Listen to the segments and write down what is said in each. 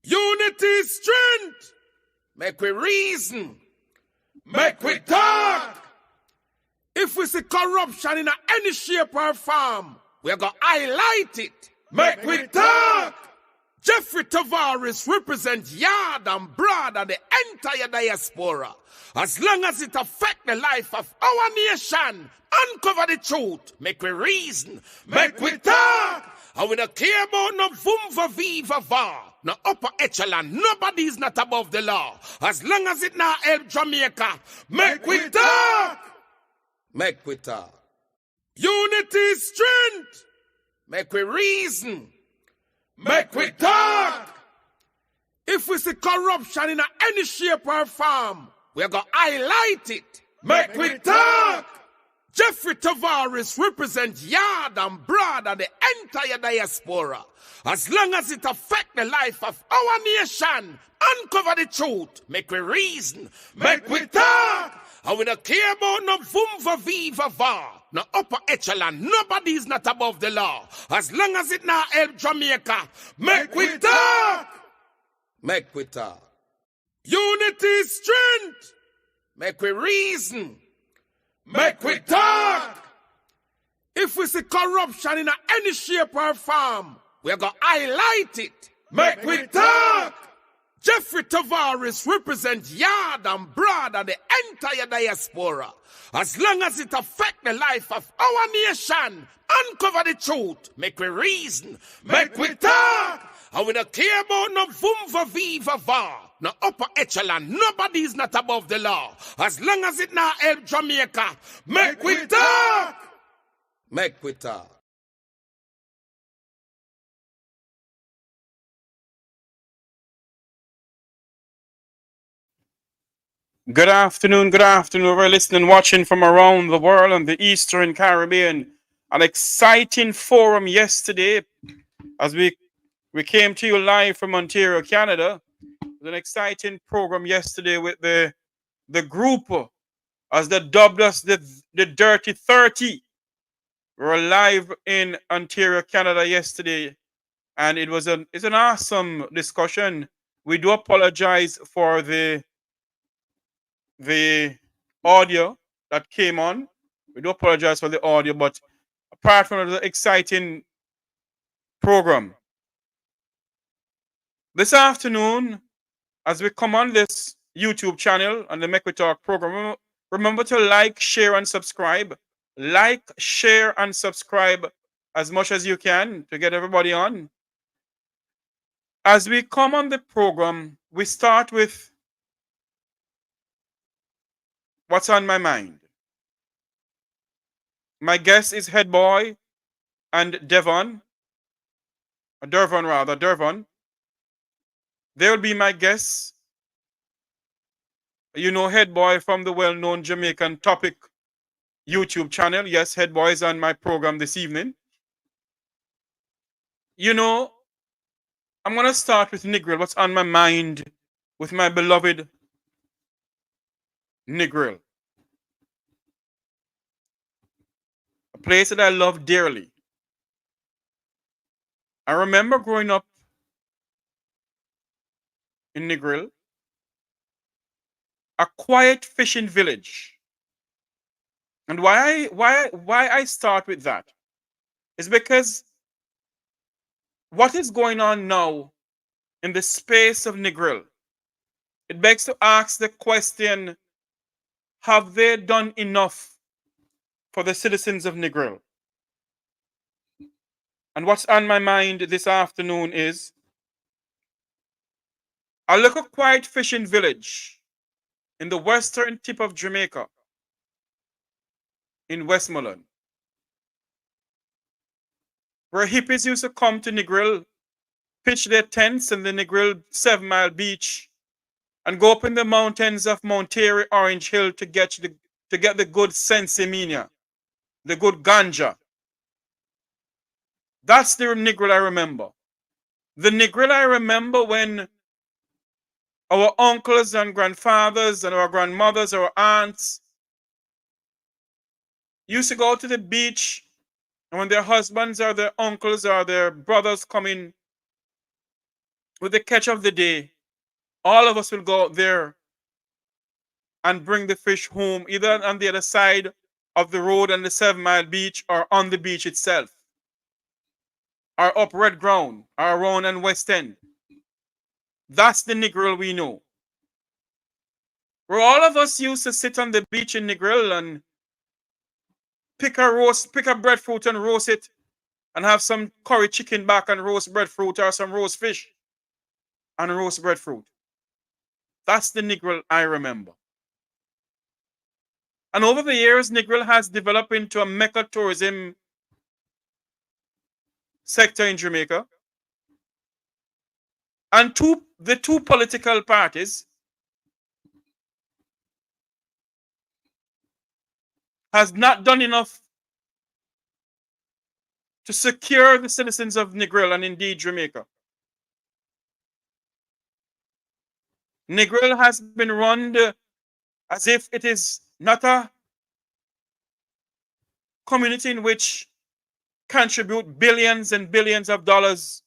Unity is strength. Make we reason. Make we talk. If we see corruption in any shape or form, we're going to highlight it. Make we talk. Jeffrey Tavares represents yard and broad and the entire diaspora. As long as it affects the life of our nation, uncover the truth. Make we reason. Make we talk. And we don't care about no vumva viva va. No upper echelon. Nobody is not above the law. As long as it not help Jamaica. Make we talk. Make we talk. Unity is strength. Make we reason. Make we talk. If we see corruption in any shape or form, we're going to highlight it. Make we talk. Jeffrey Tavares represents yard and broad and the entire diaspora. As long as it affects the life of our nation, uncover the truth. Make we reason. Make we talk. And we don't care about no vumva viva va. No upper echelon. Nobody is not above the law. As long as it not help Jamaica. Make we talk. Make we talk. Unity is strength. Make we reason. Make we talk. If we see corruption in any shape or form, we're going to highlight it. Make we talk. Jeffrey Tavares represents yard and broad and the entire diaspora. As long as it affects the life of our nation, uncover the truth. Make we reason. Make we talk. And we don't care about no vumva viva va. No upper echelon. Nobody is not above the law. As long as it not help Jamaica. Make we talk. Make we talk. Good afternoon. We're listening, watching from around the world and the Eastern Caribbean. An exciting forum yesterday as we came to you live from Ontario, Canada. It was an exciting program yesterday with the group, as they dubbed us the Dirty 30. We were live in Ontario, Canada yesterday, and it's an awesome discussion. We do apologize for the audio that came on. We do apologize for the audio, but apart from the exciting program, this afternoon, as we come on this YouTube channel and the Make We Talk program, remember to like, share, and subscribe. Like, share, and subscribe as much as you can to get everybody on. As we come on the program, we start with what's on my mind. My guest is Head Boy and Dervin. They will be my guests. You know Head Boy from the well-known Jamaican Topic YouTube channel. Yes, Head Boy is on my program this evening. You know, I'm going to start with Negril. What's on my mind with my beloved Negril, a place that I love dearly. I remember growing up in Negril, a quiet fishing village. And why I start with that is because what is going on now in the space of Negril, it begs to ask the question, have they done enough for the citizens of Negril? And what's on my mind this afternoon is a little quiet fishing village in the western tip of Jamaica, in Westmoreland, where hippies used to come to Negril, pitch their tents in the Negril 7 Mile beach, and go up in the mountains of Mount Terry, Orange Hill to get the good sensimania, the good ganja. That's the Negril I remember. The Negril I remember when our uncles and grandfathers and our grandmothers, our aunts used to go to the beach And when their husbands or their uncles or their brothers come in with the catch of the day, all of us will go out there and bring the fish home, either on the other side of the road on the 7 Mile beach or on the beach itself, or up Red Ground, or around and West End. That's the Negril we know. Where all of us used to sit on the beach in Negril and pick a breadfruit and roast it, and have some curry chicken back and roast breadfruit, or some roast fish and roast breadfruit. That's the Negril I remember. And over the years, Negril has developed into a mecca tourism sector in Jamaica. And the two political parties has not done enough to secure the citizens of Negril and indeed Jamaica. Negril has been run as if it is not a community in which contribute billions and billions of dollars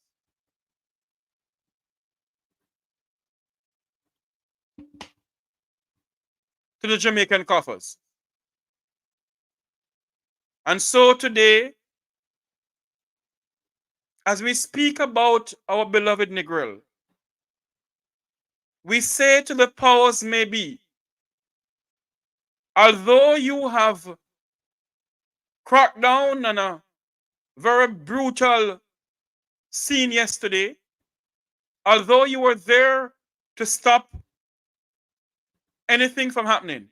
to the Jamaican coffers. And so today, as we speak about our beloved Negril, we say to the powers may be, although you have cracked down on a very brutal scene yesterday, although you were there to stop anything from happening,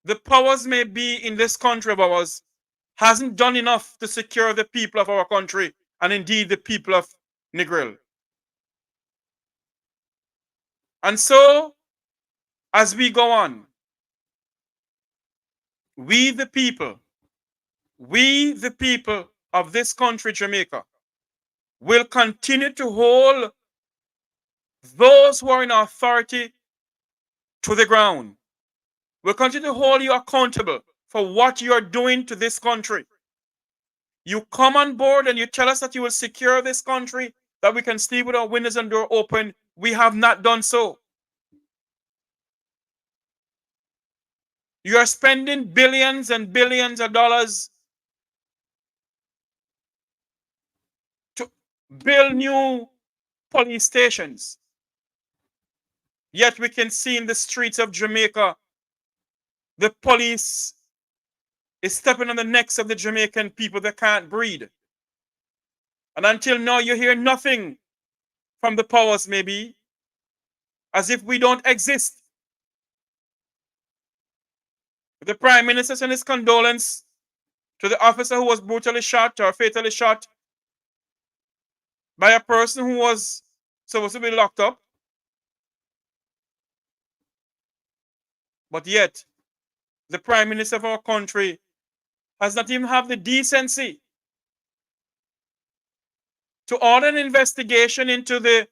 the powers may be in this country of ours hasn't done enough to secure the people of our country and indeed the people of Negril. And so, as we go on, we the people of this country, Jamaica, will continue to hold those who are in authority to the ground. We'll continue to hold you accountable for what you are doing to this country. You come on board and you tell us that you will secure this country, that we can sleep with our windows and door open. We have not done so. You are spending billions and billions of dollars to build new police stations. Yet we can see in the streets of Jamaica, the police is stepping on the necks of the Jamaican people that can't breathe. And until now, you hear nothing from the powers, maybe, as if we don't exist. The Prime Minister sent his condolence to the officer who was brutally shot or fatally shot by a person who was supposed to be locked up. But yet, the Prime Minister of our country has not even have the decency to order an investigation into the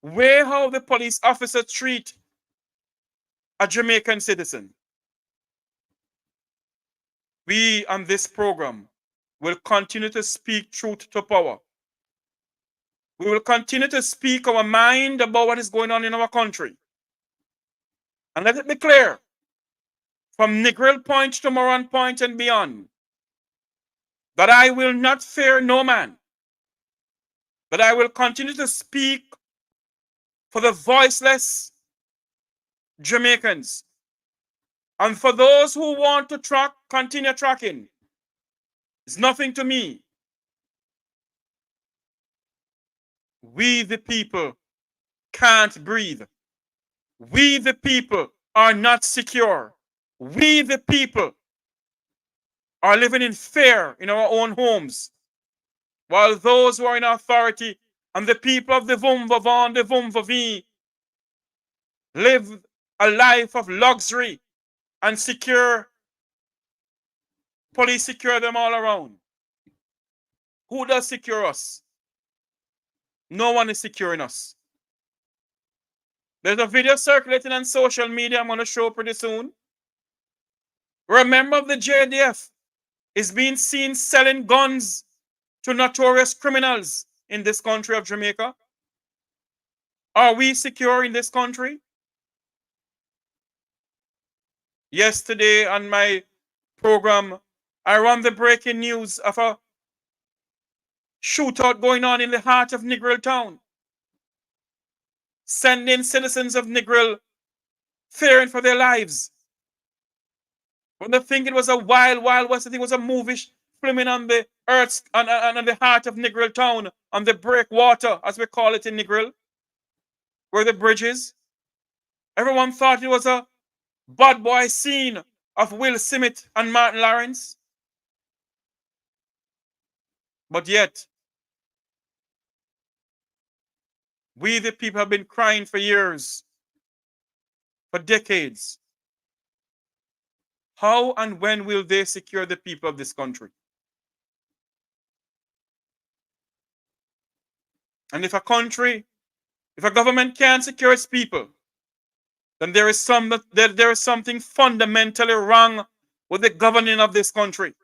way how the police officer treat a Jamaican citizen. We on this program will continue to speak truth to power. We will continue to speak our mind about what is going on in our country. And let it be clear, from Negril Point to Moran Point and beyond, that I will not fear no man, that I will continue to speak for the voiceless Jamaicans. And for those who want to continue tracking, it's nothing to me. We the people can't breathe. We the people are not secure. We the people are living in fear in our own homes, while those who are in authority and the people of the Vumvavan, the Vumvavi, live a life of luxury and police secure them all around. Who does secure us? No one is securing us. There's a video circulating on social media I'm going to show pretty soon, where a member of the JDF is being seen selling guns to notorious criminals in this country of Jamaica? Are we secure in this country? Yesterday on my program, I run the breaking news of a shootout going on in the heart of Negril town, sending citizens of Negril fearing for their lives. When they think it was a wild, wild west, I think it was a movie filming on the earth, on the heart of Negril town, on the breakwater, as we call it in Negril, where the bridge is. Everyone thought it was a bad boy scene of Will Smith and Martin Lawrence. But yet, we the people have been crying for years, for decades. How and when will they secure the people of this country? And if a government can't secure its people, then there is something fundamentally wrong with the governing of this country.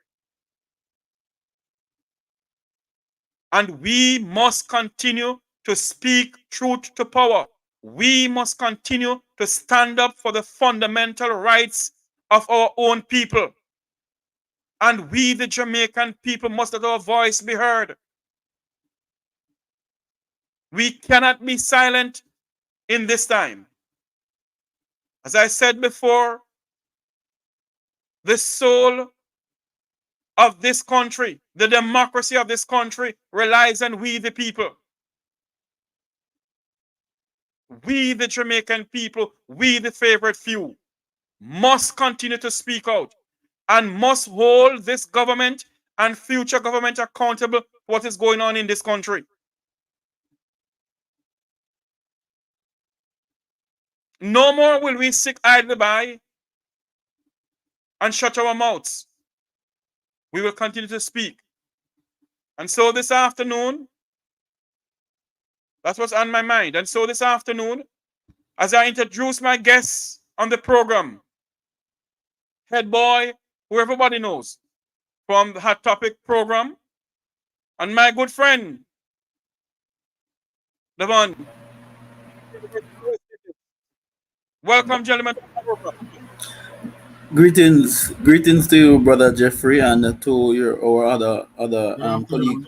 And we must continue to speak truth to power. We must continue to stand up for the fundamental rights of our own people. And we, the Jamaican people, must let our voice be heard. We cannot be silent in this time. As I said before, the soul of this country, the democracy of this country, relies on we, the people. We, the Jamaican people, we, the favorite few, must continue to speak out and must hold this government and future government accountable for what is going on in this country. No more will we sit idly by and shut our mouths. We will continue to speak. And so this afternoon, that's what's on my mind. And so this afternoon, as I introduce my guests on the program, Head Boy, who everybody knows from the Hot Topic program, and my good friend, Dervin. Welcome, gentlemen. Greetings to you, brother Jeffrey, and to your our other Good colleague. afternoon.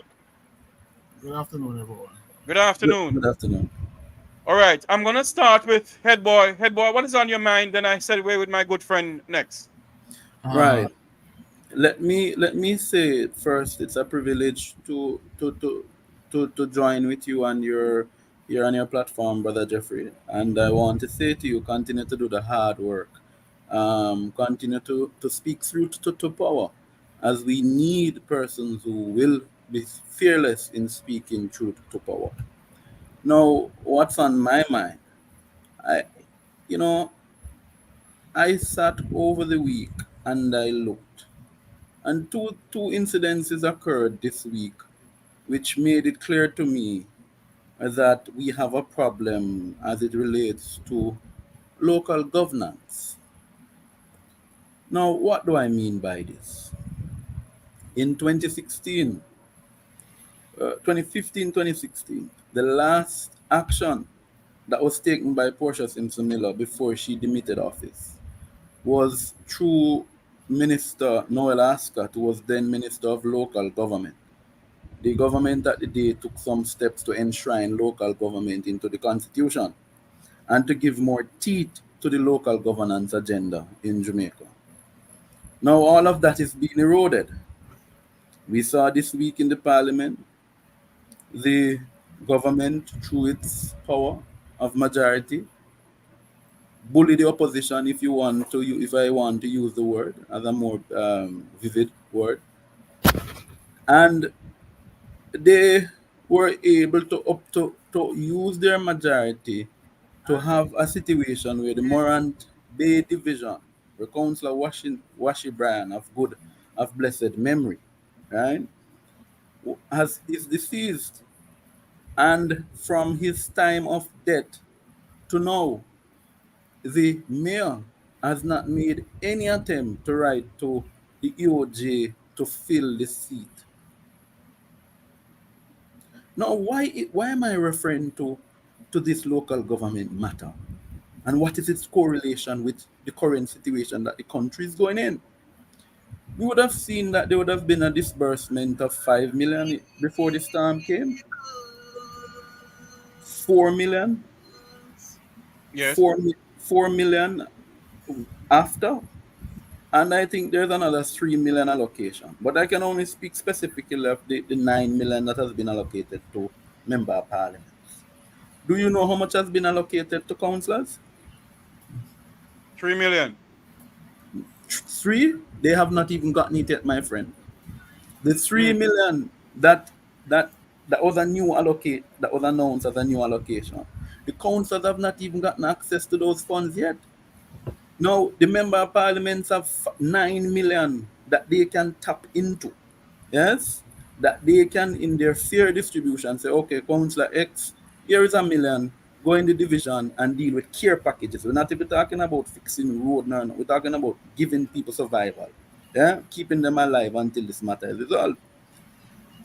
Good afternoon, everyone. Good afternoon. Good afternoon. All right, I'm gonna start with Head Boy. Head Boy, what is on your mind? Then I segue with my good friend next. Uh, Right. Let me say it first. It's a privilege to join with you and your platform, brother Jeffrey. And I want to say to you, continue to do the hard work. Continue to speak truth to power, as we need persons who will be fearless in speaking truth to power. Now, what's on my mind? I, you know, I sat over the week and I looked, and two incidences occurred this week, which made it clear to me that we have a problem as it relates to local governance. Now, what do I mean by this? In 2016, the last action that was taken by Portia Simpson Miller before she demitted office was through Minister Noel Ascott, who was then Minister of Local Government. The government at the day took some steps to enshrine local government into the constitution and to give more teeth to the local governance agenda in Jamaica. Now all of that is being eroded. We saw this week in the parliament the government, through its power of majority, bully the opposition, if I want to use the word as a more vivid word, and they were able to use their majority to have a situation where the Morant Bay Division, where Councillor Washi Bryan of blessed memory, right, is deceased, and from his time of death to now, the mayor has not made any attempt to write to the EOJ to fill the seat. Now, why am I referring to this local government matter? And what is its correlation with the current situation that the country is going in? We would have seen that there would have been a disbursement of 5 million before the storm came, 4 million, Yes. 4 million after, and I think there's another 3 million allocation. But I can only speak specifically of the 9 million that has been allocated to member of parliament. Do you know how much has been allocated to councillors? 3 million. 3? They have not even gotten it yet, my friend. The 3 Mm. million that was a new allocate that was announced as a new allocation. The councillors have not even gotten access to those funds yet. Now the member of parliaments have 9 million that they can tap into. Yes? That they can in their fair distribution say, okay, councillor X, here is a million, go in the division and deal with care packages. We're not even talking about fixing road now. We're talking about giving people survival. Yeah, keeping them alive until this matter is resolved.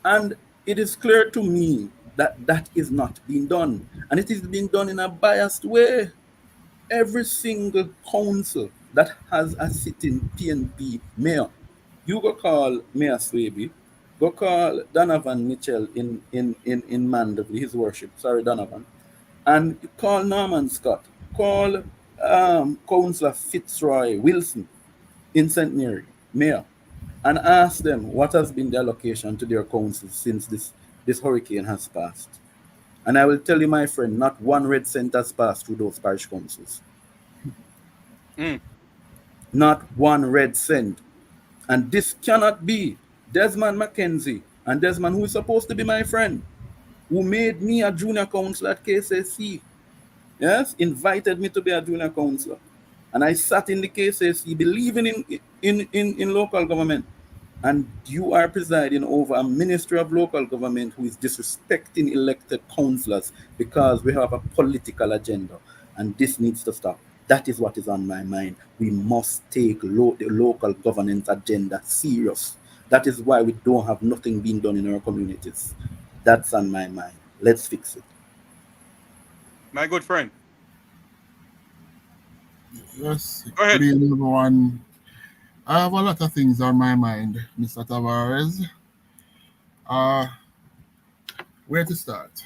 And it is clear to me that that is not being done. And it is being done in a biased way. Every single council that has a sitting PNP mayor, you go call Mayor Swaby, go call Donovan Mitchell in Mandeville, his worship, sorry, Donovan, and call Norman Scott, call Councillor Fitzroy Wilson in St. Mary, mayor, and ask them what has been the allocation to their councils since this hurricane has passed. And I will tell you, my friend, not one red cent has passed through those parish councils. Mm. Not one red cent. And this cannot be. Desmond McKenzie, and Desmond, who is supposed to be my friend, who made me a junior councillor at KCC, yes, invited me to be a junior councillor. And I sat in the KCC believing in local government. And you are presiding over a ministry of local government who is disrespecting elected councillors because we have a political agenda. And this needs to stop. That is what is on my mind. We must take the local governance agenda serious. That is why we don't have nothing being done in our communities. That's on my mind. Let's fix it. My good friend. Yes. Go ahead. Good evening, everyone. I have a lot of things on my mind, Mr. Tavares. Where to start?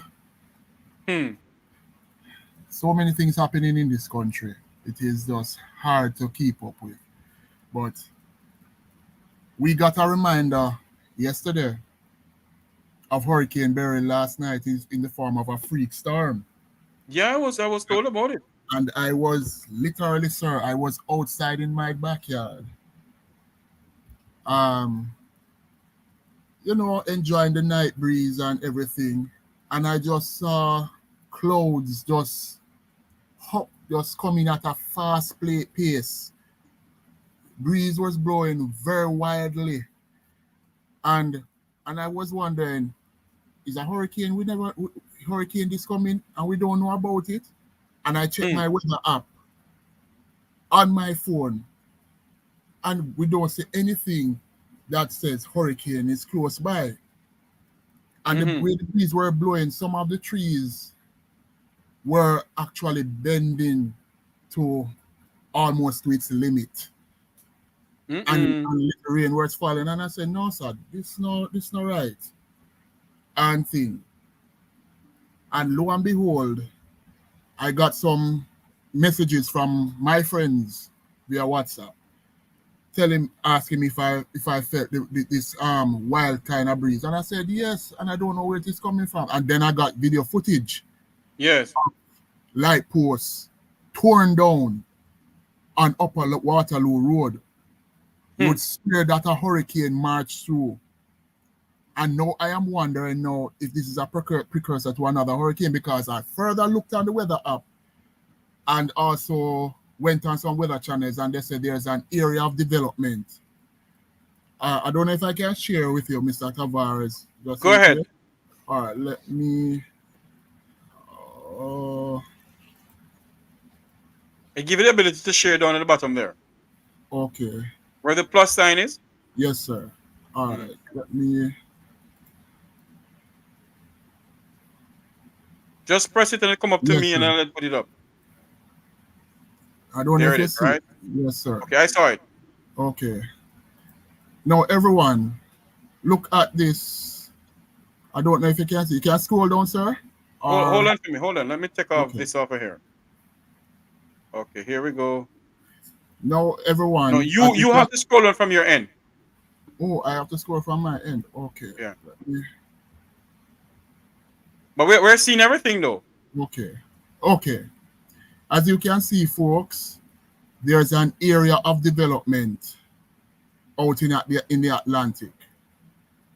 So many things happening in this country. It is just hard to keep up with. But we got a reminder yesterday of Hurricane Beryl last night in the form of a freak storm. Yeah, I was told about it. And I was literally, sir, I was outside in my backyard. Enjoying the night breeze and everything. And I just saw clouds just coming at a fast pace. Breeze was blowing very wildly. And I was wondering, is a hurricane hurricane is coming and we don't know about it? And I checked my weather app on my phone and we don't see anything that says hurricane is close by. And the way the breeze were blowing, some of the trees were actually bending to almost to its limit. And the rain was falling. And I said, no, sir, this not right. And thing. And lo and behold, I got some messages from my friends via WhatsApp asking me if I felt this wild kind of breeze. And I said yes, and I don't know where it is coming from. And then I got video footage. Yes. Light posts torn down on Upper Waterloo Road. Would swear that a hurricane marched through. And now I am wondering now if this is a precursor to another hurricane, because I further looked on the weather app and also went on some weather channels and they said there's an area of development. I don't know if I can share with you, Mr. Tavares. Go ahead. All right, let me. I give you the ability to share down at the bottom there. Okay. Where the plus sign is? Yes, sir. All right. Let me. Just press it and it come up to Yes, me and sir. I'll put it up. I don't know There if it you is, see it. right? Yes, sir. Okay, I saw it. Okay. Now, everyone, look at this. I don't know if you can see. You can scroll down, sir? Hold on for me. Hold on. Let me take off Okay. this off of here. Okay, here we go. Now, everyone. No, you have to scroll on from your end. Oh, I have to scroll from my end. Okay. Yeah. Let me... But we're seeing everything though. Okay. Okay. As you can see, folks, there's an area of development out in the Atlantic,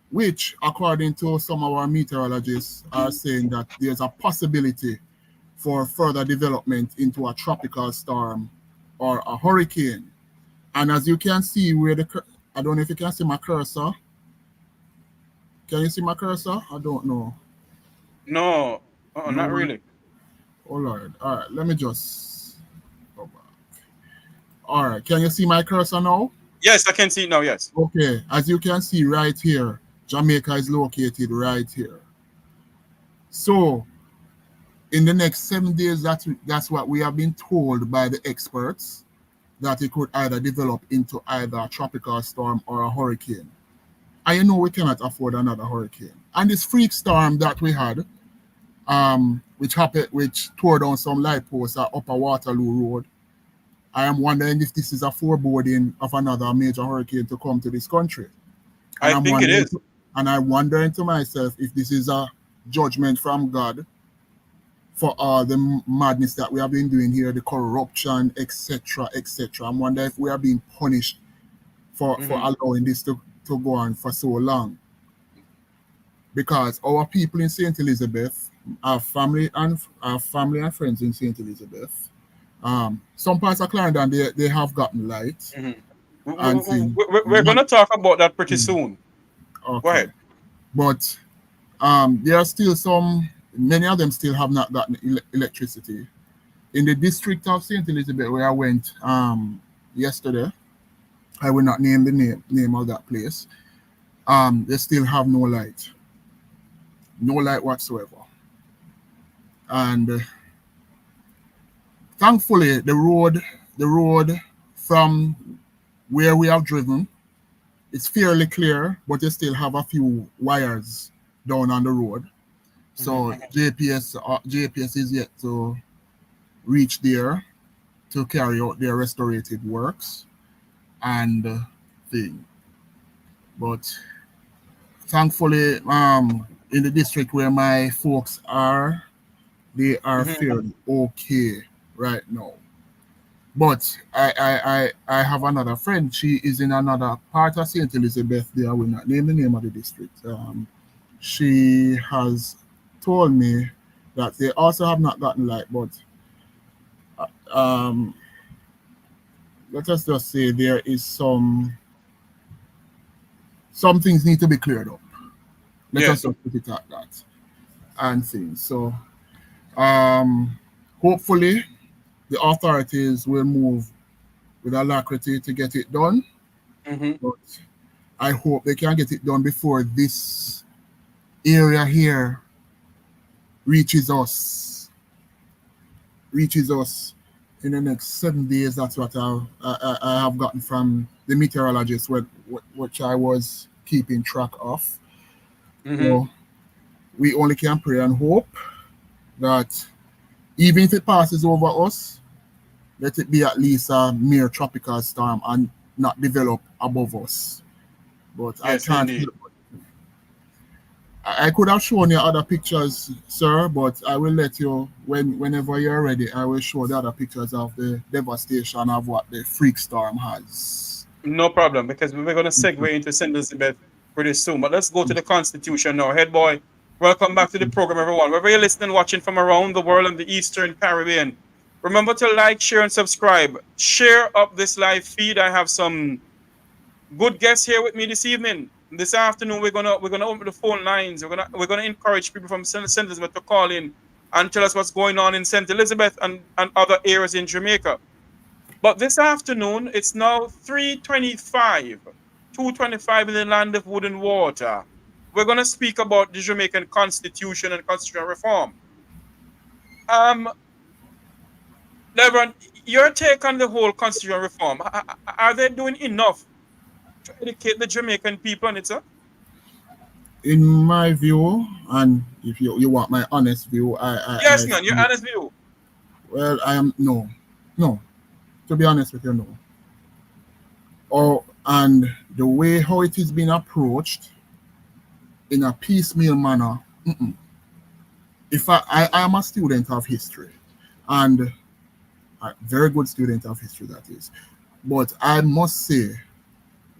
which, according to some of our meteorologists, are saying that there's a possibility for further development into a tropical storm or a hurricane. And as you can see, where I don't know if you can see my cursor. Can you see my cursor? I don't know. No, No. not really. Oh Lord. All right, let me just go back. All right, can you see my cursor now? Yes, I can see it now, yes. Okay, as you can see right here, Jamaica is located right here. So in the next 7 days, that's what we have been told by the experts, that it could either develop into either a tropical storm or a hurricane. And you know we cannot afford another hurricane. And this freak storm that we had, which tore down some light posts at Upper Waterloo Road, I am wondering if this is a foreboding of another major hurricane to come to this country. And I think it is. And I'm wondering to myself if this is a judgment from God for all the madness that we have been doing here, the corruption, etc., etc. I'm wondering if we are being punished for allowing this to go on for so long. Because our people in St. Elizabeth, our family and friends in St. Elizabeth, some parts of Clarendon, they have gotten light. We're going to talk about that pretty soon. Okay. Go ahead. But there are still many of them still have not gotten electricity. In the district of St. Elizabeth, where I went yesterday, I will not name the name of that place. They still have no light. No light whatsoever. And thankfully, the road from where we have driven, it's fairly clear, but they still have a few wires down on the road. So JPS is yet to reach there to carry out their restorative works and thing. But thankfully, in the district where my folks are, they are fairly okay right now. But I have another friend. She is in another part of St. Elizabeth. There, I will not name the name of the district. She has told me that they also have not gotten light, but let us just say there is some things need to be cleared up. Let us just put it at that and things. So hopefully the authorities will move with alacrity to get it done. But I hope they can get it done before this area here reaches us in the next 7 days. That's what I have gotten from the meteorologist, which I was keeping track of. So we only can pray and hope that even if it passes over us, let it be at least a mere tropical storm and not develop above us. But yes, I can't. Indeed. I could have shown you other pictures, sir, but I will let you, whenever you're ready, I will show the other pictures of the devastation of what the freak storm has. No problem, because we're going to segue into St. Elizabeth pretty soon. But let's go to the Constitution now. Head boy, welcome back to the program, everyone. Wherever you're listening, watching from around the world and the Eastern Caribbean, remember to like, share, and subscribe. Share up this live feed. I have some good guests here with me this evening. This afternoon, we're gonna open the phone lines. We're gonna encourage people from St. Elizabeth to call in and tell us what's going on in St. Elizabeth and other areas in Jamaica. But this afternoon, it's now 3:25, 2:25 in the land of wood and water. We're going to speak about the Jamaican Constitution and constitutional reform. Devin, your take on the whole constitutional reform, are they doing enough to educate the Jamaican people on it, sir? In my view, and if you want my honest view, Yes, man, your honest view. well, I am no. To be honest with you, no. And the way how it is being approached in a piecemeal manner, if I am a student of history, and a very good student of history that is, but I must say,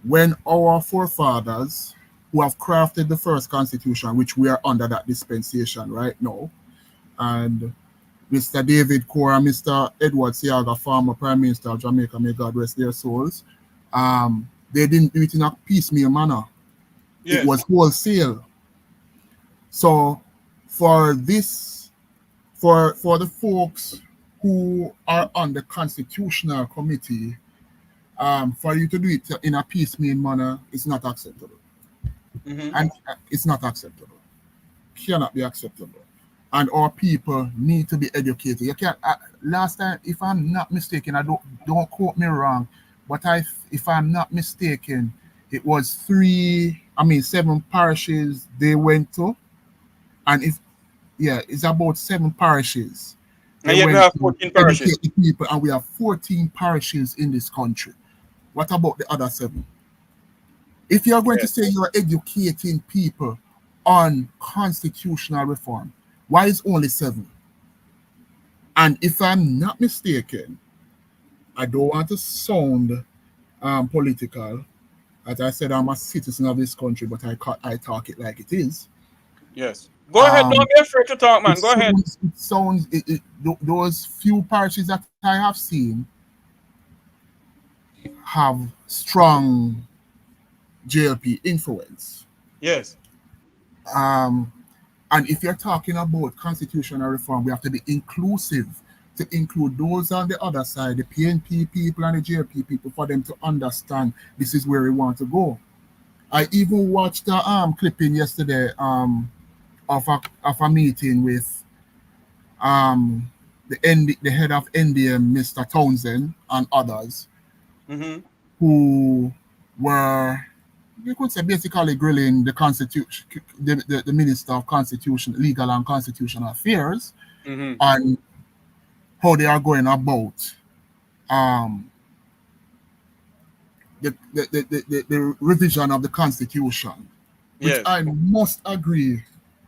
when our forefathers who have crafted the first constitution, which we are under that dispensation right now, and Mr. David Core and Mr. Edward Seaga, former Prime Minister of Jamaica, may God rest their souls, they didn't do it in a piecemeal manner. Yes. It was wholesale. So for this, for the folks who are on the Constitutional Committee, for you to do it in a piecemeal manner, it's not acceptable. And it's not acceptable. Cannot be acceptable. And our people need to be educated. You can't. Last time, if I'm not mistaken, don't quote me wrong, but if I'm not mistaken, it was 7 parishes they went to, and it's about 7 parishes. And yet we have 14 parishes. People, and we have 14 parishes in this country. What about the other 7? If you're going to say you're educating people on constitutional reform, why is only 7? And if I'm not mistaken, I don't want to sound political. As I said, I'm a citizen of this country, but I talk it like it is. Yes. Go ahead. Don't be afraid to talk, man. Go ahead. It sounds, those few parishes that I have seen have strong JLP influence. Yes. And if you're talking about constitutional reform, we have to be inclusive, to include those on the other side, the PNP people and the JLP people, for them to understand this is where we want to go. I even watched a clipping yesterday of a meeting with the head of NDM, Mr. Townsend, and others who were, you could say, basically grilling the Constitution, the Minister of Constitution, Legal and Constitutional Affairs, and how they are going about the revision of the Constitution, which I must agree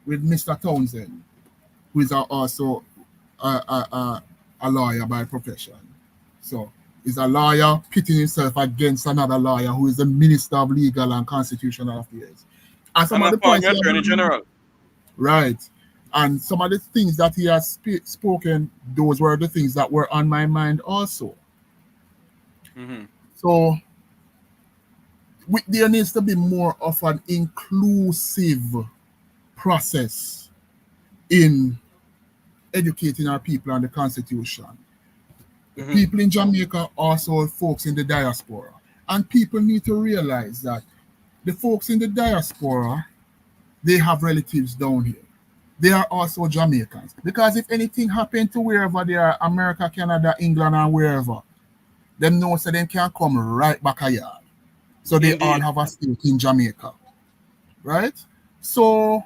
with Mr. Townsend, who is also a lawyer by profession. So he's a lawyer pitting himself against another lawyer who is the Minister of Legal and Constitutional Affairs. And some of the points Attorney General. Right. And some of the things that he has spoken, those were the things that were on my mind also. So there needs to be more of an inclusive process in educating our people on the Constitution. People in Jamaica, also folks in the diaspora. And people need to realize that the folks in the diaspora, they have relatives down here. They are also Jamaicans. Because if anything happened to wherever they are, America, Canada, England, and wherever, them know so they can come right back a yard. So they all have a stake in Jamaica. Right? So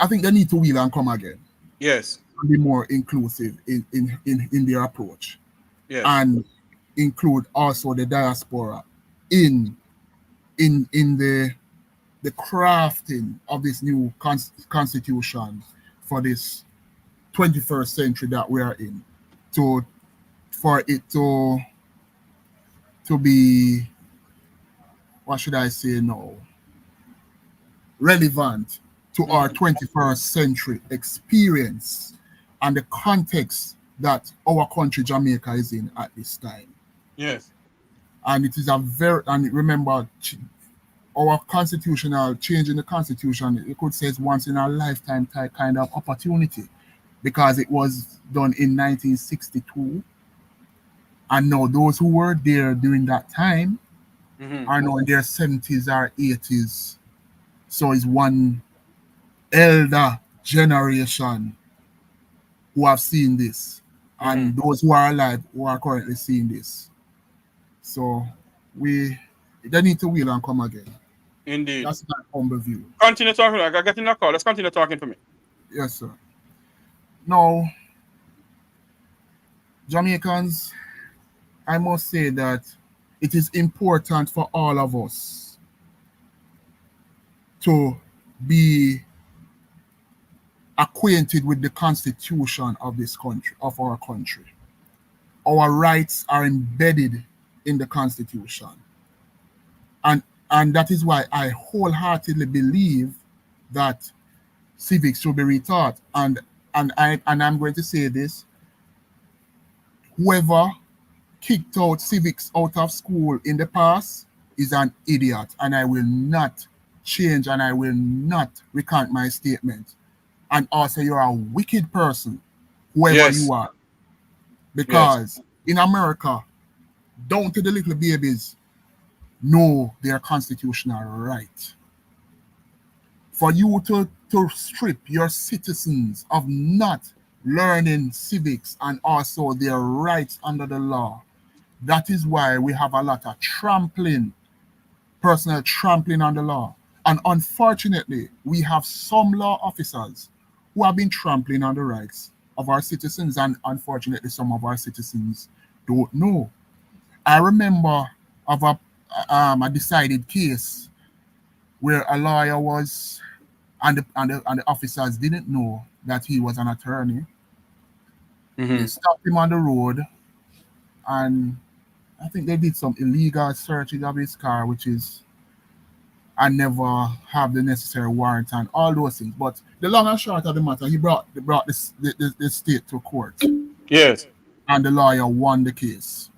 I think they need to wheel and come again. Yes. And be more inclusive in their approach. Yes. And include also the diaspora in the crafting of this new constitution for this 21st century that we are in, for it to be, what should I say now, relevant to our 21st century experience and the context that our country Jamaica is in at this time. Yes. And it is and remember, our constitutional change in the constitution, you could say, it's once in a lifetime type kind of opportunity, because it was done in 1962 And now those who were there during that time Mm-hmm. are now in their 70s or 80s. So it's one elder generation who have seen this, Mm-hmm. and those who are alive who are currently seeing this. So they need to wheel and come again. Indeed. That's my humble view. Continue talking. I got in a call. Let's continue talking for me. Yes, sir. Now, Jamaicans, I must say that it is important for all of us to be acquainted with the constitution of this country, of our country. Our rights are embedded in the constitution. And and that is why I wholeheartedly believe that civics should be retaught. And I'm going to say this: whoever kicked out civics out of school in the past is an idiot, and I will not change and I will not recant my statement. And also, you're a wicked person, whoever Yes. you are, Yes. because in America, down to the little babies, know their constitutional right. For you to strip your citizens of not learning civics and also their rights under the law, that is why we have a lot of trampling, personal trampling on the law. And unfortunately, we have some law officers who have been trampling on the rights of our citizens, and unfortunately, some of our citizens don't know. I remember of a decided case where a lawyer was, and the officers didn't know that he was an attorney. Mm-hmm. They stopped him on the road, and I think they did some illegal searching of his car, which is I never have the necessary warrant and all those things. But the long and short of the matter, he brought the state to court, Yes. and the lawyer won the case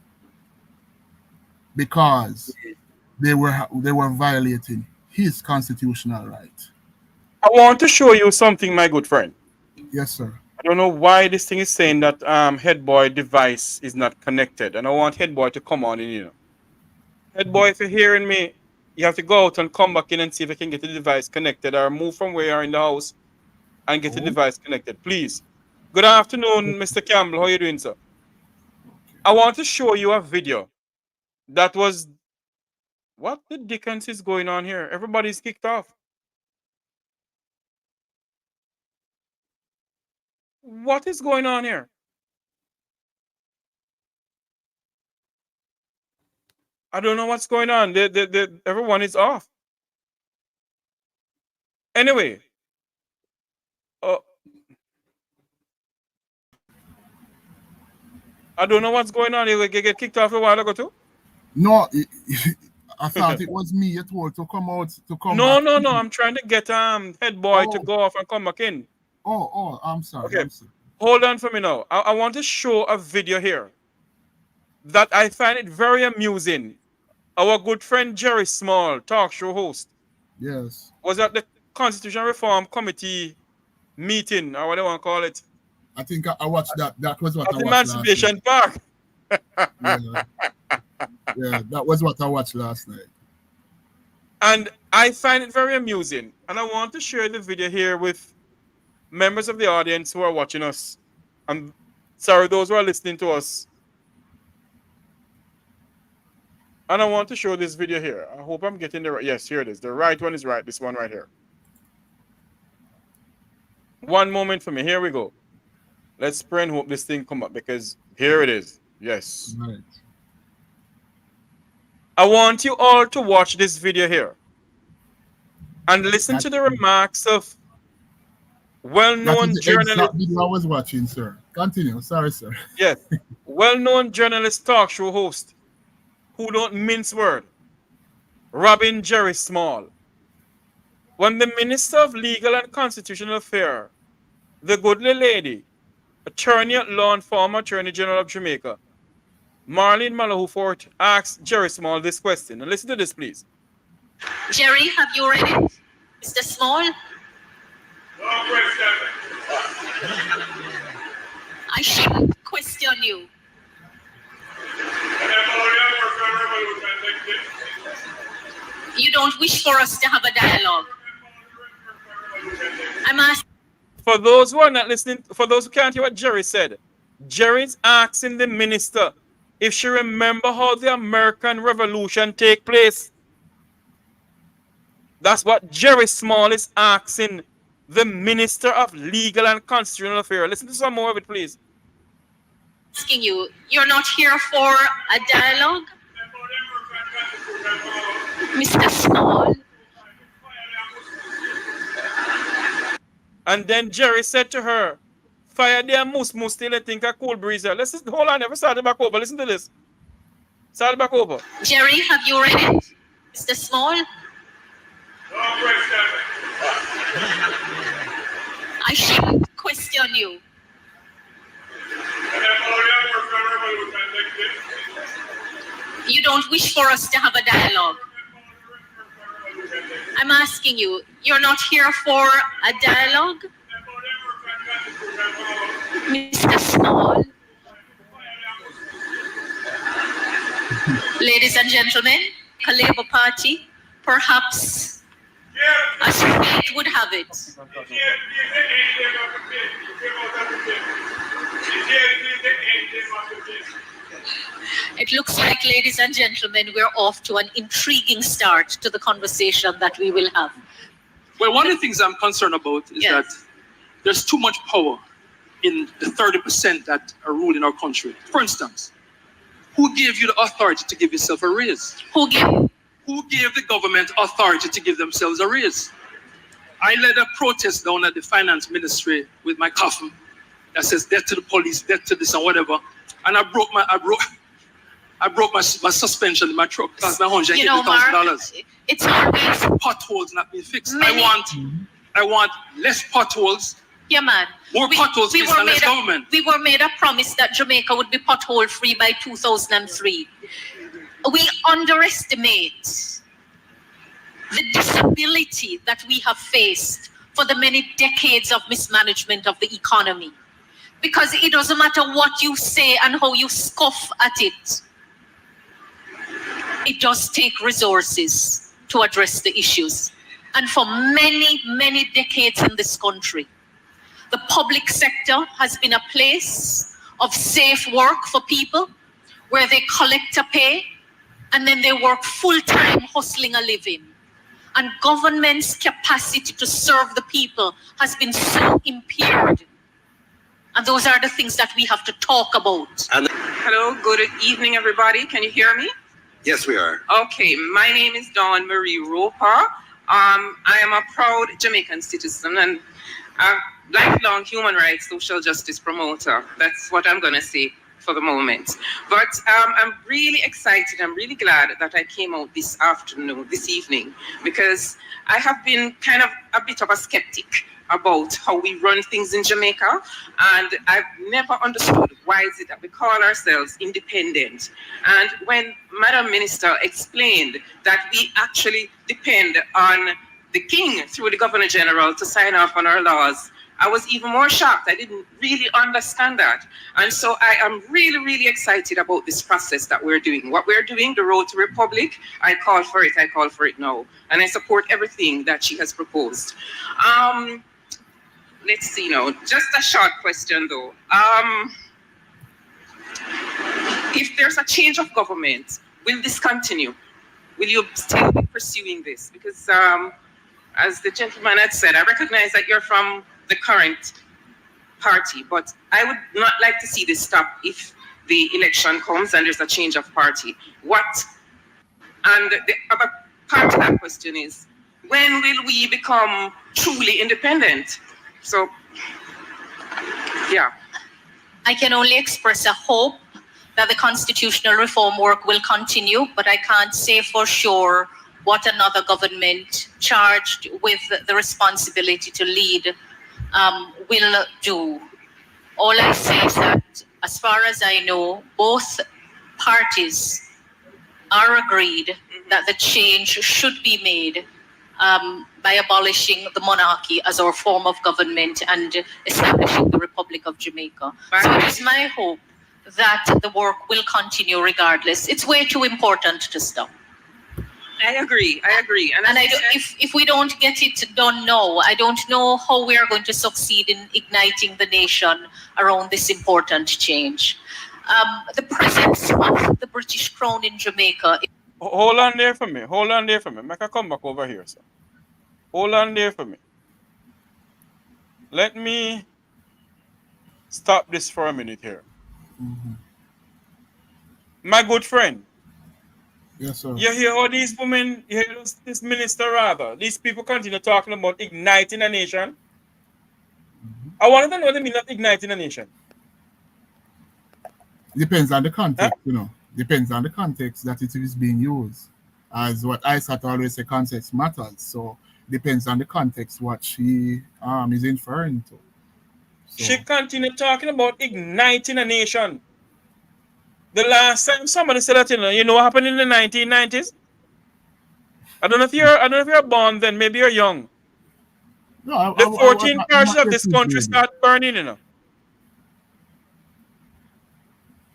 because they were violating his constitutional right. I want to show you something, my good friend. Yes, sir. I don't know why this thing is saying that head boy device is not connected, and I want head boy to come on in. Head boy, if you're hearing me, you have to go out and come back in and see if you can get the device connected, or move from where you are in the house and get the Oh, device connected, please. Good afternoon, Mr. Campbell. How are you doing, sir? I want to show you a video that was. What the dickens is going on here? Everybody's kicked off. What is going on here? I don't know what's going on. Everyone is off. Anyway, uh, I don't know what's going on. You get kicked off a while ago too. no, I thought it was me you told to come out to come No, back no, no. in. I'm trying to get head boy to Oh, go off and come back in. I'm sorry. Okay, I'm sorry. hold on for me now. I want to show a video here that I find it very amusing. Our good friend Jerry Small, talk show host, Yes. was at the Constitution Reform Committee meeting, or what do you want to call it, I think I watched that. That was what I at watched last Emancipation night. Park. Yeah, yeah, that was what I watched last night. And I find it very amusing. And I want to share the video here with members of the audience who are watching us. I'm sorry, those who are listening to us. And I want to show this video here. I hope I'm getting the right. Yes, here it is. The right one is right. This one right here. One moment for me. Here we go. Let's pray and hope this thing come up, because here it is. Yes. Right. I want you all to watch this video here and listen That to the remarks of that is well-known the journalist. exact video I was watching, sir. Continue. Sorry, sir. Yes, well-known journalist, talk show host who don't mince word, Robin Jerry Small. When the Minister of Legal and Constitutional Affairs, the goodly lady, attorney at law and former Attorney General of Jamaica, Marlene Malahoo Forte, asked Jerry Small this question. And listen to this, please. Jerry, have you read it? Mr. Small? I shouldn't question you. You don't wish for us to have a dialogue. I'm asking. For those who are not listening, for those who can't hear what Jerry said, Jerry's asking the minister if she remember how the American Revolution take place. That's what Jerry Small is asking the Minister of Legal and Constitutional Affairs. Listen to some more of it, please. Asking you, you're not here for a dialogue? Mr. Small. And then Jerry said to her, fire their moose still and think a cool breezer. Let's just hold on, never start it back over. Listen to this. Start it back over. Jerry, have you read it? Mr. Small? I shouldn't question you. You don't wish for us to have a dialogue. I'm asking you, you're not here for a dialogue? Mr. Small? Ladies and gentlemen, the Labour Party, perhaps as fate would have it. It looks like, ladies and gentlemen, we're off to an intriguing start to the conversation that we will have. Well, one of the things I'm concerned about is that there's too much power in the 30% that are ruling our country. For instance, who gave you the authority to give yourself a raise? Who gave? Who gave the government authority to give themselves a raise? I led a protest down at the finance ministry with my coffin that says death to the police, death to this and whatever. And I broke my suspension in my truck. Cost me $180,000. It's always potholes not being fixed. I want less potholes. Yeah, man. More potholes fixed and less government. We were made a promise that Jamaica would be pothole free by 2003. We underestimate the disability that we have faced for the many decades of mismanagement of the economy. Because it doesn't matter what you say and how you scoff at it. It does take resources to address the issues. And for many, many decades in this country, the public sector has been a place of safe work for people where they collect a pay and then they work full-time hustling a living. And government's capacity to serve the people has been so impaired. And those are the things that we have to talk about. Hello, good evening, everybody. Can you hear me? Yes, we are. Okay, my name is Dawn Marie Roper. I am a proud Jamaican citizen and a lifelong human rights, social justice promoter. That's what I'm going to say for the moment. But I'm really excited. I'm really glad that I came out this evening, because I have been kind of a bit of a skeptic about how we run things in Jamaica, and I've never understood why is it that we call ourselves independent. And when Madam Minister explained that we actually depend on the King through the Governor General to sign off on our laws, I was even more shocked. I didn't really understand that. And so I am really, really excited about this process that we're doing. What we're doing, the road to Republic, I call for it now. And I support everything that she has proposed. Let's see now, just a short question though. If there's a change of government, will this continue? Will you still be pursuing this? Because as the gentleman had said, I recognize that you're from the current party, but I would not like to see this stop if the election comes and there's a change of party. And the other part of that question is, when will we become truly independent? So, yeah. I can only express a hope that the constitutional reform work will continue, but I can't say for sure what another government charged with the responsibility to lead will do. All I say is that, as far as I know, both parties are agreed that the change should be made by abolishing the monarchy as our form of government and establishing the Republic of Jamaica. So it is my hope that the work will continue regardless. It's way too important to stop. I agree. And And if we don't get it done now, I don't know how we are going to succeed in igniting the nation around this important change. The presence of the British Crown in Jamaica. Hold on there for me. Make I come back over here, sir. Hold on there for me. Let me stop this for a minute here. My good friend. Yes, sir. You hear all these women, you hear this minister rather, these people continue talking about igniting a nation. I want to know what they mean of igniting a nation. Depends on the context, you know. Depends on the context that it is being used. As what I said always say, context matters. So depends on the context what she is inferring to. So. She continued talking about igniting a nation. The last time somebody said that, you know what happened in the 1990s? I don't know if you're born then, maybe you're young. No, the 14 parishes of this country start burning, you know.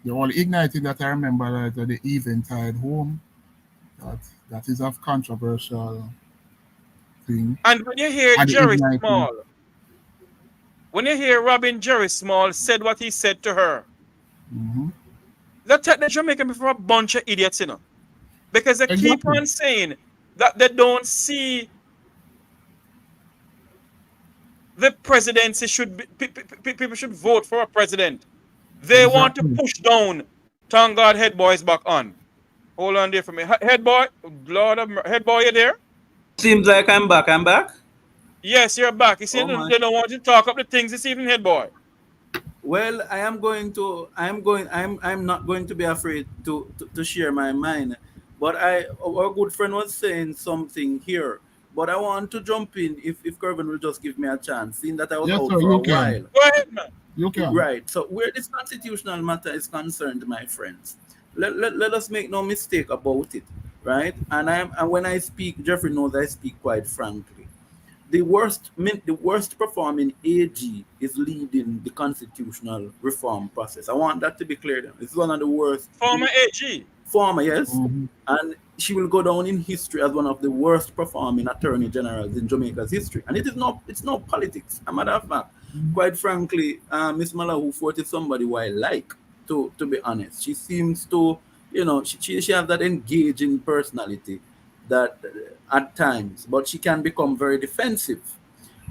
The only igniting that I remember that the Eventide home. That is a controversial thing. And when you hear Jerry Small, when you hear Robin Jerry Small said what he said to her, that the Jamaican before a bunch of idiots, you know. Because they keep on saying that they don't see the presidency should be, people should vote for a president. They want to push down. Thank God head boy is back on. Hold on there for me. Head boy, head boy, you there? Seems like I'm back. Yes, you're back. You see, they don't want you to talk up the things this evening, head boy. Well, I'm not going to be afraid to share my mind. But our good friend was saying something here. But I want to jump in if Kervin will just give me a chance, seeing that I was out for a while. Go ahead, man. You can. Right. So where this constitutional matter is concerned, my friends, let us make no mistake about it, right? And when I speak, Jeffrey knows I speak quite frankly. The worst performing AG is leading the constitutional reform process. I want that to be clear. It's one of the worst. Former AG. Former, yes. And she will go down in history as one of the worst performing attorney generals in Jamaica's history. And it's not politics. As a matter of fact, quite frankly, Miss Malahoo Forte is somebody who I like, to be honest. She seems to, she has that engaging personality that at times, but she can become very defensive.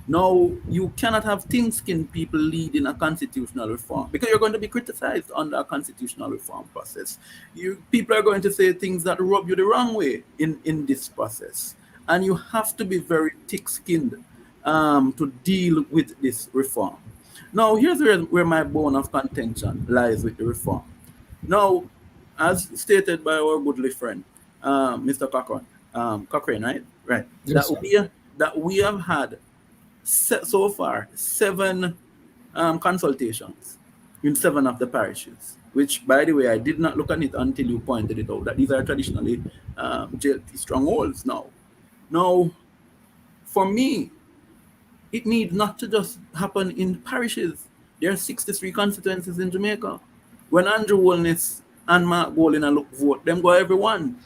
Now, you cannot have thin-skinned people leading a constitutional reform because you're going to be criticized under a constitutional reform process. People are going to say things that rub you the wrong way in this process. And you have to be very thick-skinned to deal with this reform. Now, here's where my bone of contention lies with the reform. Now, as stated by our goodly friend, Mr. Cochrane, right? Right. Yes, that we have had so far 7 consultations in 7 of the parishes, which, by the way, I did not look at it until you pointed it out, that these are traditionally JLT strongholds now. Now, for me, it needs not to just happen in parishes. There are 63 constituencies in Jamaica. When Andrew Wellness and Mark Golina look vote, them go everyone.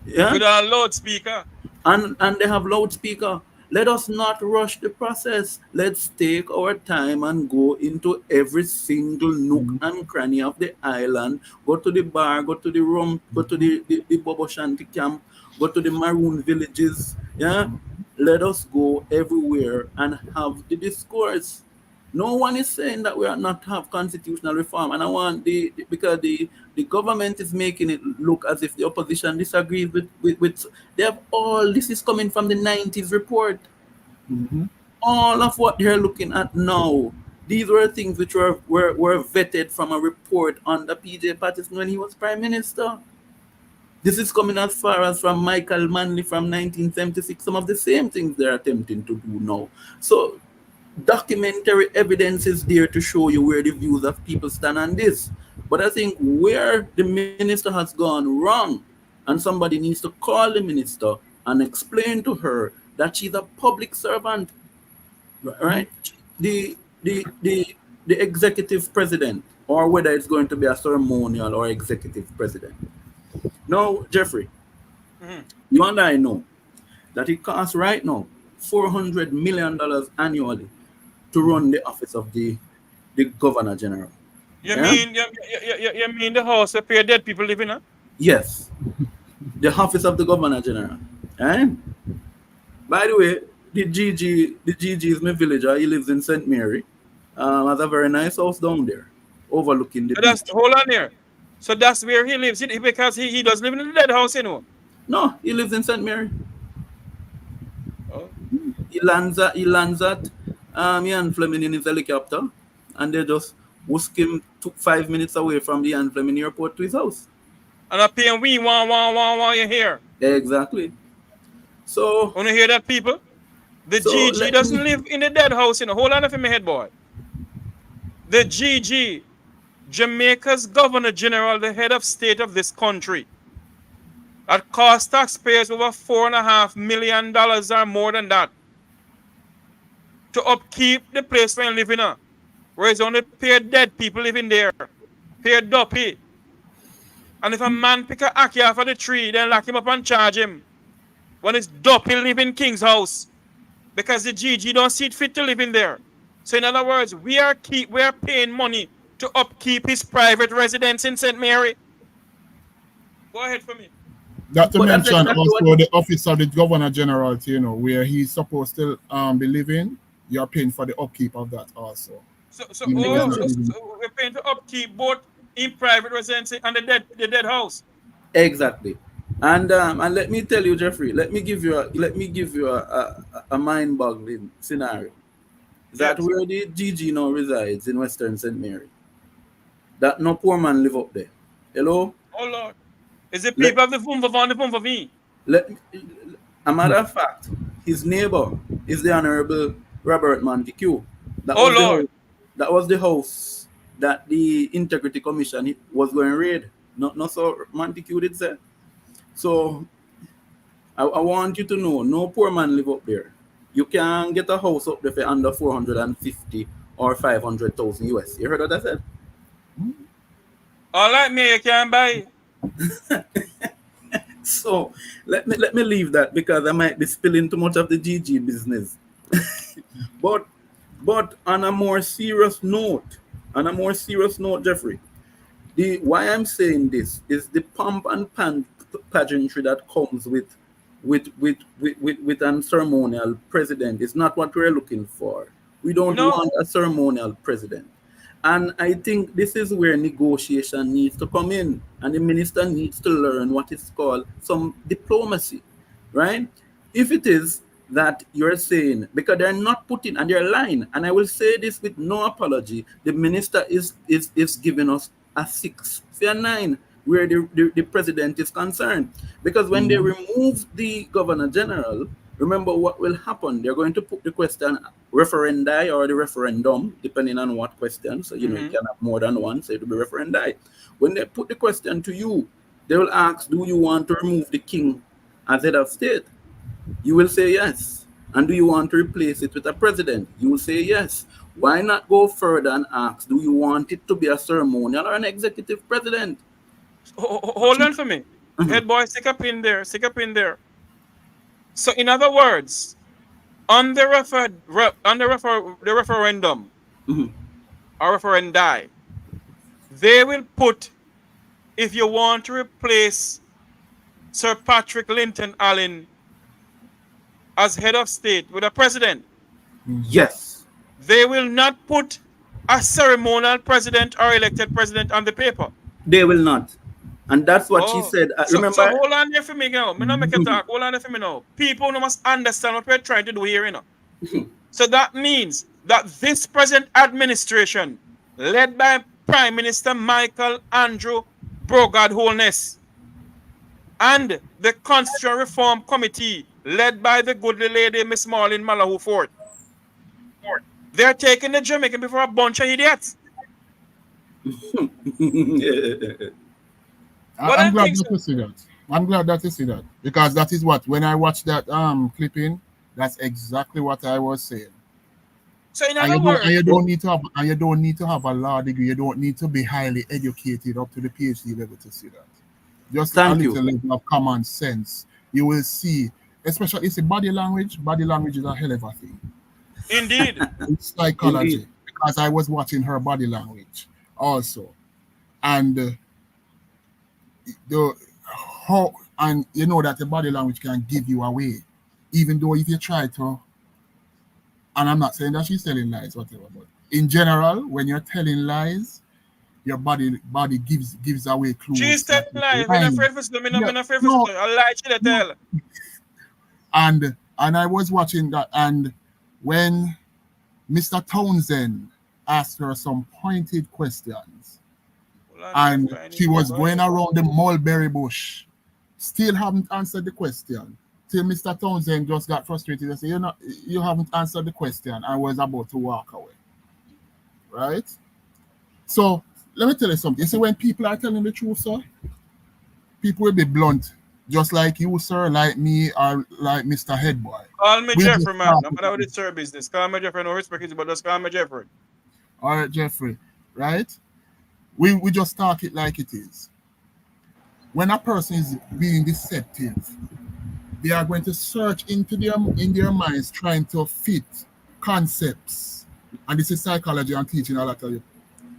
Yeah? With a loudspeaker. And they have loudspeaker. Let us not rush the process. Let's take our time and go into every single nook and cranny of the island. Go to the bar, go to the rum, go to the Bobo Shanty camp, go to the maroon villages. Yeah? Let us go everywhere and have the discourse. No one is saying that we are not have constitutional reform, and I want because the government is making it look as if the opposition disagrees with they have all this is coming from the 90s report. All of what they're looking at now, these were things which were vetted from a report under PJ Patterson when he was Prime Minister. This is coming as far as from Michael Manley from 1976. Some of the same things they're attempting to do now. So documentary evidence is there to show you where the views of people stand on this. But I think where the minister has gone wrong, and somebody needs to call the minister and explain to her that she's a public servant, right? The executive president, or whether it's going to be a ceremonial or executive president. Now, Jeffrey, Mhm. you and I know that it costs right now $400 million annually to run the office of the Governor General. You Yeah? mean you mean the house where dead people live in? Huh? Yes, the office of the Governor General. Eh? By the way, the GG is my villager. He lives in St. Mary. Has a very nice house down there, overlooking the So that's beach. hold on there. So that's where he lives because he does live in the dead house, you know. No, he lives in St. Mary. Oh. He lands at Ian Fleming in his helicopter, and they just whisk him 5 minutes away from the Ian Fleming airport to his house. And I pay we want you here. Exactly. So, Want to hear that, people? The so GG let doesn't me. live in the dead house, you know. Hold on for my head, boy. The GG, Jamaica's Governor General, the head of state of this country, that cost taxpayers over $4.5 million or more than that to upkeep the place where you live in, where it's only pay dead people living there, pay duppy. And if a man pick a ackee off of the tree, then lock him up and charge him. When it's duppy live in King's house, because the GG don't see it fit to live in there. So in other words, we are paying money to upkeep his private residence in St. Mary. Go ahead for me. Not to But that's mention exactly also what. the office of the Governor General, you know, where he's supposed to be living. You're paying for the upkeep of that also. So Even though he's not living. we're paying to upkeep both in private residence and the dead house. Exactly. And let me tell you, Jeffrey. Let me give you a mind-boggling scenario. That Yes. where the GG now resides in Western St. Mary. That no poor man live up there. Hello. Oh Lord. Is it Let people of the Vumva on the Vumva V? let. A matter of fact, his neighbor is the Honorable Robert Montague. That Oh was the Lord. house. That was the house that the Integrity Commission was going to raid. Not so Montague did say. So I want you to know, no poor man live up there. You can get a house up there for under 450 or 500,000 US. You heard what I said? All right, me, you can buy. So let me leave that because I might be spilling too much of the GG business. but on a more serious note, Jeffrey, why I'm saying this is the pomp and pageantry that comes with a ceremonial president is not what we're looking for. We don't No. want a ceremonial president. And I think this is where negotiation needs to come in. And the minister needs to learn what is called some diplomacy, right? If it is that you're saying, because they're not putting, and they're lying, and I will say this with no apology, the minister is giving us a 6 or 9 where the president is concerned. Because when they remove the Governor General, remember what will happen. They're going to put the question referendi or the referendum, depending on what question. So, you know, you can have more than one, so it will be referendi. When they put the question to you, they will ask, do you want to remove the king as head of state? You will say yes. And do you want to replace it with a president? You will say yes. Why not go further and ask, do you want it to be a ceremonial or an executive president? Hold on for me. Head boy, stick up in there. So in other words, on the referendum or referendi, they will put, if you want to replace Sir Patrick Linton Allen as head of state with a president, Yes. they will not put a ceremonial president or elected president on the paper. They will not. And that's what she said. So Remember? hold on there for me now. Me not make a talk. Hold on there for me now. People must understand what we're trying to do here, you know. So that means that this present administration, led by Prime Minister Michael Andrew Brogard Holness, and the Constitutional Reform Committee, led by the goodly lady Miss Marlene Malahoo Forte, they're taking the Jamaican before a bunch of idiots. I'm glad that you see that. I'm glad that you see that, because that is what, when I watched that clipping, that's exactly what I was saying. So in other words, you don't need to have a law degree. You don't need to be highly educated up to the PhD level to see that. just a Thank little you. level of common sense, you will see, especially it's a body language. Body language is a hell of a thing. Indeed. It's psychology, Indeed. because I was watching her body language also, and the how, and you know that the body language can give you away, even though if you try to. And I'm not saying that she's telling lies, whatever, but in general, when you're telling lies, your body gives away She's clues telling that you're lies. I'm not lying. afraid for them. I'm Yeah, not afraid for no, them. I lie to the no. tell. And I was watching that, and when Mr. Townsend asked her some pointed questions, and she was going around the mulberry bush, still haven't answered the question. Till Mr. Townsend just got frustrated and said, you haven't answered the question, and was about to walk away. Right? So let me tell you something. You see, when people are telling the truth, sir, people will be blunt, just like you, sir, like me, or like Mr. Headboy. Call me We Jeffrey, just man. talk No matter what it's your business. Call me Jeffrey. No respect it, but just call me Jeffrey. All right, Jeffrey, right? We just talk it like it is. When a person is being deceptive, they are going to search into in their minds, trying to fit concepts. And this is psychology I'm teaching a lot of you.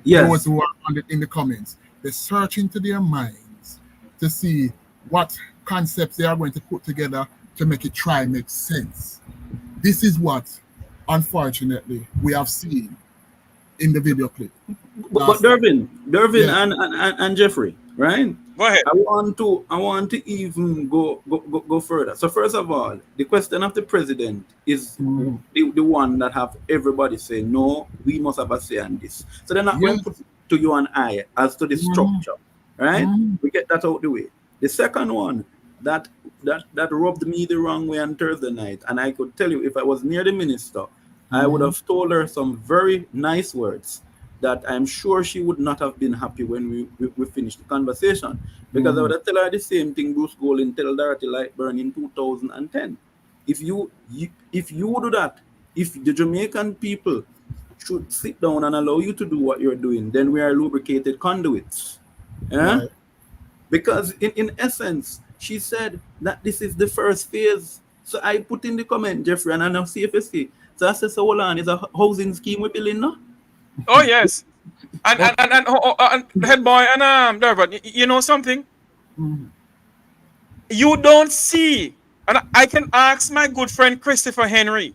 Yes. Those who are on in the comments, they search into their minds to see what concepts they are going to put together to make it make sense. This is what, unfortunately, we have seen in the video clip. But Dervin, Yeah. and Jeffrey, right? Go ahead. I want to even go further. So first of all, the question of the president is the one that have everybody say no, we must have a say on this. So they're not going to put to you and I as to the structure, right? We get that out the way. The second one that rubbed me the wrong way on Thursday night, and I could tell you if I was near the minister, I would have told her some very nice words that I'm sure she would not have been happy when we finished the conversation. Because I would have tell her the same thing Bruce Golding tell Dorothy Lightburn in 2010. If you do that, if the Jamaican people should sit down and allow you to do what you're doing, then we are lubricated conduits. Yeah? Right. Because in essence, she said that this is the first phase. So I put in the comment, Jeffrey, and I know CFSC. So I said, so hold on, it's a housing scheme we're building now? Oh yes. And head boy and Dervin, you know something? You don't see, and I can ask my good friend Christopher Henry,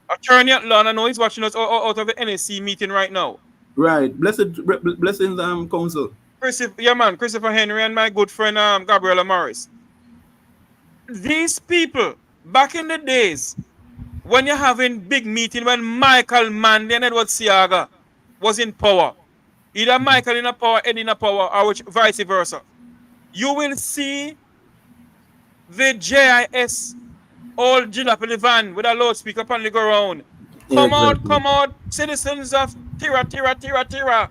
attorney at law, and I know he's watching us out of the NSC meeting right now. Right. Blessings, counsel. Christopher Henry and my good friend Gabriela Morris. These people, back in the days, when you're having big meeting, when Michael Manley and Edward Siaga was in power, either Michael in a power, Ed in a power, or vice versa, you will see the JIS old jalopy van with a loudspeaker upon the ground. Come out, citizens of Tira.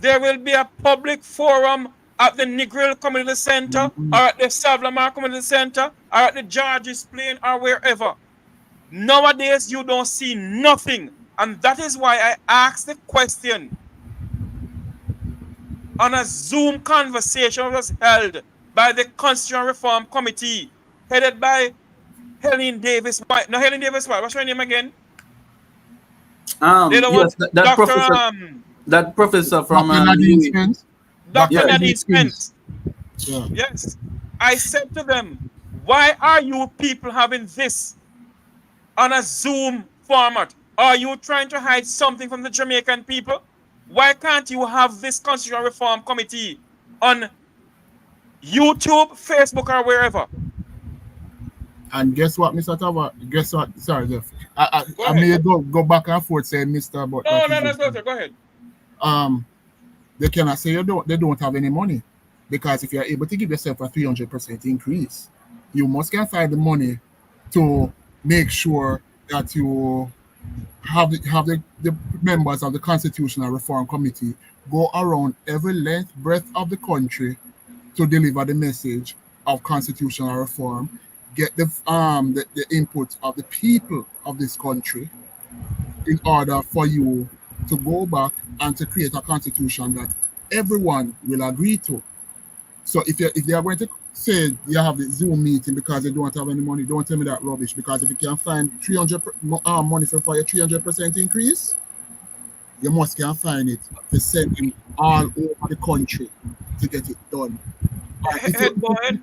There will be a public forum at the Negril Community Center, or at the Savlamar Community Center, or at the Georges Plain, or wherever. Nowadays, you don't see nothing. And that is why I asked the question on a Zoom conversation was held by the Constitutional Reform Committee, headed by Helen Davis White. No, Helen Davis White. What's her name again? Yes, that Dr. professor. That professor from Dr. Nadine Spence. Dr. Nadine Spence. Yeah. Yes. I said to them, why are you people having this on a Zoom format? Are you trying to hide something from the Jamaican people? Why can't you have this Constitutional Reform Committee on YouTube, Facebook, or wherever? And guess what, Mr. Tavares? Guess what? Sorry, Jeff. I may go back and forth saying Mr. But No, go ahead. They cannot say they don't have any money, because if you're able to give yourself a 300% increase, you must can find the money to make sure that you have the members of the Constitutional Reform Committee go around every length, breadth of the country to deliver the message of constitutional reform, get the input of the people of this country in order for you to go back and to create a constitution that everyone will agree to. So if they are going to say you have the Zoom meeting because they don't have any money, don't tell me that rubbish. Because if you can find 300 money for your 300% increase, you must can find it to send him all over the country to get it done. And if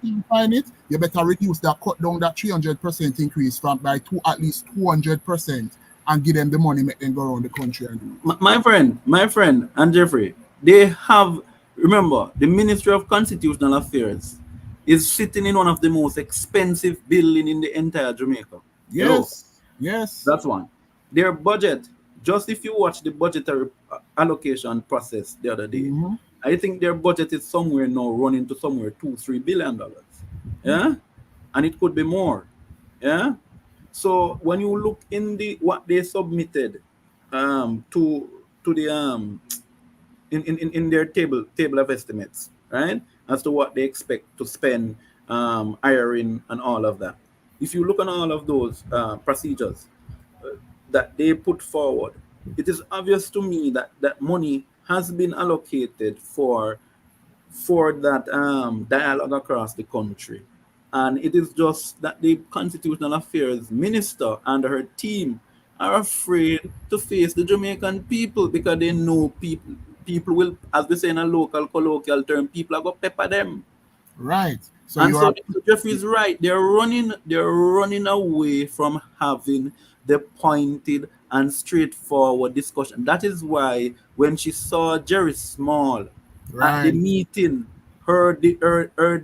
you can find it, you better reduce that, cut down that 300% increase from by at least 200%, and give them the money, make them go around the country and do it. My friend, and Jeffrey, they have, remember, the Ministry of Constitutional Affairs is sitting in one of the most expensive buildings in the entire Jamaica. Yes. That's one. Their budget, just if you watch the budgetary allocation process the other day, I think their budget is somewhere now running to somewhere $2-3 billion. Yeah, and it could be more. Yeah. So when you look in the what they submitted to the in their table of estimates, right, as to what they expect to spend hiring and all of that. If you look on all of those procedures that they put forward, it is obvious to me that that money has been allocated for that dialogue across the country. And it is just that the Constitutional Affairs Minister and her team are afraid to face the Jamaican people because they know people will, as we say in a local colloquial term, people are going to pepper them. Right. So Jeffrey's right. They're running away from having the pointed and straightforward discussion. That is why when she saw Jerry Small at the meeting, her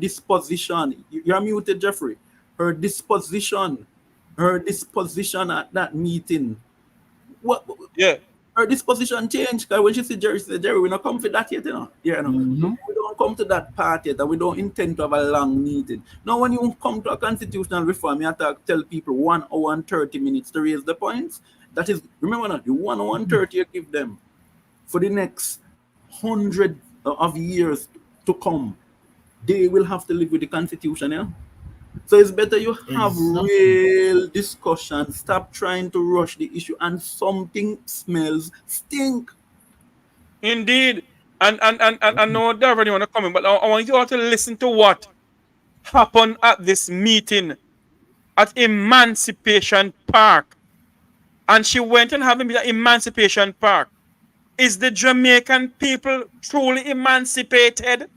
disposition, you're muted, Jeffrey. Her disposition at that meeting, her disposition changed. Because when she said Jerry, we're not come for that yet, we don't come to that part yet, and we don't intend to have a long meeting. Now, when you come to a constitutional reform, you have to tell people 1 hour and 30 minutes to raise the points. That is, remember now, the 1 hour and 30 you give them for the next 100 of years to come, they will have to live with the constitution. Yeah. So it's better you have real discussion. Stop trying to rush the issue, and something smells stink. Indeed. And I know Dervin, you want to come in, but I want you all to listen to what happened at this meeting at Emancipation Park. And she went and had a meeting at Emancipation Park. Is the Jamaican people truly emancipated?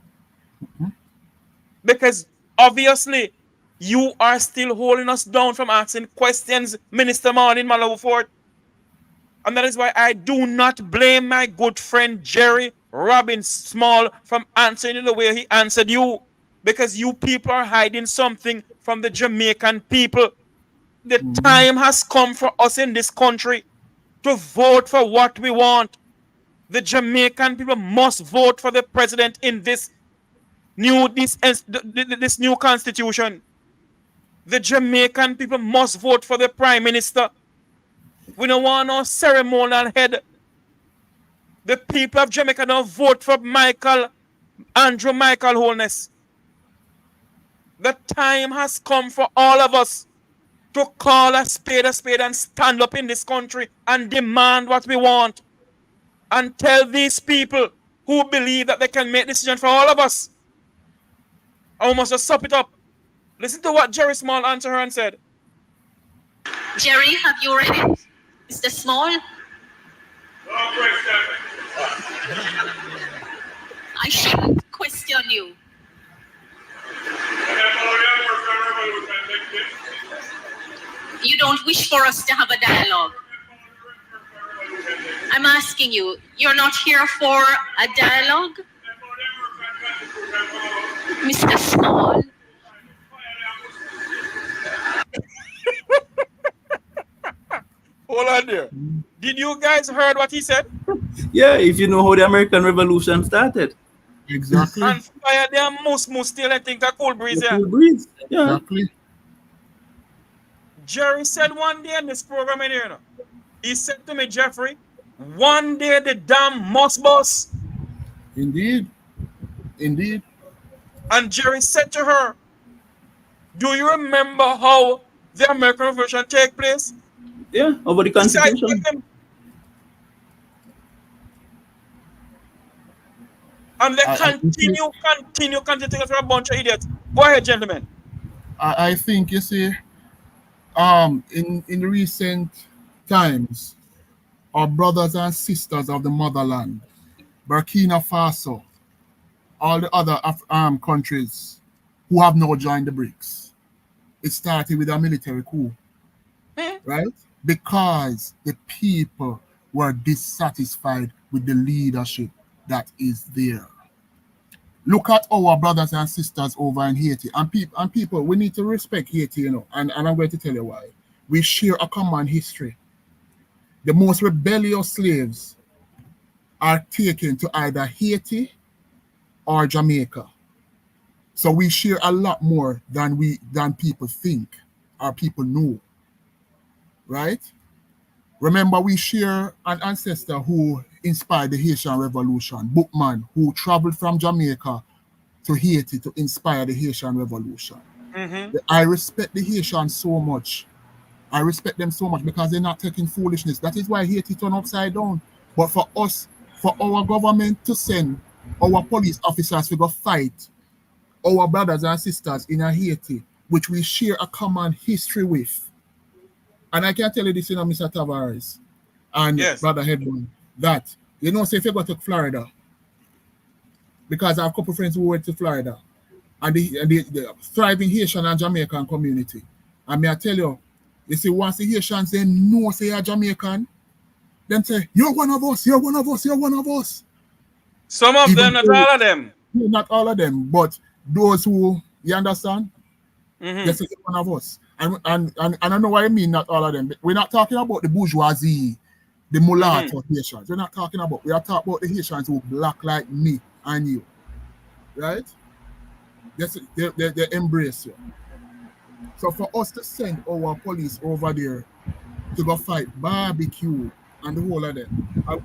Because obviously, you are still holding us down from asking questions, Minister Marlene Malahoo Forte. And that is why I do not blame my good friend Jerry Robin Small from answering in the way he answered you. Because you people are hiding something from the Jamaican people. The time has come for us in this country to vote for what we want. The Jamaican people must vote for the president in this new constitution. The Jamaican people must vote for the prime minister. We don't want no ceremonial head. The people of Jamaica don't vote for Andrew Michael Holness. The time has come for all of us to call a spade and stand up in this country and demand what we want. And tell these people who believe that they can make decisions for all of us. I must just sum it up. Listen to what Jerry Small answered her and said. Jerry, have you read it? Mr. Small? I shouldn't question you. You don't wish for us to have a dialogue. I'm asking you, you're not here for a dialogue? Mr. Small? Hold on there. Did you guys heard what he said? Yeah, if you know how the American Revolution started. Exactly. And fire their moose still, I think a cool breeze. Cool breeze. Yeah. Exactly. Jerry said one day in this program in here, he said to me, Jeffrey, one day the dam must bust. Indeed. And Jerry said to her, do you remember how the American Revolution take place? Yeah, over the Constitution. And they continue to take us for a bunch of idiots. Go ahead, gentlemen. I think, you see, in recent times, our brothers and sisters of the motherland, Burkina Faso, all the other countries who have now joined the BRICS, it started with a military coup, right? Because the people were dissatisfied with the leadership that is there. Look at our brothers and sisters over in Haiti. And people, we need to respect Haiti, you know, and I'm going to tell you why. We share a common history. The most rebellious slaves are taken to either Haiti or Jamaica. So we share a lot more than people think or people know. Right? Remember, we share an ancestor who inspired the Haitian Revolution, Bookman, who traveled from Jamaica to Haiti to inspire the Haitian Revolution. Mm-hmm. I respect the Haitians so much. I respect them so much because they're not taking foolishness. That is why Haiti turned upside down. But for us, for our government to send our police officers to go fight our brothers and sisters in Haiti, which we share a common history with. And I can tell you this, you know, Mr. Tavares and Brother Headman, that, you know, say if you go to Florida, because I have a couple of friends who went to Florida, and the thriving Haitian and Jamaican community. And may I tell you, you see, once the Haitians they know say you're Jamaican, then say, you're one of us, you're one of us, you're one of us. Some of them, not all of them. Not all of them, but those who, you understand? Mm-hmm. They say you're one of us. And I know what I mean, not all of them. We're not talking about the bourgeoisie, the mulatto Haitians. We are talking about the Haitians who black like me and you. Right? They embrace you. So for us to send our police over there to go fight barbecue and the whole of them,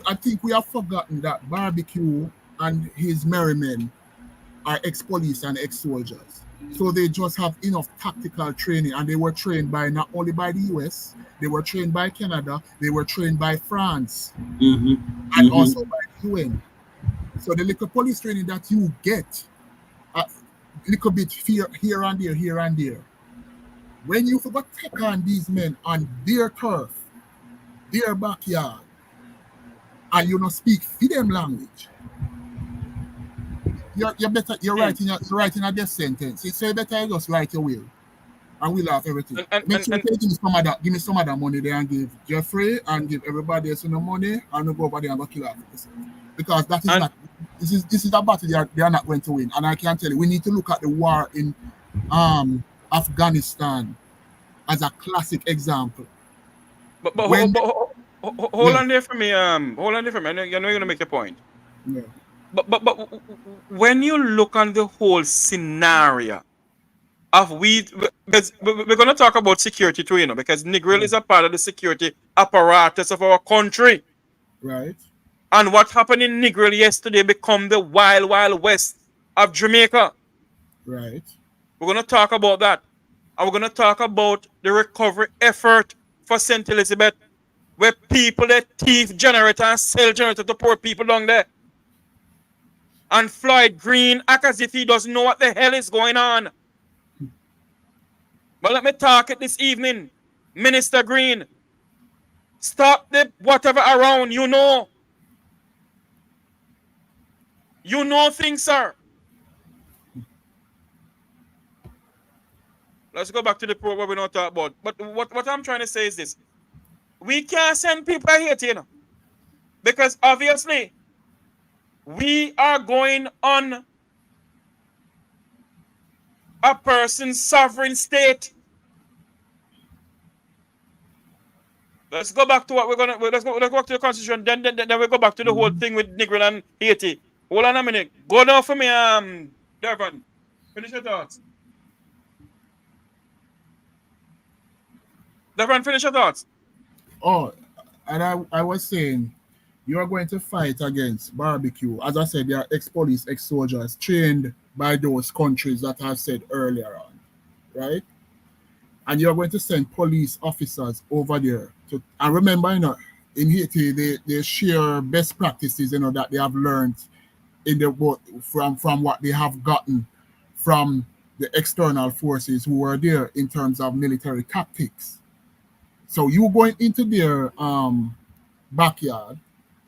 I think we have forgotten that barbecue and his merry men are ex-police and ex-soldiers. So they just have enough tactical training, and they were trained by not only by the US, they were trained by Canada, they were trained by France, and also by the UN. So the little police training that you get, a little bit here and there. When you forgot to take on these men on their turf, their backyard, and you don't speak for them language, you're writing a death sentence. So you better just write your will, and we'll have everything. Make sure you give me some of that money there and give Jeffrey and give everybody else some money, and go over there and go kill us. Because that is not. This is a battle they are not going to win. And I can tell you, we need to look at the war in Afghanistan as a classic example. But hold on there for me. Hold on there for me. I know you're gonna make a point. Yeah. But when you look on the whole scenario of because we're gonna talk about security too, you know, because Negril is a part of the security apparatus of our country. Right. And what happened in Negril yesterday become the wild, wild west of Jamaica. Right. We're gonna talk about that. And we're gonna talk about the recovery effort for St. Elizabeth, where people that thief generator and sell generator to poor people down there. And Floyd Green act as if he doesn't know what the hell is going on. But let me talk it this evening. Minister Green, stop the whatever around, you know. You know things, sir. Let's go back to the program we don't talk about. But what I'm trying to say is this. We can't send people here, you know. Because obviously, we are going on a person's sovereign state. Let's go back to what we're gonna. Let's go back to the constitution. Then we go back to the whole thing with Negril and Haiti. Hold on a minute. Go down for me, Dervin. Finish your thoughts. Dervin, finish your thoughts. Oh, and I was saying, you are going to fight against barbecue. As I said, they are ex-police, ex-soldiers trained by those countries that I said earlier on, right? And you're going to send police officers over there to. And remember, you know, in Haiti, they share best practices, you know, that they have learned in the from what they have gotten from the external forces who were there in terms of military tactics. So you going into their backyard.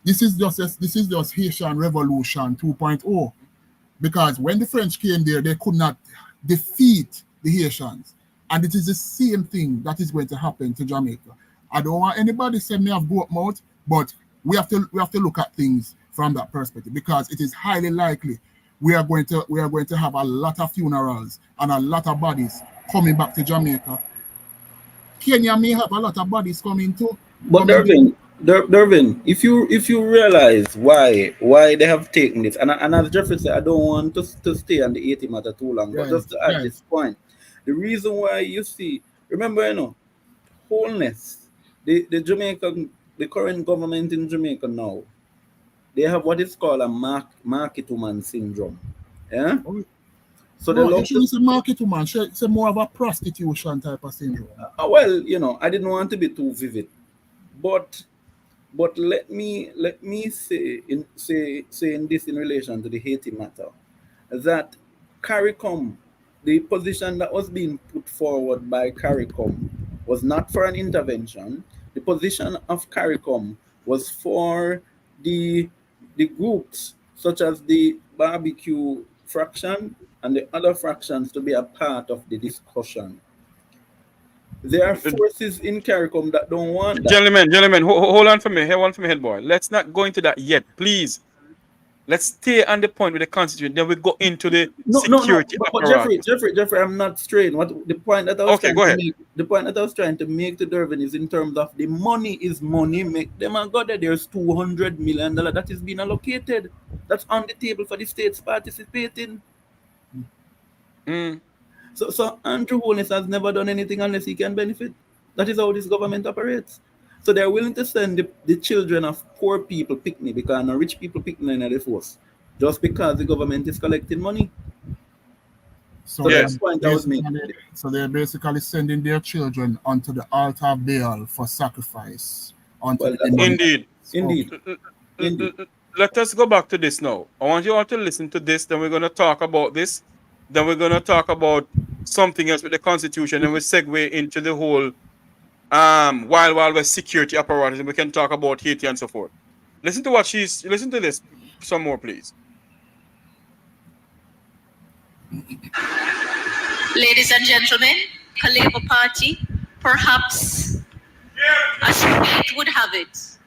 This is just Haitian Revolution 2.0, because when the French came there, they could not defeat the Haitians, and it is the same thing that is going to happen to Jamaica. I don't want anybody to say me have goat mouth, but we have to look at things from that perspective, because it is highly likely we are going to have a lot of funerals and a lot of bodies coming back to Jamaica. Kenya may have a lot of bodies coming too. But Dervin, if you realize why they have taken this, and as Jeffrey said, I don't want to stay on the Haiti matter too long, but just to add this point, the reason why, you see, remember, wholeness, the current government in Jamaica now, they have what is called a market woman syndrome. Yeah? So they shouldn't say market woman, it's more of a prostitution type of syndrome. Well, I didn't want to be too vivid, but let me say in this in relation to the Haiti matter, that CARICOM, the position that was being put forward by CARICOM was not for an intervention. The position of CARICOM was for the groups such as the barbecue fraction and the other fractions to be a part of the discussion. There are forces in CARICOM that don't want that. Gentlemen, hold on for me, head boy. Let's not go into that yet, please. Let's stay on the point with the constitution. Then we go into the security. But Jeffrey, I'm not straying. The point that I was trying to make to Dervin is in terms of the money is money. Make them and God, there's $200 million that is being allocated. That's on the table for the states participating. So Andrew Holness has never done anything unless he can benefit. That is how this government operates. So they're willing to send the children of poor people picnic because no rich people picnic in the force, just because the government is collecting money. So that's the point I was making. So they're basically sending their children onto the altar of Beryl for sacrifice. Indeed. Let us go back to this now. I want you all to listen to this. Then we're going to talk about this. Then we're going to talk about something else with the Constitution, and we segue into the whole Wild West security apparatus, and we can talk about Haiti and so forth. Listen to this some more, please. Ladies and gentlemen, the Labour Party, perhaps as fate would have it,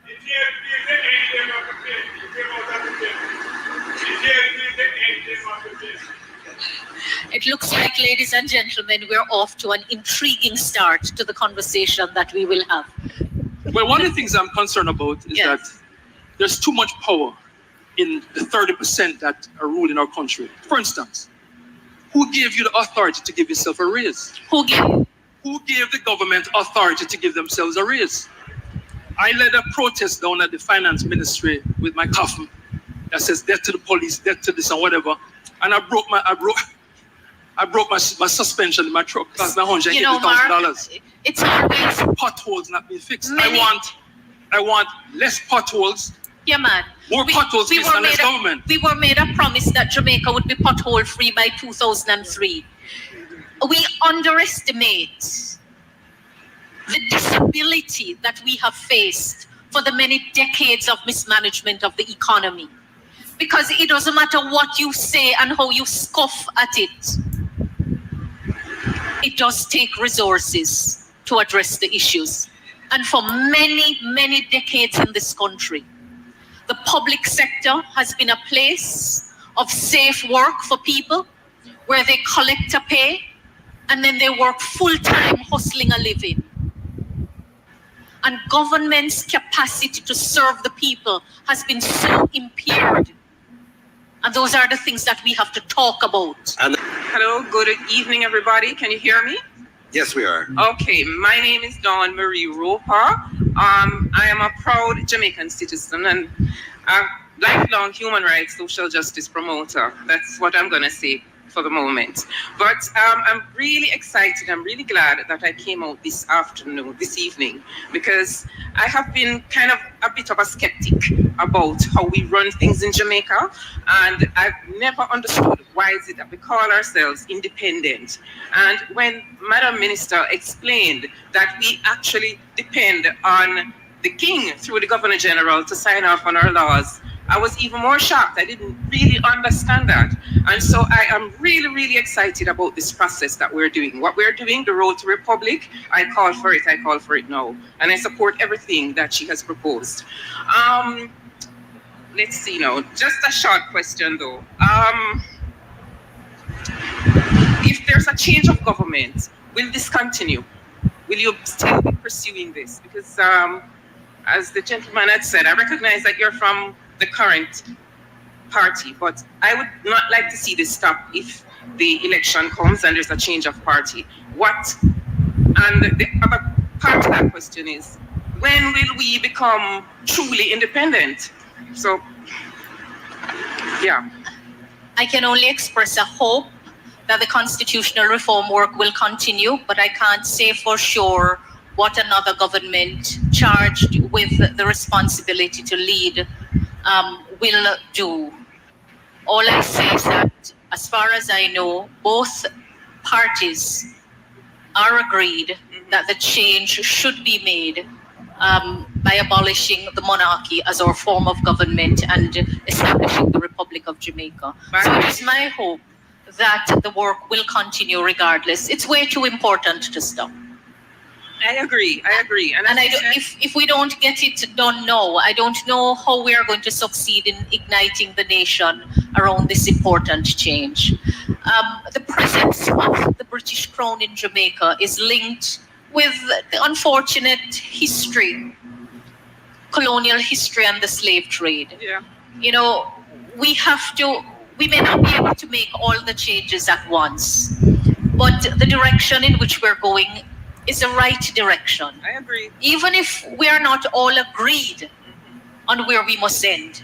it looks like, ladies and gentlemen, we're off to an intriguing start to the conversation that we will have. Well, one of the things I'm concerned about is that there's too much power in the 30% that are ruling our country. For instance, who gave you the authority to give yourself a raise? Who gave the government authority to give themselves a raise? I led a protest down at the finance ministry with my coffin that says death to the police, death to this and whatever. And I broke my suspension in my truck. That's $180,000. It's always potholes not being fixed. I want less potholes. Yeah, man. More potholes fixed than less government. We were made a promise that Jamaica would be pothole free by 2003. We underestimate the disability that we have faced for the many decades of mismanagement of the economy. Because it doesn't matter what you say and how you scoff at it. It does take resources to address the issues. And for many, many decades in this country, the public sector has been a place of safe work for people where they collect a pay and then they work full-time hustling a living. And government's capacity to serve the people has been so impaired. And those are the things that we have to talk about. Hello, good evening, everybody. Can you hear me? Yes, we are. Okay, my name is Dawn Marie Roper. I am a proud Jamaican citizen and a lifelong human rights social justice promoter. That's what I'm going to say. for the moment. But I'm really excited. I'm really glad that I came out this evening, because I have been kind of a bit of a skeptic about how we run things in Jamaica, and I've never understood why is it that we call ourselves independent. And when Madam Minister explained that we actually depend on the King through the Governor General to sign off on our laws, I was even more shocked. I didn't really understand that. And so I am really, really excited about this process that we're doing. What we're doing, the road to Republic, I call for it now. And I support everything that she has proposed. Let's see now, just a short question though. If there's a change of government, will this continue? Will you still be pursuing this? Because as the gentleman had said, I recognize that you're from the current party, but I would not like to see this stop if the election comes and there's a change of party. And the other part of that question is, when will we become truly independent? So, yeah. I can only express a hope that the constitutional reform work will continue, but I can't say for sure what another government charged with the responsibility to lead will do. All I say is that, as far as I know, both parties are agreed that the change should be made by abolishing the monarchy as our form of government and establishing the Republic of Jamaica. So it is my hope that the work will continue regardless. It's way too important to stop. I agree. And I don't, if we don't get it done now, I don't know how we are going to succeed in igniting the nation around this important change. The presence of the British Crown in Jamaica is linked with the unfortunate history, colonial history, and the slave trade. Yeah. You know, we may not be able to make all the changes at once, but the direction in which we're going is the right direction. I agree. Even if we are not all agreed on where we must end,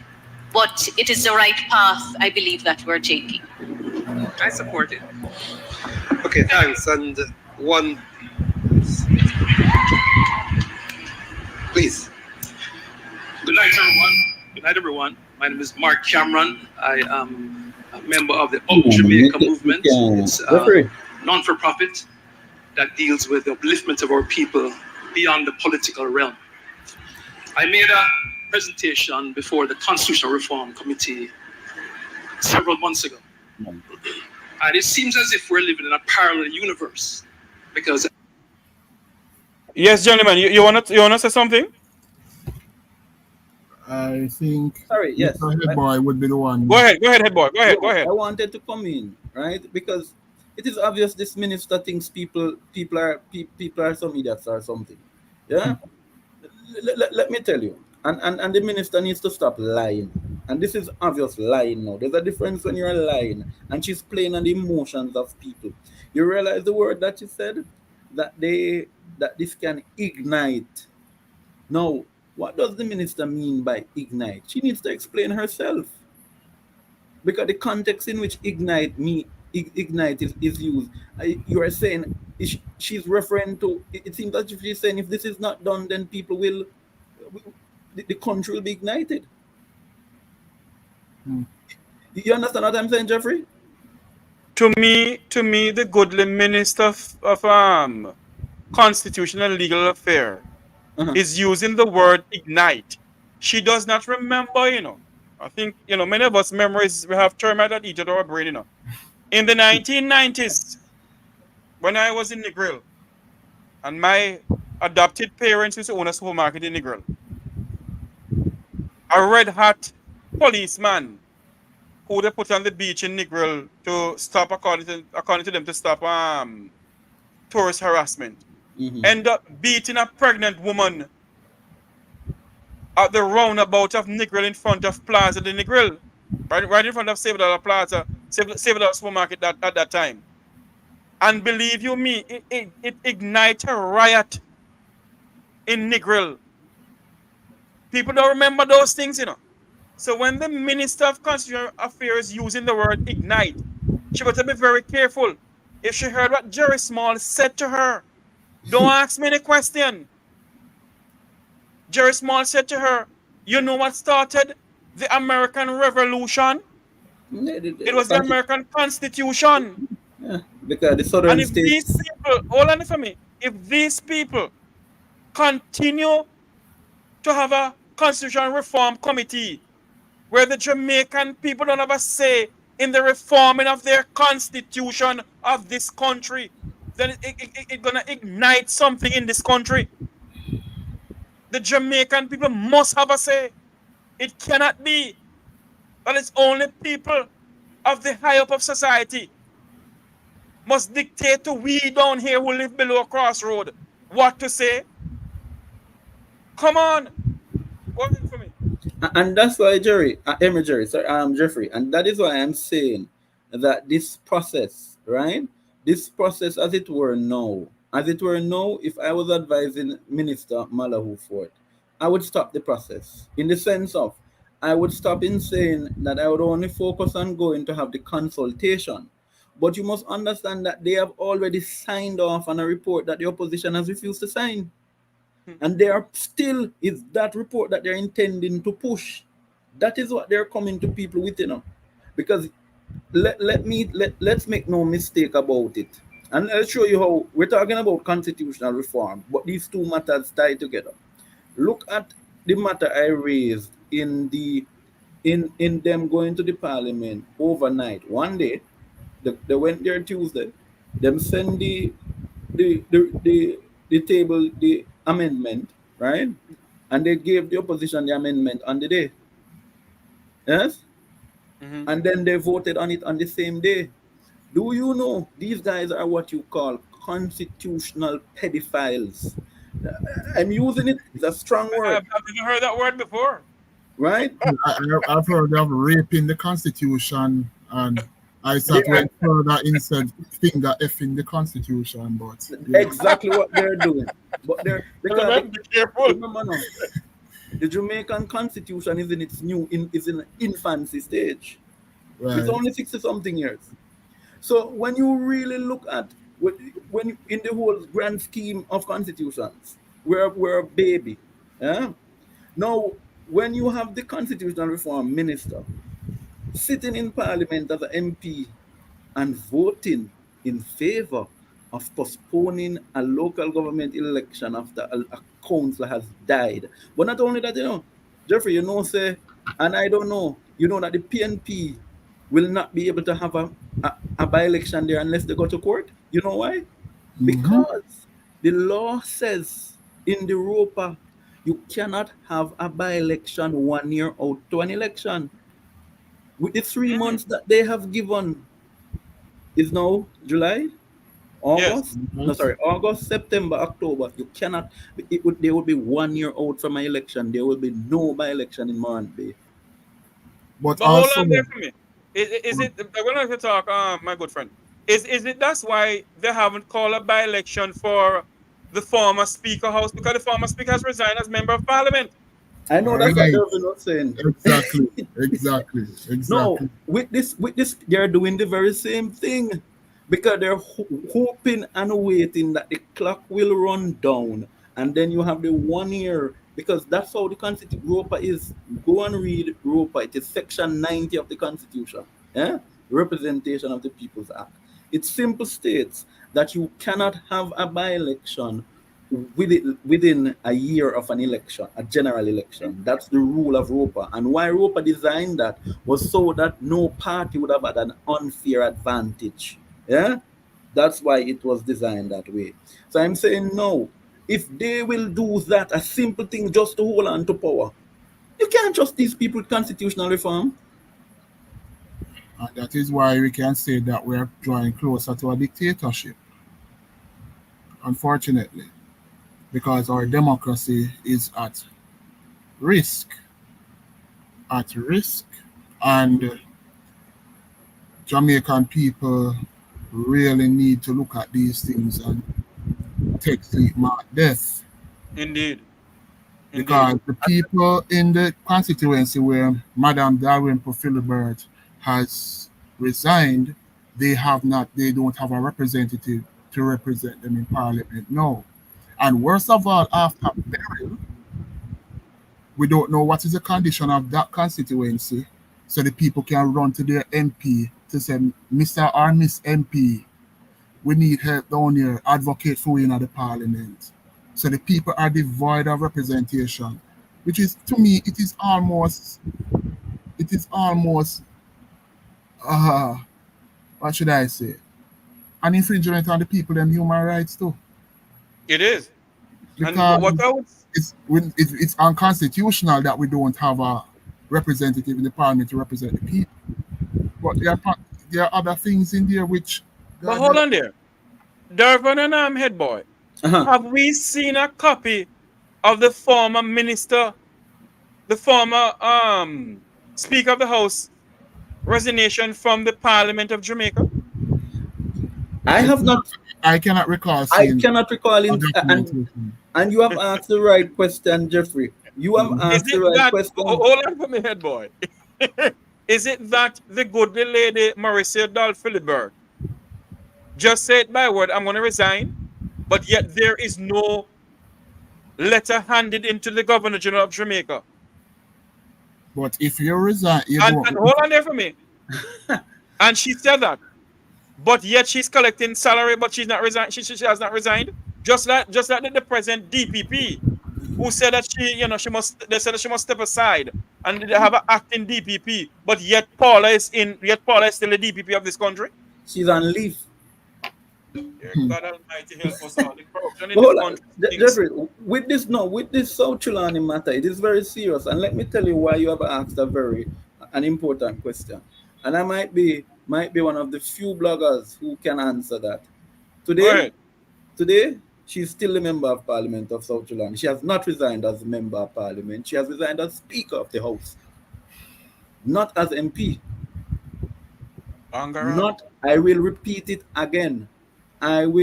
but it is the right path, I believe, that we're taking. I support it. Okay, thanks. And one, please. Good night, everyone. My name is Mark Cameron. I am a member of the Up Jamaica movement. It's non-for-profit that deals with the upliftment of our people beyond the political realm. I made a presentation before the Constitutional Reform Committee several months ago. And it seems as if we're living in a parallel universe, because... Yes, gentlemen, you wanna say something? I think Sorry, yes. Head boy would be the one. Go ahead, head boy. Go ahead. I wanted to come in, right? Because it is obvious this minister thinks people are some idiots or something. Yeah? Let me tell you. And the minister needs to stop lying. And this is obvious lying now. There's a difference when you're lying and she's playing on the emotions of people. You realize the word that she said? That this can ignite. Now, what does the minister mean by ignite? She needs to explain herself. Because the context in which ignite is used, you are saying she's referring to, it seems as if she's saying if this is not done, then people will, the country will be ignited. You understand what I'm saying, Jeffrey? To me, the goodly minister of constitutional legal affair is using the word ignite. She does not remember, I think, many of us memories, we have term that each other our brain, In the 1990s, when I was in Negril, and my adopted parents used to own a supermarket in Negril, a red-hot policeman who they put on the beach in Negril to stop, according to them, to stop tourist harassment, end up beating a pregnant woman at the roundabout of Negril in front of Plaza de Negril, right in front of $7 Plaza, $7 supermarket at that time. And believe you me, it ignited a riot in Negril. People don't remember those things, So when the Minister of Constitutional Affairs using the word ignite, She better be very careful. If she heard what Jerry Small said to her, don't ask me any question. Jerry Small said to her, you know what started the American Revolution? It was the American Constitution. Yeah, because the And southern if these states. people, hold on for me, if these people continue to have a constitutional reform committee where the Jamaican people don't have a say in the reforming of their constitution of this country, then it's going to ignite something in this country. The Jamaican people must have a say. It cannot be that it's only people of the high up of society must dictate to we down here who live below crossroad what to say. Come on. What for me? And that's why Jeffrey, and that is why I'm saying that this process, right? This process, as it were now, if I was advising Minister Malahoo Forte, I would stop the process in the sense of I would stop in saying that I would only focus on going to have the consultation. But you must understand that they have already signed off on a report that the opposition has refused to sign. And they are still is that report that they're intending to push. That is what they're coming to people with, because let's make no mistake about it. And I'll show you how we're talking about constitutional reform, but these two matters tie together. Look at the matter I raised in them going to the parliament overnight. One day, they went there Tuesday. Them send the table the amendment, right? And they gave the opposition the amendment on the day. Yes? Mm-hmm. And then they voted on it on the same day. Do you know these guys are what you call constitutional pedophiles? I'm using it, it's a strong word. I've never heard that word before. Right? I've heard of raping the Constitution, and I thought went further and said finger effing the Constitution, but exactly what they're doing. But they're because Be careful. remember now, the Jamaican Constitution is in an infancy stage. right. It's only 60-something years. So when you really look at when in the whole grand scheme of constitutions, we're a baby. Yeah? Now, when you have the constitutional reform minister sitting in parliament as an MP and voting in favor of postponing a local government election after a councillor has died. But not only that, Jeffrey, say, and I don't know, that the PNP will not be able to have a by-election there unless they go to court. You know why? Because the law says in the ROPA, you cannot have a by-election 1 year out to an election. With the 3 months that they have given, is now July, August, August, September, October. You cannot, they will be 1 year out from an election. There will be no by-election in Morant Bay. But hold also, on there for me. Is it, I'm going to talk, my good friend. Is it that's why they haven't called a by-election for the former Speaker House? Because the former Speaker has resigned as Member of Parliament. I know that's what Dervin was saying. Exactly. No, with this, they're doing the very same thing because they're hoping and waiting that the clock will run down, and then you have the 1 year, because that's how the Constitution ROPA is. Go and read ROPA. It is Section 90 of the Constitution. Yeah, Representation of the People's Act. It simply states that you cannot have a by-election within a year of an election, a general election. That's the rule of ROPA. And why ROPA designed that was so that no party would have had an unfair advantage. Yeah, that's why it was designed that way. So I'm saying no. If they will do that, a simple thing just to hold on to power, you can't trust these people with constitutional reform. And that is why we can say that we're drawing closer to a dictatorship, unfortunately, because our democracy is at risk. And Jamaican people really need to look at these things and take sleep mark death. Indeed. Because the people in the constituency where Madame Darwin Philibert has resigned, they don't have a representative to represent them in parliament. No. And worst of all, after Beryl, we don't know what is the condition of that constituency, so the people can run to their MP to say, Mr. or Miss MP, we need help down here, advocate for you in the parliament. So the people are devoid of representation, which is, to me, it is almost, what should I say, an infringement on the people and human rights too. It is. Because And what I would, it's unconstitutional that we don't have a representative in the parliament to represent the people. But there are other things in there which. but hold on there. Dervin and head boy, have we seen a copy of the former minister, the former Speaker of the House resignation from the Parliament of Jamaica? I have not. I cannot recall. I cannot recall it. And you have asked the right question, Jeffrey. You have asked the right question. Hold on for me, head boy. Is it that the good lady Marissa Philibert just said by word, I'm going to resign, but yet there is no letter handed into the Governor General of Jamaica? But if you resign, and hold on there for me. And she said that, but yet she's collecting salary, but she's not resigned. She has not resigned. Just like the present DPP, who said that they said that she must step aside, and they have an acting DPP, but yet Paula is still the DPP of this country. She's on leave. God Almighty help us all. The corruption in this country. Jeffrey, with this South Chilani matter, it is very serious. And let me tell you why you have asked an important question. And I might be one of the few bloggers who can answer that. Today, she's still a member of Parliament of South Chilani. She has not resigned as a member of Parliament. She has resigned as Speaker of the House, not as MP. I will repeat it again. And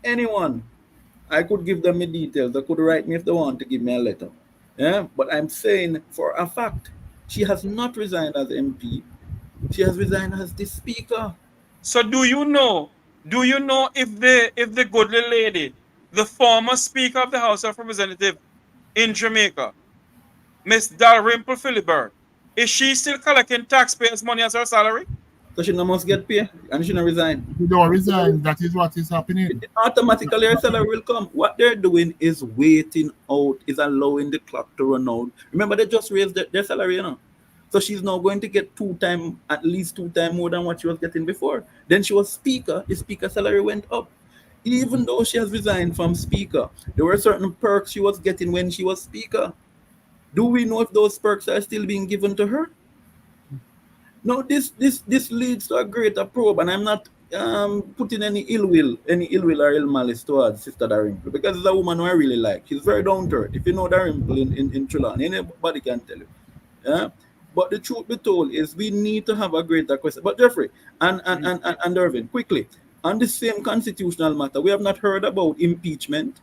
anyone, I could give them the details. They could write me if they want to give me a letter. Yeah, but I'm saying for a fact, she has not resigned as MP. She has resigned as the Speaker. So do you know if the good lady, the former Speaker of the House of Representatives in Jamaica, Miss Dalrymple Philibert, is she still collecting taxpayers' money as her salary? So she must get paid and she not resign. You don't resign. That is what is happening. Automatically her salary will come. What they're doing is waiting out, is allowing the clock to run out. Remember, they just raised their salary, So she's now going to get at least two times more than what she was getting before. Then she was Speaker. The Speaker salary went up. Even though she has resigned from Speaker, there were certain perks she was getting when she was Speaker. Do we know if those perks are still being given to her? No, this leads to a greater probe, and I'm not putting any ill will or ill malice towards Sister Dalrymple, because it's a woman who I really like. She's very down to earth. If you know Dalrymple in Trelawny, anybody can tell you. Yeah? But the truth be told is we need to have a greater question. But Jeffrey and Dervin, quickly, on the same constitutional matter, we have not heard about impeachment.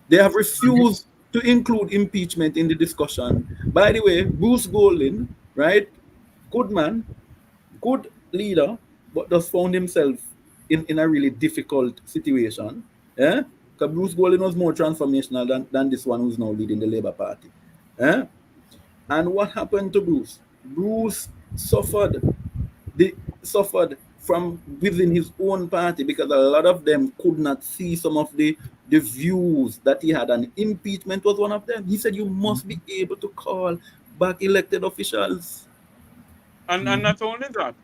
They have refused to include impeachment in the discussion. By the way, Bruce Golding, right? Good man, good leader, but just found himself in a really difficult situation. Yeah? Because Bruce Golding was more transformational than this one who's now leading the Labour Party. Yeah? And what happened to Bruce? Bruce suffered from within his own party because a lot of them could not see some of the views that he had, and impeachment was one of them. He said you must be able to call back elected officials. And not only that,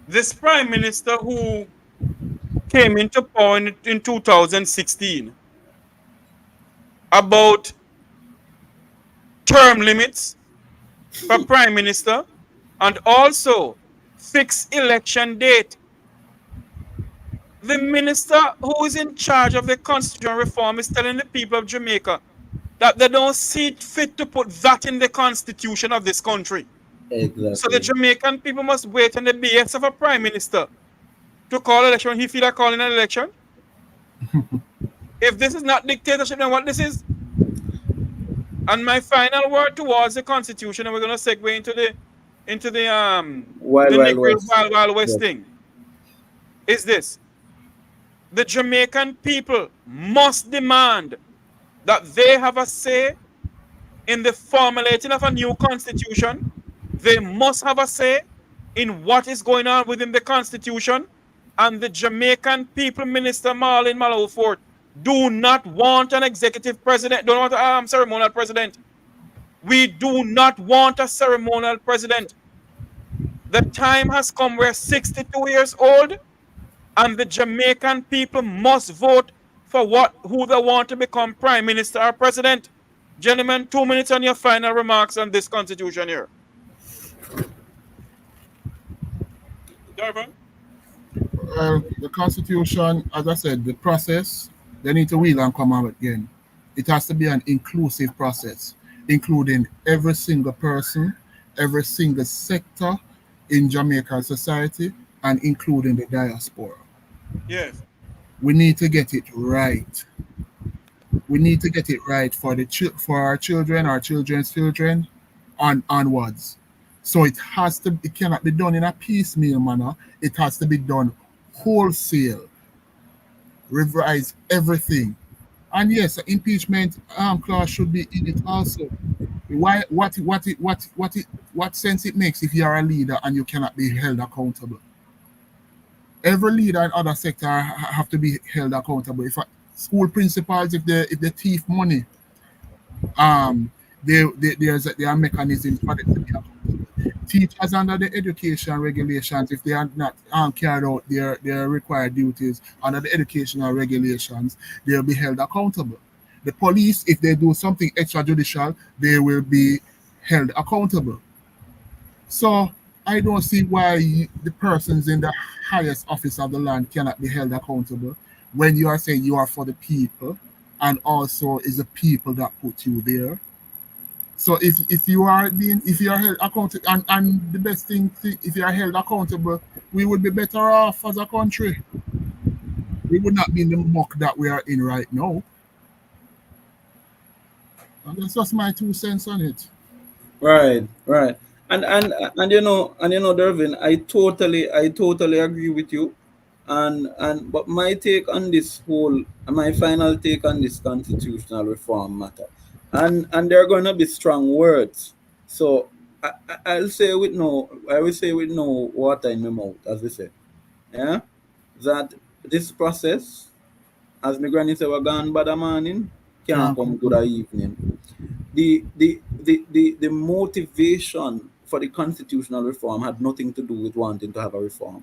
this Prime Minister who came into power in 2016 about term limits for Prime Minister and also fixed election date. The minister who is in charge of the constitutional reform is telling the people of Jamaica that they don't see it fit to put that in the constitution of this country. Exactly. So the Jamaican people must wait on the behest of a Prime Minister to call election. He feel like calling an election. If this is not dictatorship, then what this is? And my final word towards the Constitution, and we're going to segue into the Wild Negril West. Wild West Yes. thing is this: the Jamaican people must demand that they have a say in the formulating of a new constitution. They must have a say in what is going on within the constitution. And the Jamaican people, Minister Marlene Malahoo Forte, do not want an executive president, don't want a ceremonial president. We do not want a ceremonial president. The time has come. We're 62 years old, and the Jamaican people must vote for who they want to become prime minister or president. Gentlemen, 2 minutes on your final remarks on this constitution here. Dervin? The constitution, as I said, the process, they need to wheel and come out again. It has to be an inclusive process, including every single person, every single sector in Jamaican society, and including the diaspora. Yes. We need to get it right. We need to get it right for our children, our children's children, and onwards. So it cannot be done in a piecemeal manner. It has to be done wholesale. Revise everything. And yes, the impeachment clause should be in it also. What sense it makes if you are a leader and you cannot be held accountable? Every leader in other sector have to be held accountable. If school principals, if they thief money, there are mechanisms for them to be accountable. Teachers under the education regulations, if they are not carried out their required duties under the educational regulations, they'll be held accountable. The police, if they do something extrajudicial, they will be held accountable. So I don't see why the persons in the highest office of the land cannot be held accountable when you are saying you are for the people, and also is the people that put you there. So if you are held accountable, and the best thing, if you are held accountable, we would be better off as a country. We would not be in the muck that we are in right now. And that's just my 2 cents on it. Right. And you know, Dervin, I totally agree with you. But my final take on this constitutional reform matter, and there are going to be strong words. So I will say with no water in my mouth, as we say, yeah, that this process, as my granny said, we're gone by the morning, can't come good evening. The motivation for the constitutional reform had nothing to do with wanting to have a reform.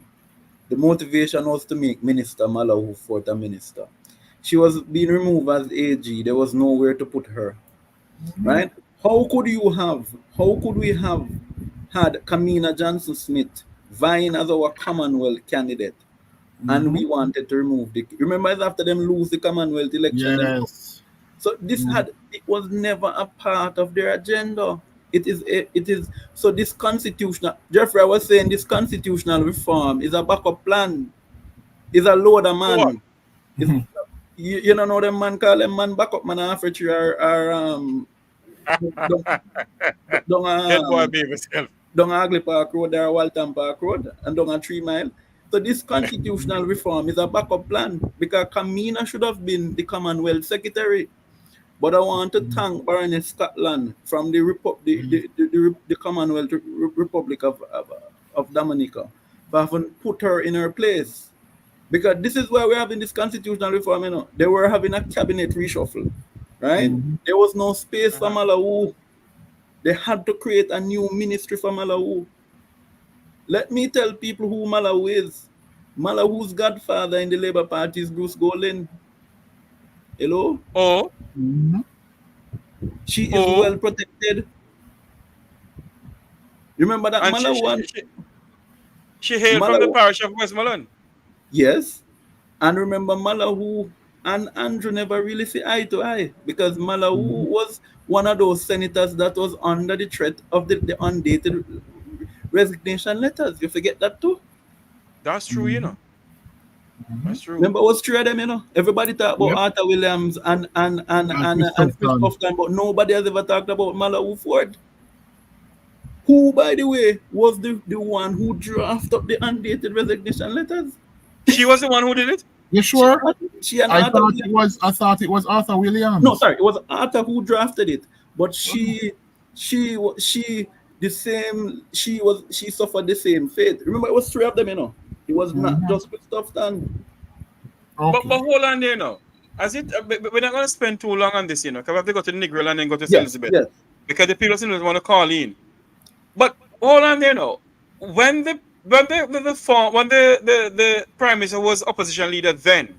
The motivation was to make Minister Malahoo Forte a minister. She was being removed as AG. There was nowhere to put her. Right? How could we have had Kamina Johnson Smith vying as our Commonwealth candidate, and we wanted to remove the... Remember, it's after them lose the Commonwealth election. Yes. So it was never a part of their agenda. It is so this constitutional... Jeffrey, I was saying this constitutional reform is a backup plan. Is a load of man. You don't know them man call them man backup man after you don't Ugly Park Road or Walton Park Road and don't a 3 Mile. So this constitutional reform is a backup plan because Kamina should have been the Commonwealth Secretary. But I want to thank Baroness Scotland from the Commonwealth Republic of Dominica for having put her in her place. Because this is why we're having this constitutional reform, you know. They were having a cabinet reshuffle, right? There was no space for Malahoo. They had to create a new ministry for Malahoo. Let me tell people who Malahoo is. Malahoo's godfather in the Labour Party is Bruce Golding. Hello? Oh. She is well protected. Remember that Malahoo? She hailed from the parish of Westmoreland. Yes. And remember, Malahoo and Andrew never really see eye to eye because Malahoo was one of those senators that was under the threat of the undated resignation letters. You forget that too? That's true, you know. That's true. Remember, it was three of them, you know. Everybody talked about Arthur Williams and Chris Kofton, but nobody has ever talked about Malahoo Forte. Who, by the way, was the one who drafted up the undated resignation letters? She was the one who did it? You sure? She and I Arthur thought Williams. I thought it was Arthur Williams. No, sorry, it was Arthur who drafted it. But she the same. She suffered the same fate. Remember, it was three of them. You know, it was not just Christoph Stan. Okay. But hold on there now. As it, we're not going to spend too long on this, you know, because we have to go to Negril and then go to Elizabeth. Yes. Because the people still want to call in. But hold on there now. When the Prime Minister was opposition leader then,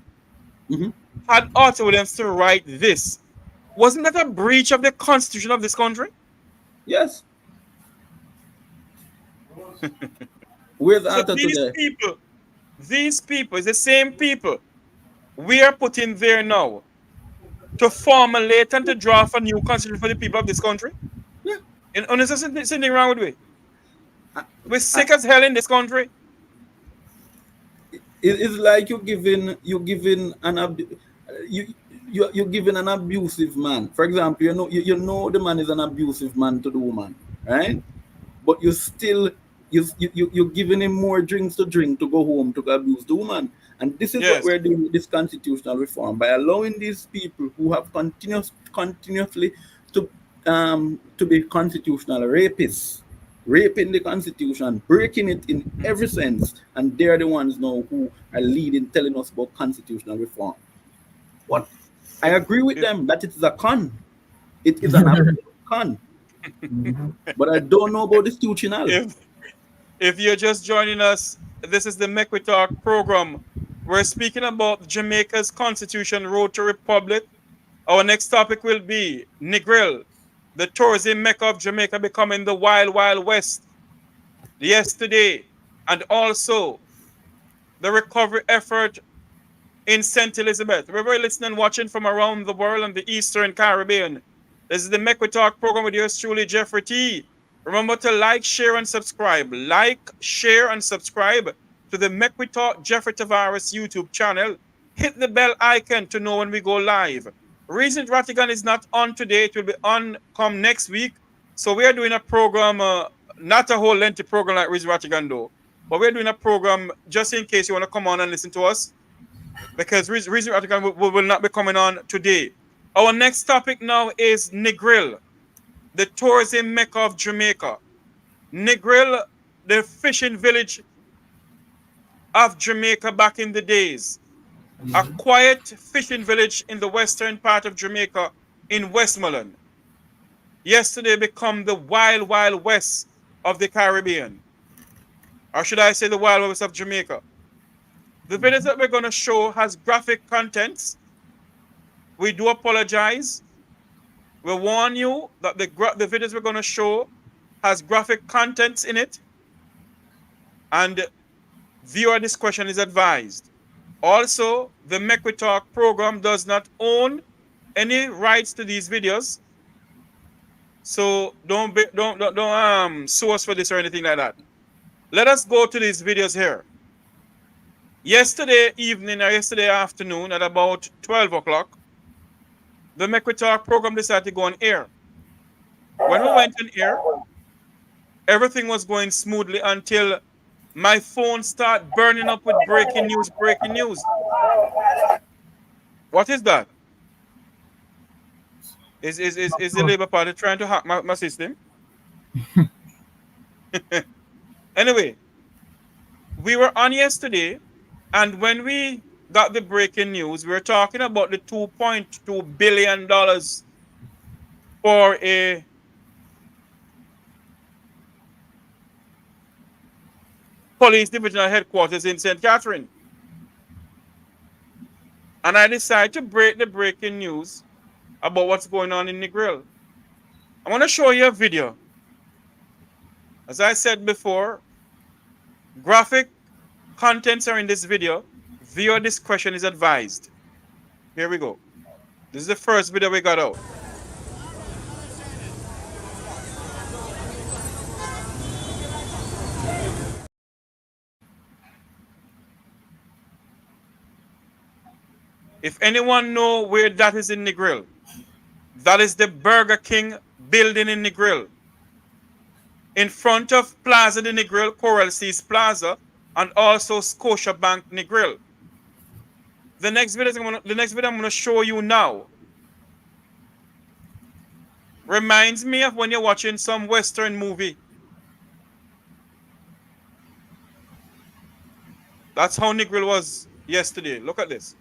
had Arthur Williams to write this, wasn't that a breach of the constitution of this country? Yes. Where's Arthur these today? These people, is the same people we are putting there now to formulate and to draft a new constitution for the people of this country. Yeah. And there's something wrong with it. We're sick as hell in this country. It's like you're giving an abusive man. For example, you know the man is an abusive man to the woman, right? But you're giving him more drinks to drink to go home to abuse the woman. And this is what we're doing with this constitutional reform, by allowing these people who have continuously to be constitutional rapists, raping the constitution, breaking it in every sense, and they're the ones now who are leading, telling us about constitutional reform. What I agree with them that it is a con. It is an absolute con. But I don't know about the institutional. If you're just joining us, this is the Make We Talk program. We're speaking about Jamaica's Constitution Road to Republic. Our next topic will be Negril, the tourism mecca of Jamaica becoming the wild, wild west yesterday, and also the recovery effort in St. Elizabeth. We're listening and watching from around the world and the Eastern Caribbean. This is the Make We Talk program with yours truly, Jeffrey T. Remember to like, share, and subscribe. Like, share, and subscribe to the Make We Talk Jeffrey Tavares YouTube channel. Hit the bell icon to know when we go live. Regent Rattigan is not on today. It will be on come next week. So we are doing a program, not a whole lengthy program like Regent Rattigan though, but we're doing a program just in case you want to come on and listen to us, because Regent Rattigan will not be coming on today. Our next topic now is Negril, the tourism mecca of Jamaica. Negril, the fishing village of Jamaica back in the days. A quiet fishing village in the western part of Jamaica in Westmoreland. Yesterday become the wild, wild west of the Caribbean. Or should I say the wild west of Jamaica? The video that we're going to show has graphic contents. We do apologize. We warn you that the videos we're going to show has graphic contents in it, and viewer discretion is advised. Also, the Make We Talk program does not own any rights to these videos, so don't sue us for this or anything like that. Let us go to these videos here. Yesterday evening or yesterday afternoon at about 12 o'clock, the Make We Talk program decided to go on air. When we went on air, everything was going smoothly until my phone started burning up with breaking news. What is that? Is the Labour Party trying to hack my system? Anyway, we were on yesterday, and when we got the breaking news, we were talking about the $2.2 billion for a police divisional headquarters in St. Catherine. And I decided to break the breaking news about what's going on in Negril. I want to show you a video. As I said before, graphic contents are in this video. Viewer discretion is advised. Here we go. This is the first video we got out. If anyone know where that is in Negril, that is the Burger King building in Negril. in front of Plaza de Negril, Coral Seas Plaza, and also Scotiabank Negril. The next video I'm going to show you now reminds me of when you're watching some Western movie. That's how Negril was yesterday. Look at this.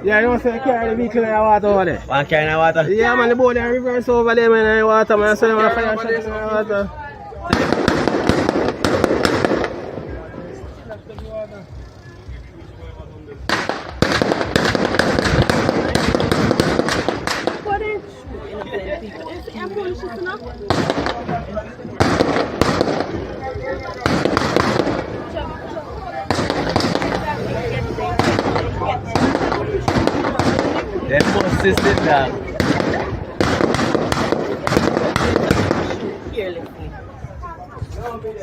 Yeah, you know, so you carry the vehicle in the water over there. One carry in the water? Yeah, man, the boat and reverse over there, man, in the water, man. So you want to fire shot in the water. That most system down.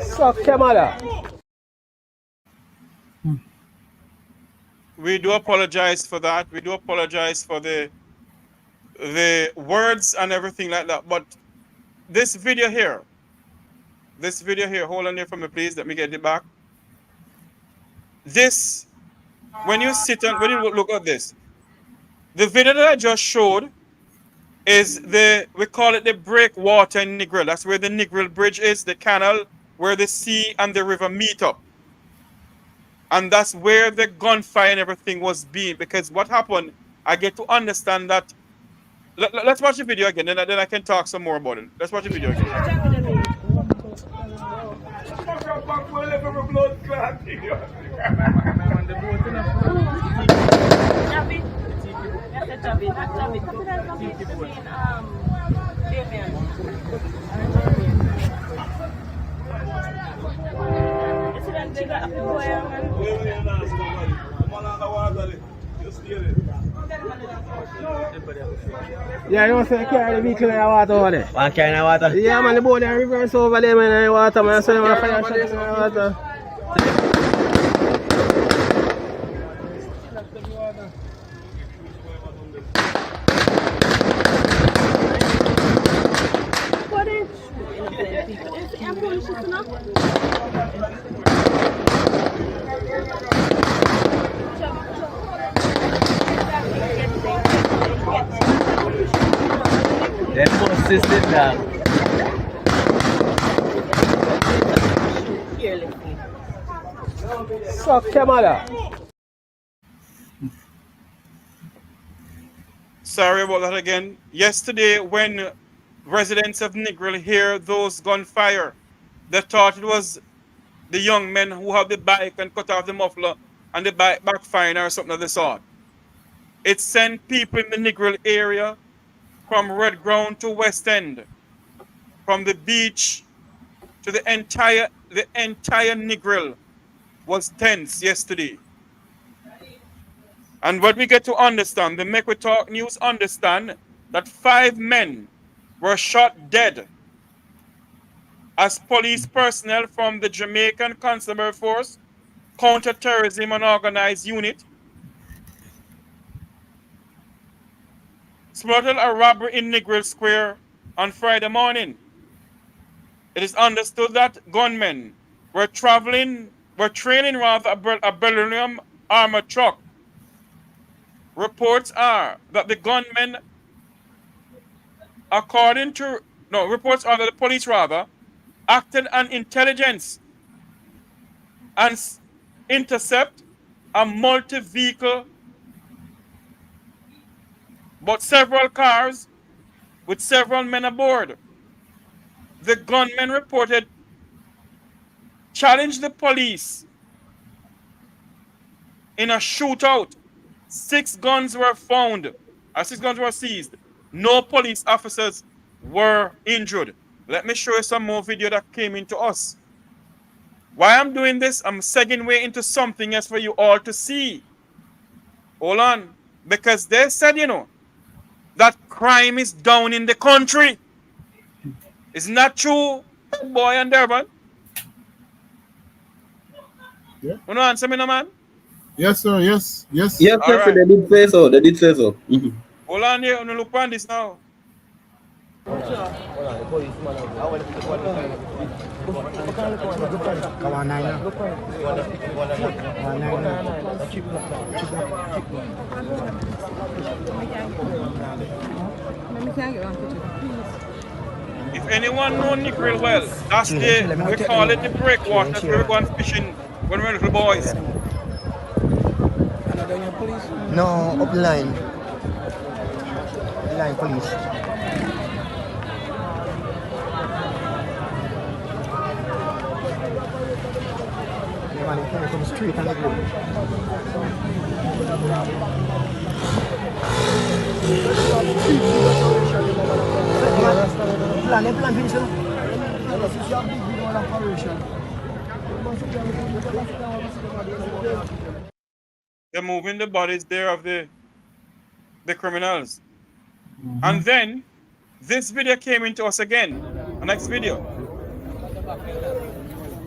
Suck your mother. We do apologize for that. We do apologize for the words and everything like that. But this video here, hold on there for me, please. Let me get it back. This, when you sit and when you look at this, the video that I just showed is we call it the breakwater in Negril. That's where the Negril Bridge is, the canal where the sea and the river meet up. And that's where the gunfire and everything was being. Because what happened, I get to understand that. Let's watch the video again, then I can talk some more about it. Let's watch the video again. Yeah, you know, so you carry the vehicle in the water over there. One carry in the water? Yeah, man, the boat and reverse over there, man, in the water, man. So you want to fire shot in the water. That most system down. Suck your mother. Sorry about that again. Yesterday, when residents of Negril hear those gunfire, they thought it was the young men who have the bike and cut off the muffler and the bike backfiring or something of the sort. It sent people in the Negril area from Red Ground to West End, from the beach to the entire Negril was tense yesterday. And what we get to understand, the Make We Talk News understand that 5 men were shot dead as police personnel from the Jamaican Constabulary Force, Counter-Terrorism and Organised Unit spotted a robbery in Negril Square on Friday morning. It is understood that gunmen were training a Beryllium armored truck. Reports are that the gunmen, reports are that the police acted on intelligence and intercept a multi-vehicle, but several cars with several men aboard. The gunmen reported challenged the police in a shootout. 6 guns were found, 6 guns were seized. No police officers were injured. Let me show you some more video that came into us. Why I'm doing this, I'm segueing way into something else for you all to see. Hold on. Because they said, you know, that crime is down in the country. Isn't that true, boy and Dervin? Yeah. You know, answer me, no, man? Yes, sir. Yes. Yes. Yes, All sir, right. they did say so. They did say so. Hold on here, look on this now. If anyone know Negril well, that's we call it the breakwater. That's where we go and fishing when we're little boys. No, upline. Line police. Yeah, man, you can't come straight and go. Plan finish. They're moving the bodies there of the criminals. And then this video came into us again. The next video.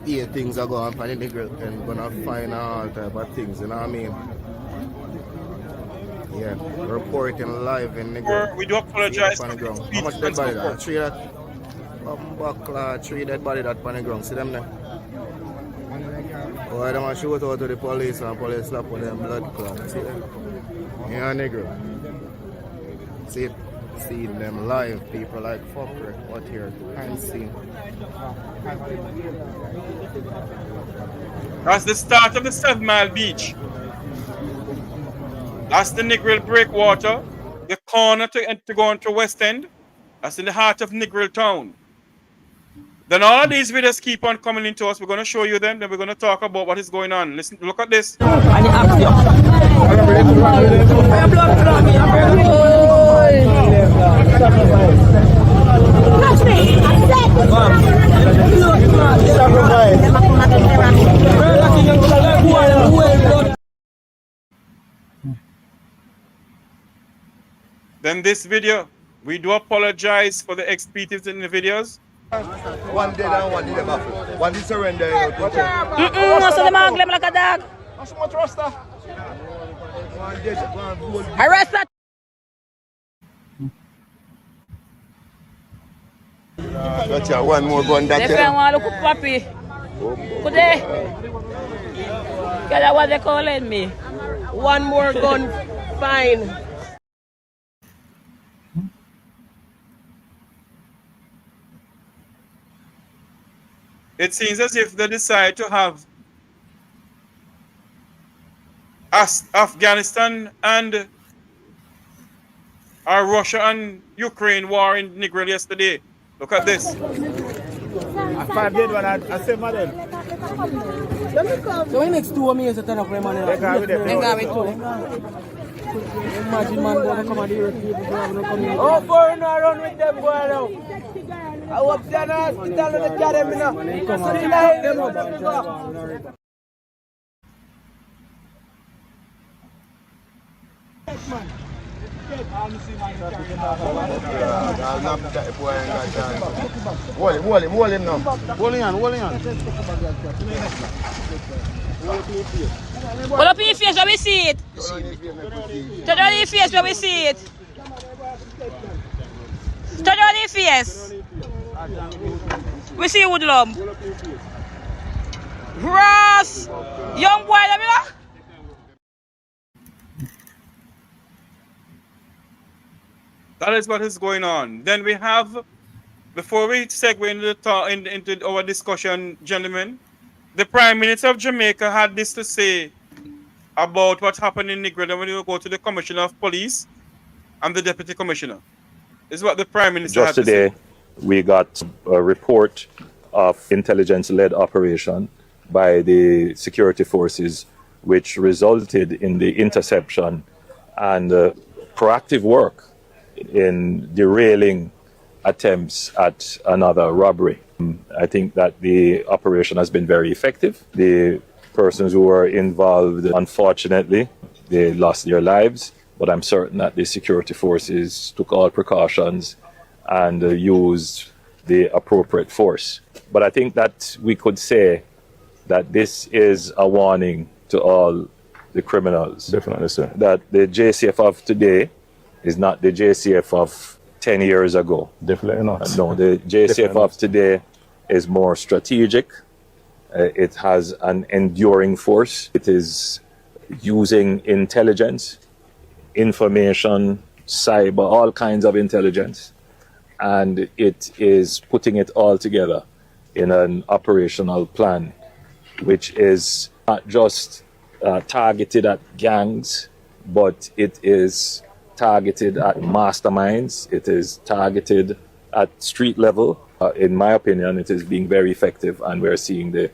Yeah, things are going on in the Negril and gonna find all type of things, you know what I mean? Yeah, reporting live in Negril. We do apologize for the ground. the How much dead body that? Three dead body that on the ground. See them there? Oh, I don't shoot out to the police and police slap on them blood clot. See them? Yeah, Negril. See it? Seeing them live, people like fucker out here, can't see. That's the start of the 7 Mile Beach. That's the Negril breakwater, the corner to go into West End. That's in the heart of Negril town. Then all of these videos keep on coming into us. We're going to show you them. Then we're going to talk about what is going on. Listen, look at this. Then this video, we do apologize for the expletives in the videos. One dead and one in the baffle. One is surrender. So the man like a dog. Arrest that. Gotcha, one more gun that they want to look puppy. Could they? That's what they calling me. One more gun, fine. It seems as if they decide to have Afghanistan and Russia and Ukraine war in Negril yesterday. Look at this. So next 2 years to turn up my money. Imagine man gonna come and hear people gonna come in. Oh, foreigner run with them boy now. I hope they're not hospital and they carry me now. Hold him now. Hold him on. Hold up your face when we see it. Turn on your face when we see it. Turn on your face. We see Woodlum. Ross! Young boy, let me know. That is what is going on. Then we have, before we segue into our discussion, gentlemen, the Prime Minister of Jamaica had this to say about what happened in Negril when you go to the Commissioner of Police and the Deputy Commissioner. This is what the Prime Minister had to say. Just today, we got a report of intelligence-led operation by the security forces, which resulted in the interception and proactive work in derailing attempts at another robbery. I think that the operation has been very effective. The persons who were involved, unfortunately, they lost their lives, but I'm certain that the security forces took all precautions and used the appropriate force. But I think that we could say that this is a warning to all the criminals. Definitely, sir. That the JCF of today is not the JCF of 10 years ago. Definitely not. No, the JCF of today is more strategic. It has an enduring force. It is using intelligence, information, cyber, all kinds of intelligence, and it is putting it all together in an operational plan, which is not just targeted at gangs, but it is targeted at masterminds. It is targeted at street level. In my opinion, it is being very effective, and we're seeing the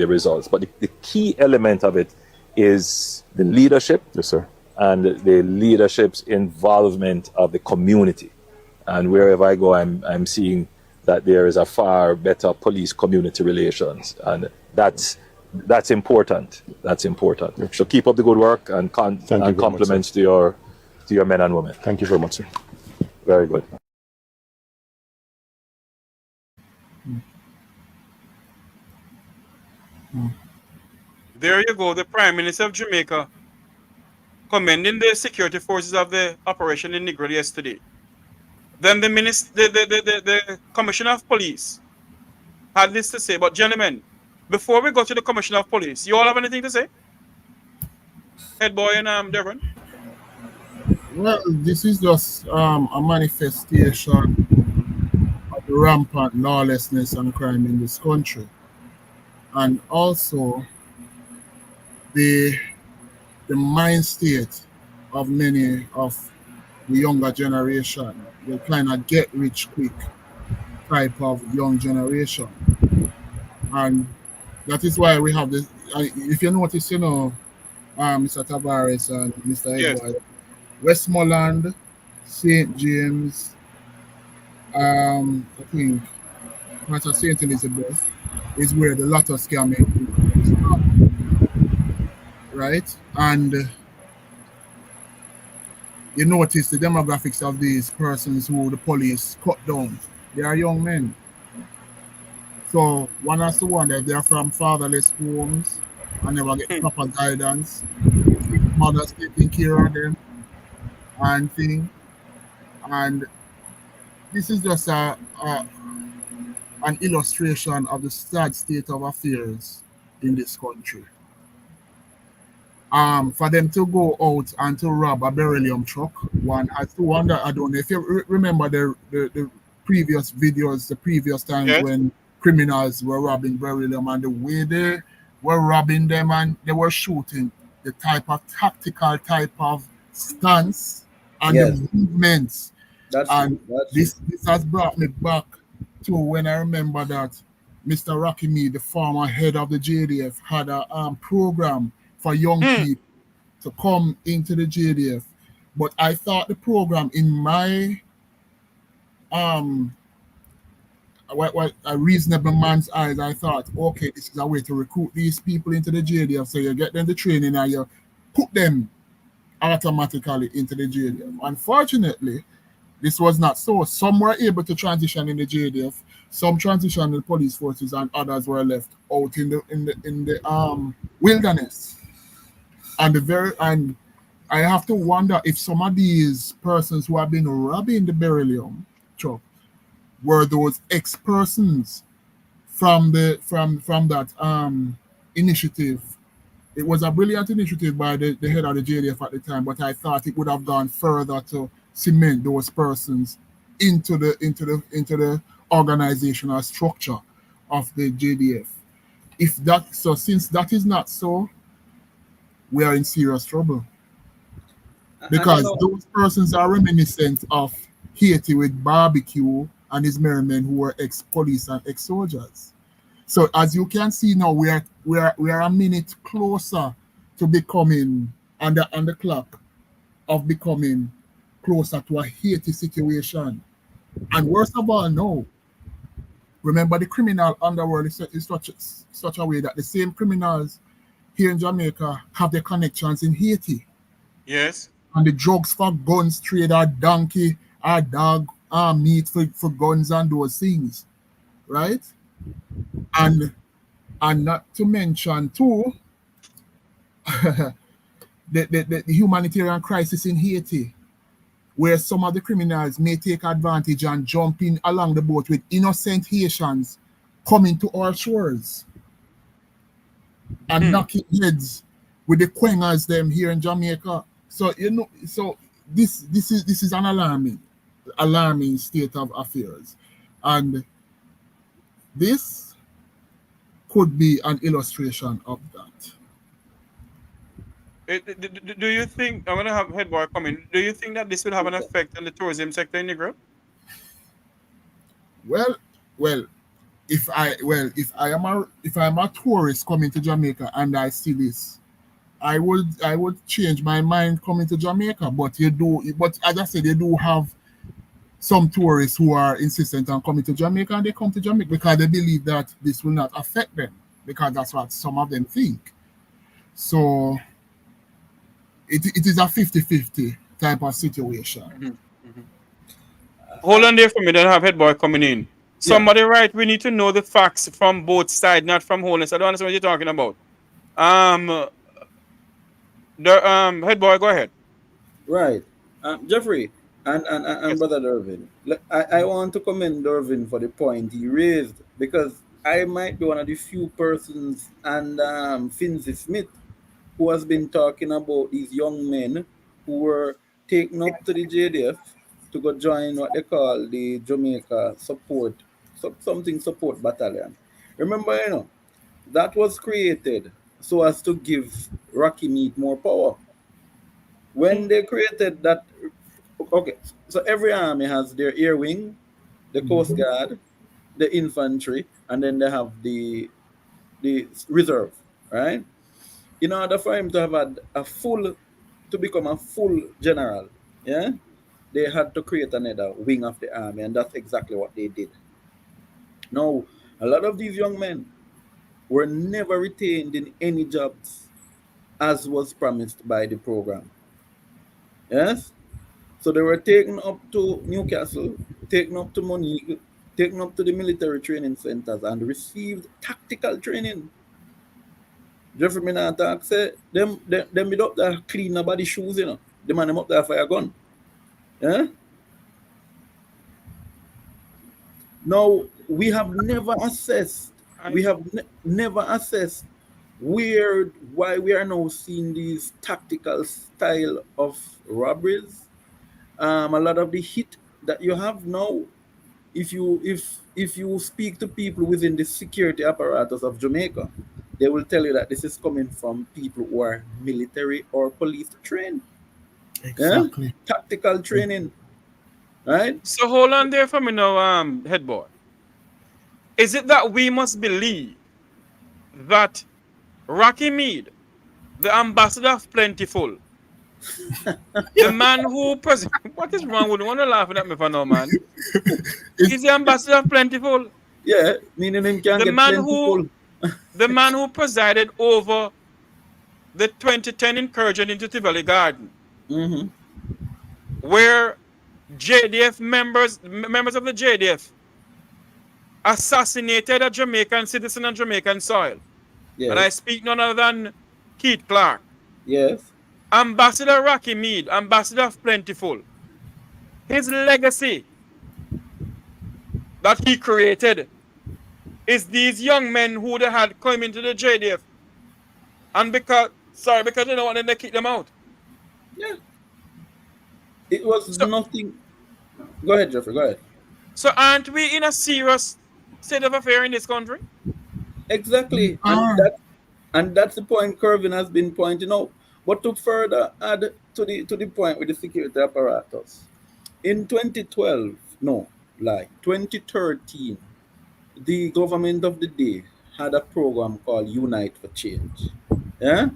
results. But the key element of it is the leadership. Yes, sir. And the leadership's involvement of the community. And wherever I go, I'm seeing that there is a far better police-community relations, and that's important. That's important. Yes. So keep up the good work, and compliments to your men and women. Thank you very much, sir. Very good. There you go, the Prime Minister of Jamaica commending the security forces of the operation in Negril yesterday. Then the Commissioner of Police had this to say. But gentlemen, before we go to the Commissioner of Police, you all have anything to say? Head boy and Dervin? Well, this is just a manifestation of the rampant lawlessness and crime in this country, and also the mind state of many of the younger generation, the kind of get rich quick type of young generation. And that is why we have this. If you notice, Mr. Tavares and Mr. Yes. Edward, Westmoreland, St. James, I think part of St. Elizabeth is where the lotto scamming is from, right? And you notice the demographics of these persons who the police cut down. They are young men. So one has to wonder if they are from fatherless homes and never get proper guidance, mothers taking care of them and thing. And this is just an illustration of the sad state of affairs in this country. For them to go out and to rob a Beryllium truck, one has to wonder. I don't know if you remember the previous videos, the previous times when criminals were robbing Beryllium, and the way they were robbing them, and they were shooting, the type of tactical type of stance and the movements. This has brought me back to when I remember that Mr. Rocky Me, the former head of the JDF, had a program for young people to come into the JDF. But I thought the program, in my a reasonable man's eyes, I thought, okay, this is a way to recruit these people into the JDF. So you get them the training and you put them automatically into the JDF. Unfortunately, this was not so. Some were able to transition in the JDF, some transitioned in the police forces, and others were left out in the wilderness. And I have to wonder if some of these persons who have been robbing the Beryllium truck were those ex-persons from that initiative. It was a brilliant initiative by the head of the JDF at the time, but I thought it would have gone further to cement those persons into the organizational structure of the JDF. Since that is not so, we are in serious trouble, because those persons are reminiscent of Haiti with barbecue and his merrymen who were ex-police and ex-soldiers. So as you can see now, we are a minute closer to becoming on the clock of becoming closer to a Haiti situation. And worst of all, no, Remember, the criminal underworld is such a way that the same criminals here in Jamaica have their connections in Haiti. Yes. And the drugs for guns trade are donkey, are dog, are meat for guns and those things, right? And not to mention too the humanitarian crisis in Haiti, where some of the criminals may take advantage and jump in along the boat with innocent Haitians coming to our shores and knocking heads with the quengers them here in Jamaica. So this is an alarming state of affairs, and this could be an illustration of that. Do you think, I'm going to have Headboy come in, do you think that this will have an effect on the tourism sector in Negril? Well, if I am a tourist coming to Jamaica and I see this, I would change my mind coming to Jamaica. But as I said, you do have some tourists who are insistent on coming to Jamaica, and they come to Jamaica because they believe that this will not affect them, because that's what some of them think. So it is a 50-50 type of situation. Hold on there for me, then have Headboy coming in. Somebody right, we need to know the facts from both sides, not from wholeness. I don't understand what you're talking about. Headboy, go ahead. Right. Jeffrey and Brother Dervin, I want to commend Dervin for the point he raised, because I might be one of the few persons, and Finzi Smith, who has been talking about these young men who were taken up to the JDF to go join what they call the Jamaica Support Battalion. Remember, that was created so as to give Rocky Meat more power. When they created that, okay, so every army has their air wing, the Coast Guard, the infantry, and then they have the reserve, right? In order for him to have to become a full general, they had to create another wing of the army, and that's exactly what they did. Now, a lot of these young men were never retained in any jobs as was promised by the program. Yes? So they were taken up to Newcastle, taken up to Monique, taken up to the military training centers, and received tactical training. Jeffrey Minata say them be up there clean nobody shoes, The man them up there for a gun. Yeah? Now, we have never assessed why we are now seeing these tactical style of robberies. A lot of the hit that you have now, if you speak to people within the security apparatus of Jamaica, they will tell you that this is coming from people who are military or police trained. Exactly. Tactical training. Right? So hold on there for me now, Headboy. Is it that we must believe that Rocky Mead, the ambassador of Plentiful, the man who what is wrong with you? Want to laughing at me for now, man? Is the ambassador of Plentiful? Yeah, meaning him can get plentiful. The man who presided over the 2010 incursion into Tivoli Garden, where JDF members of the JDF assassinated a Jamaican citizen on Jamaican soil. Yes. And I speak none other than Keith Clark. Yes. Ambassador Rocky Mead, ambassador of Plentiful. His legacy that he created is these young men who they had come into the JDF. And because they don't want them to kick them out. Yeah. It was nothing. Go ahead, Jeffrey, go ahead. So aren't we in a serious state of affair in this country? Exactly. And that's the point Kervin has been pointing out. But to further add to the point with the security apparatus, in 2013, the government of the day had a program called Unite for Change. Yeah?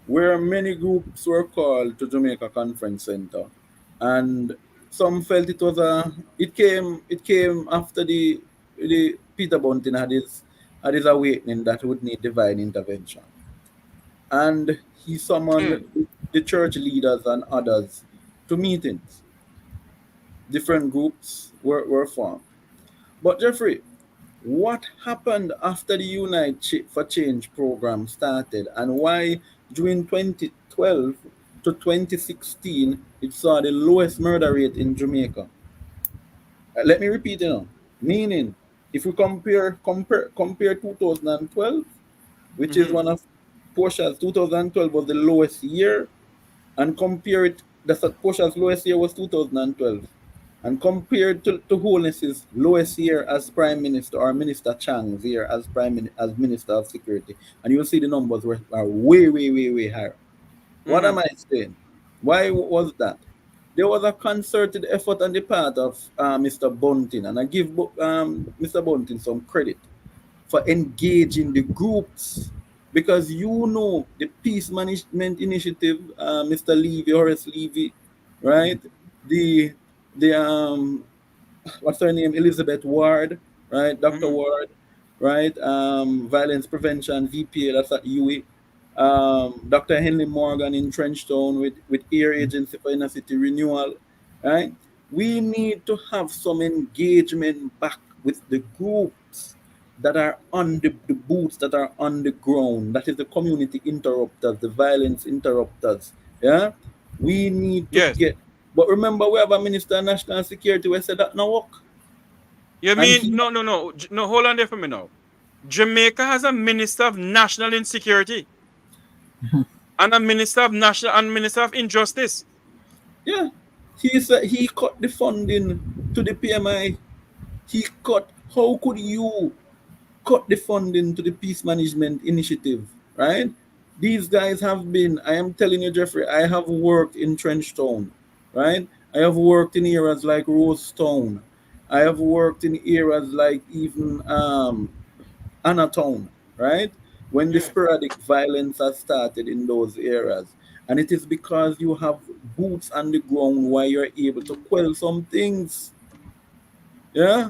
Where many groups were called to Jamaica Conference Center. And some felt it came after the the Peter Bunting had his awakening that would need divine intervention, and he summoned the church leaders and others to meetings. Different groups were formed. But Jeffrey, what happened after the for Change program started, and why during 2012 to 2016 it saw the lowest murder rate in Jamaica? Let me repeat it now. Meaning, if we compare 2012, which is one of Portia's 2012 was the lowest year, and compare it, Portia's lowest year was 2012, and compared to Holness's lowest year as Prime Minister, or Minister Chang's year as as Minister of Security, and you'll see the numbers are way, way, way, way higher. What am I saying? Why was that? There was a concerted effort on the part of Mr. Bunting, and I give Mr. Bunting some credit for engaging the groups, because the Peace Management Initiative, Mr. Levy, Horace Levy, right? The what's her name? Elizabeth Ward, right? Dr. Ward, right? Violence Prevention, VPA, that's at UWI. Dr. Henry Morgan in Trenchtown with Air Agency for Inner City Renewal, right? We need to have some engagement back with the groups that are on the boots, that are on the ground. That is the community interrupters, the violence interrupters. Yeah, we need to get. But remember, we have a Minister of National Security who said that no work. You mean no? Hold on there for me now. Jamaica has a Minister of National Insecurity and a Minister of Injustice. Yeah, he cut the funding to the PMI. He cut. How could you cut the funding to the Peace Management Initiative? Right? These guys have been. I am telling you, Jeffrey. I have worked in Trenchtown. Right? I have worked in areas like Rosetown. I have worked in areas like even Anatown, right? When the sporadic violence has started in those areas. And it is because you have boots on the ground where you're able to quell some things. Yeah?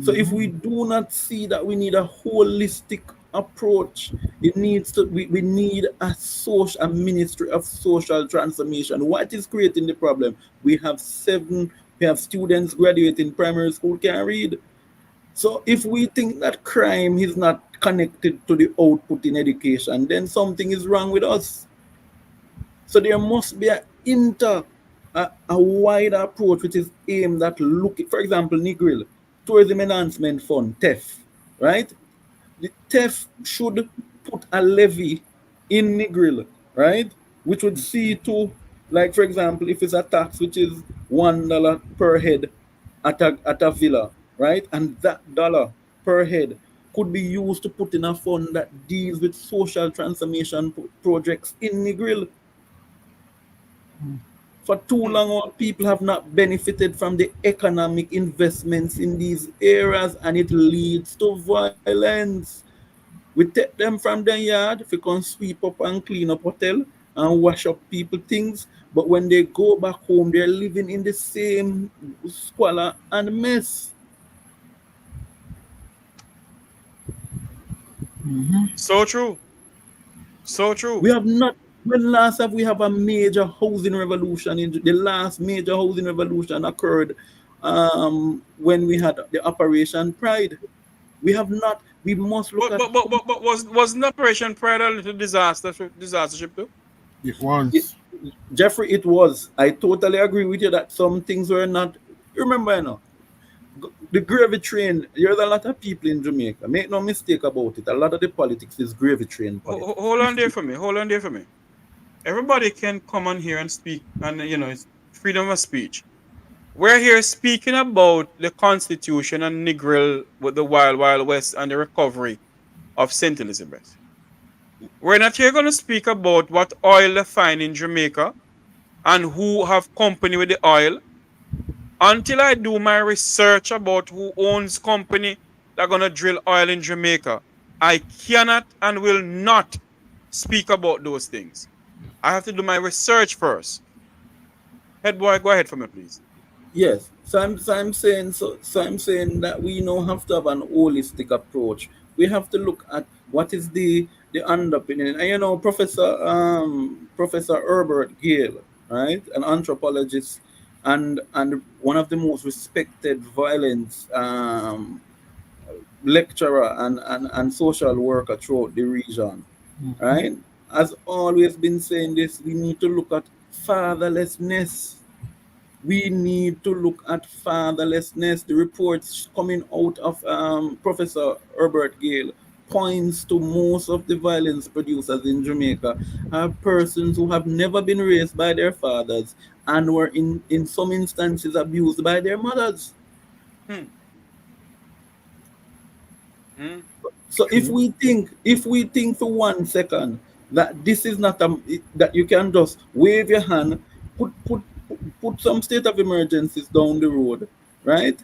So if we do not see that we need a holistic approach, it needs to we need a ministry of social transformation. What is creating the problem? We have students graduating primary school can't read. So if we think that crime is not connected to the output in education, then something is wrong with us. So there must be a wider approach which is aimed at looking, for example, Negril, Tourism Enhancement Fund, TEF, right? The TEF should put a levy in Negril, right? Which would see to, like, for example, if it's a tax which is $1 per head at a villa, right? And that dollar per head could be used to put in a fund that deals with social transformation projects in Negril. For too long, people have not benefited from the economic investments in these areas, and it leads to violence. We take them from their yard, if we can sweep up and clean up hotel and wash up people things, but when they go back home, they're living in the same squalor and mess. So true. So true. We have not. When last have we have a major housing revolution? The last major housing revolution occurred when we had the Operation Pride. We have not. We must look at. But wasn't Operation Pride a little disastership too? It was. Jeffrey, it was. I totally agree with you that some things were not. Remember, the gravy train. There's a lot of people in Jamaica. Make no mistake about it. A lot of the politics is gravy train politics. Hold on there for me. Everybody can come on here and speak, and it's freedom of speech. We're here speaking about the Constitution and Negril with the Wild Wild West and the recovery of St. Elizabeth. We're not here going to speak about what oil they find in Jamaica and who have company with the oil until I do my research about who owns company that are going to drill oil in Jamaica. I cannot and will not speak about those things. I have to do my research first. Head boy, go ahead for me, please. Yes, I'm saying that we now have to have an holistic approach. We have to look at what is the underpinning. And Professor Herbert Gale, right, an anthropologist and one of the most respected violence lecturer and social worker throughout the region, right, has always been saying this. We need to look at fatherlessness. We need to look at fatherlessness. The reports coming out of Professor Herbert Gale points to most of the violence producers in Jamaica are persons who have never been raised by their fathers and were in some instances abused by their mothers. Hmm. Hmm. So if we think for 1 second that this is not that you can just wave your hand, put some state of emergencies down the road, right?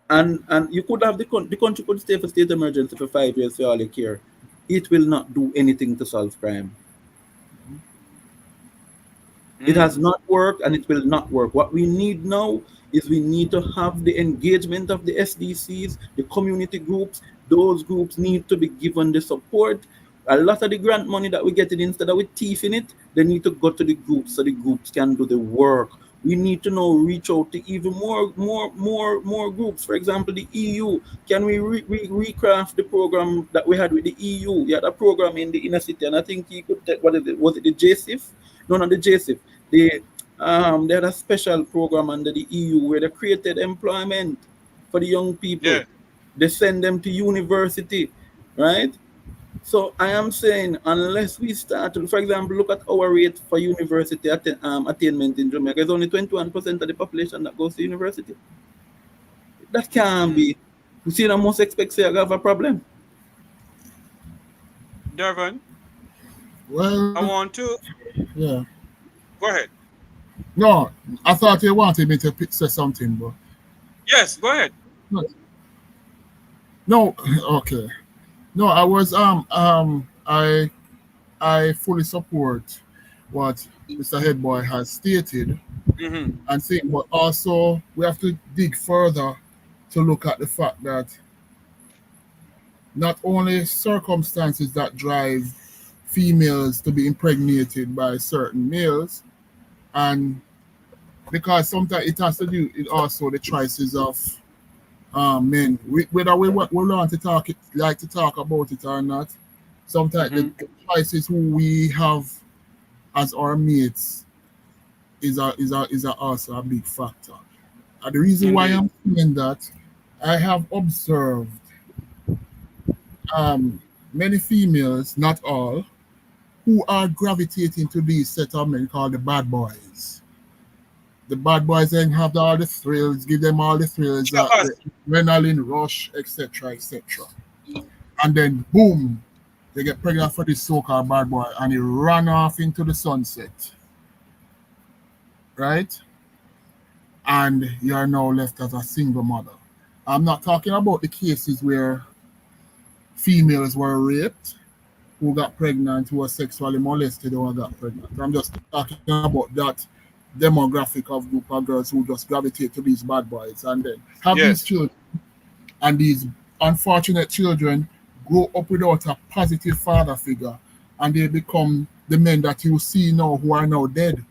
And you could have the country could stay for state emergency for 5 years for all you care. It will not do anything to solve crime. It has not worked and it will not work. What we need now is we need to have the engagement of the SDCs, the community groups. Those groups need to be given the support. A lot of the grant money that we get, instead of we thieving it, they need to go to the groups so the groups can do the work. We need to now reach out to even more groups. For example, the EU. Can we recraft the program that we had with the EU? We had a program in the inner city, and I think he could take, what is it? Was it the JSIF? No, not the JSIF. They had a special program under the EU where they created employment for the young people. Yeah. They send them to university, right? So I am saying, unless we start to, for example, look at our rate for university attainment in Jamaica, it's only 21% of the population that goes to university. That can't be. You see, I must expect to have a problem. Dervin, Well, I want to yeah. go ahead. No, I thought you wanted me to say something, but Yes, go ahead. no. Okay. No, I was I fully support what Mr. Headboy has stated Mm-hmm. and saying, but also we have to dig further to look at the fact that not only circumstances that drive females to be impregnated by certain males, and because sometimes it has to do with also the choices of men. Whether we want to talk about it or not, sometimes the choices who we have as our mates is also a big factor. And the reason why Indeed. I'm saying that, I have observed many females, not all, who are gravitating to these set of men called the bad boys. The bad boys then have all the thrills, give them all the thrills, the adrenaline rush, etc., etc. And then boom, they get pregnant for this so-called bad boy, and he run off into the sunset, right? And you are now left as a single mother. I'm not talking about the cases where females were raped, who got pregnant, who were sexually molested, or got pregnant. I'm just talking about that demographic of group of girls who just gravitate to these bad boys and then have these children. And these unfortunate children grow up without a positive father figure, and they become the men that you see now who are now dead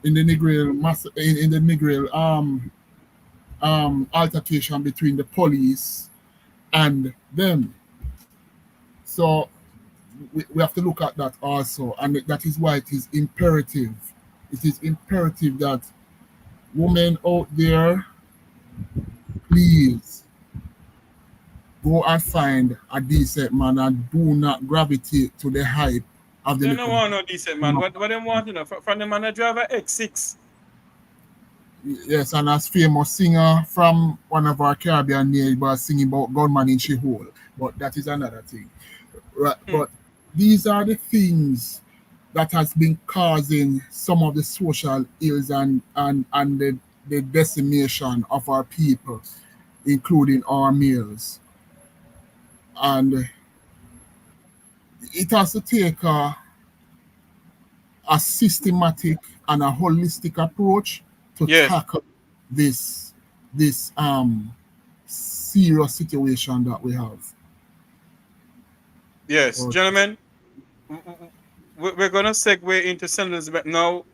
in the Negril altercation between the police and them. So we have to look at that also, and that is why it is imperative. It is imperative that women out there, please go and find a decent man and do not gravitate to the hype of the. They don't want no decent man. What they want, you know, from the man that drive a X6. Yes, and as famous singer from one of our Caribbean neighbors singing about gunman in Shehole, but that is another thing. Right, but these are the things that has been causing some of the social ills and the decimation of our people, including our males. And it has to take a systematic and a holistic approach to tackle this serious situation that we have. Yes, gentlemen, we're going to segue into St. Elizabeth now,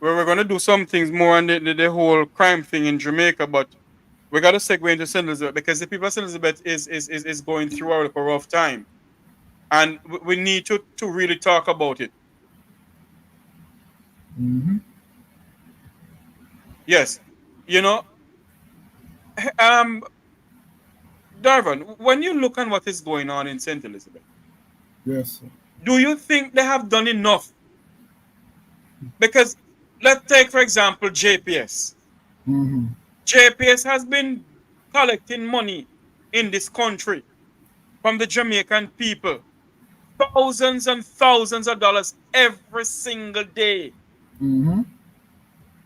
where we're going to do some things more on the whole crime thing in Jamaica, but we got to segue into St. Elizabeth because the people of St. Elizabeth is going through a rough time, and we need to really talk about it. Mm-hmm. Yes, Dervin, when you look at what is going on in St. Elizabeth, yes, sir. Do you think they have done enough? Because let's take, for example, JPS. Mm-hmm. JPS has been collecting money in this country from the Jamaican people. Thousands and thousands of dollars every single day. Mm-hmm.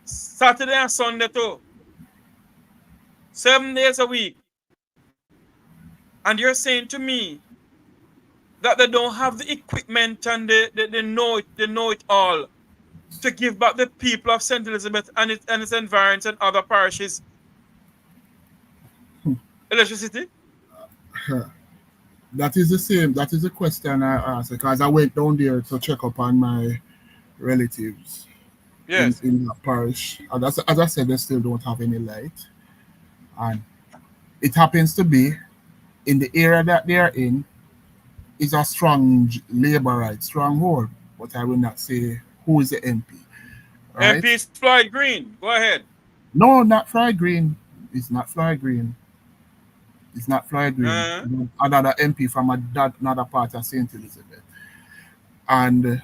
Saturday and Sunday too. 7 days a week. And you're saying to me that they don't have the equipment and they know it all to give back the people of St. Elizabeth and its environs and other parishes electricity? That is the same. That is the question I asked because I went down there to check up on my relatives in that parish. And as I said, they still don't have any light. And it happens to be in the area that they are in is a strong labor right stronghold. But I will not say who is the MP. Right? MP is Floyd Green. Go ahead. No, not Floyd Green. It's not Floyd Green. It's not Floyd Green. Another MP from another part of St. Elizabeth. And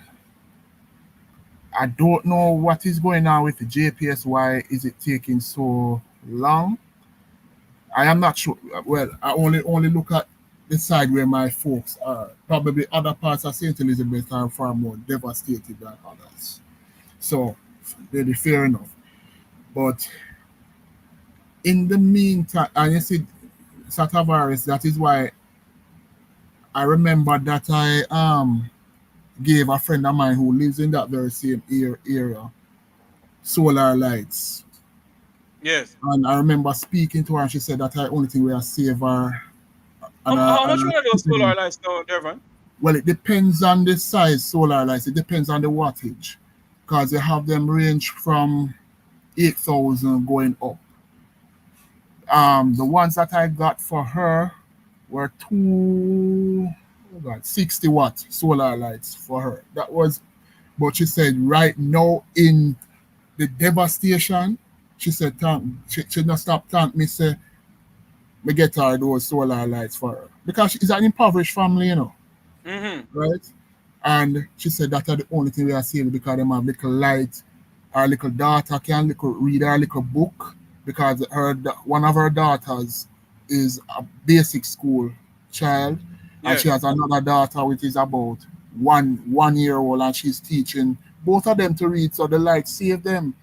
I don't know what is going on with the JPS. Why is it taking so long? I am not sure. Well, I only look at the side where my folks are. Probably other parts of St. Elizabeth are far more devastated than others. So, really fair enough. But in the meantime, and you see, Tavares, that is why I remember that I gave a friend of mine who lives in that very same area solar lights. Yes. And I remember speaking to her and she said that I only think we are save her. How much are those solar lights now, Dervin? Well, it depends on the size solar lights. It depends on the wattage. Because they have them range from 8,000 going up. The ones that I got for her were 60 watt solar lights for her. That was, but she said right now in the devastation, she said, she not stop thank me, say, me get her those solar lights for her. Because she's an impoverished family, Mm-hmm. right? And she said that are the only thing we are saving because they have little light. Our little daughter can read her little book because one of her daughters is a basic school child. And she has another daughter which is about one year old and she's teaching both of them to read, so the light save them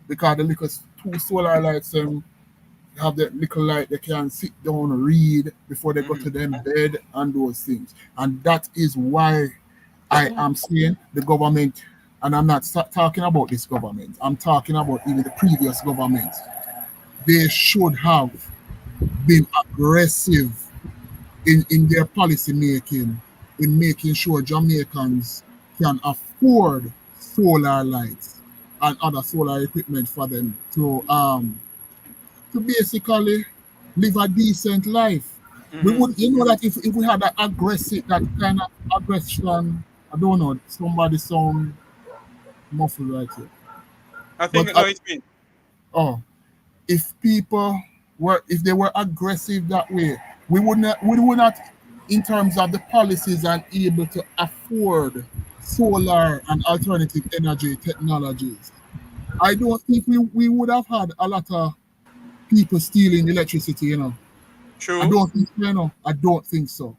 because the little two solar lights have the little light they can sit down and read before they go to them bed and those things. And that is why I am saying the government, and I'm not talking about this government, I'm talking about even the previous government. They should have been aggressive in their policy making, in making sure Jamaicans can afford solar lights and other solar equipment for them to basically live a decent life. Mm-hmm. We would, that if we had that kind of aggression, I don't know, somebody sound muffled right here. I think I know what you mean. Oh, if they were aggressive that way, we would not, in terms of the policies and able to afford solar and alternative energy technologies. I don't think we would have had a lot of people stealing electricity, True. I don't think so.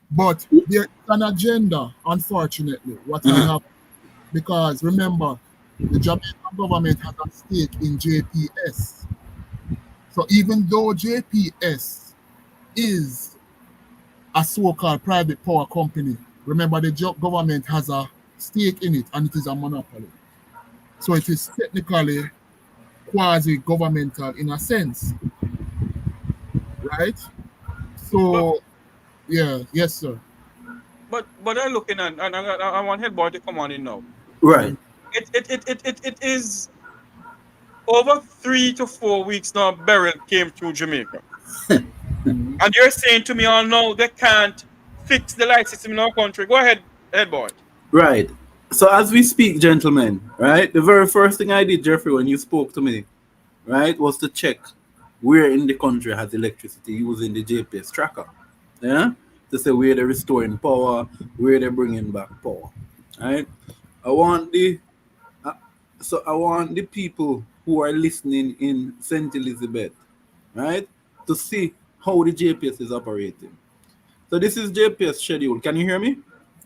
But there's an agenda, unfortunately, what I have, because remember, the Jamaican government has a stake in JPS. So even though JPS is a so-called private power company, remember the government has a stake in it and it is a monopoly. So it is technically quasi-governmental in a sense, right? So, yes, sir. But I'm looking at, and I want Headboy to come on in now. Right. It is over 3 to 4 weeks now. Beryl came through Jamaica, and you're saying to me, "Oh no, they can't fix the light system in our country." Go ahead, Headboy. Right. So as we speak, gentlemen, right, the very first thing I did, Jeffrey, when you spoke to me, right, was to check where in the country has electricity using the GPS tracker. Yeah? To say where they're restoring power, where they're bringing back power. Right? I want the people who are listening in St. Elizabeth, right, to see how the GPS is operating. So this is GPS schedule. Can you hear me?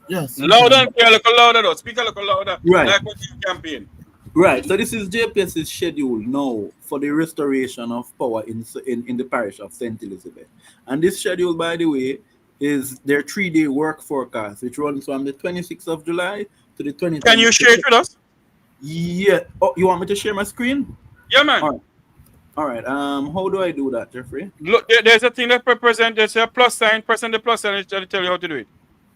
Yes. Louder and a little louder though. Speak a little louder. Right. Like what you campaign. Right. So this is JPS's schedule now for the restoration of power in the parish of St. Elizabeth. And this schedule, by the way, is their 3-day work forecast, which runs from the 26th of July to the 20th. Can you share it with us? Yeah. Oh, you want me to share my screen? Yeah, man. All right. How do I do that, Jeffrey? Look, there's a thing that represents. There's a plus sign. Press on the plus sign and it'll tell you how to do it.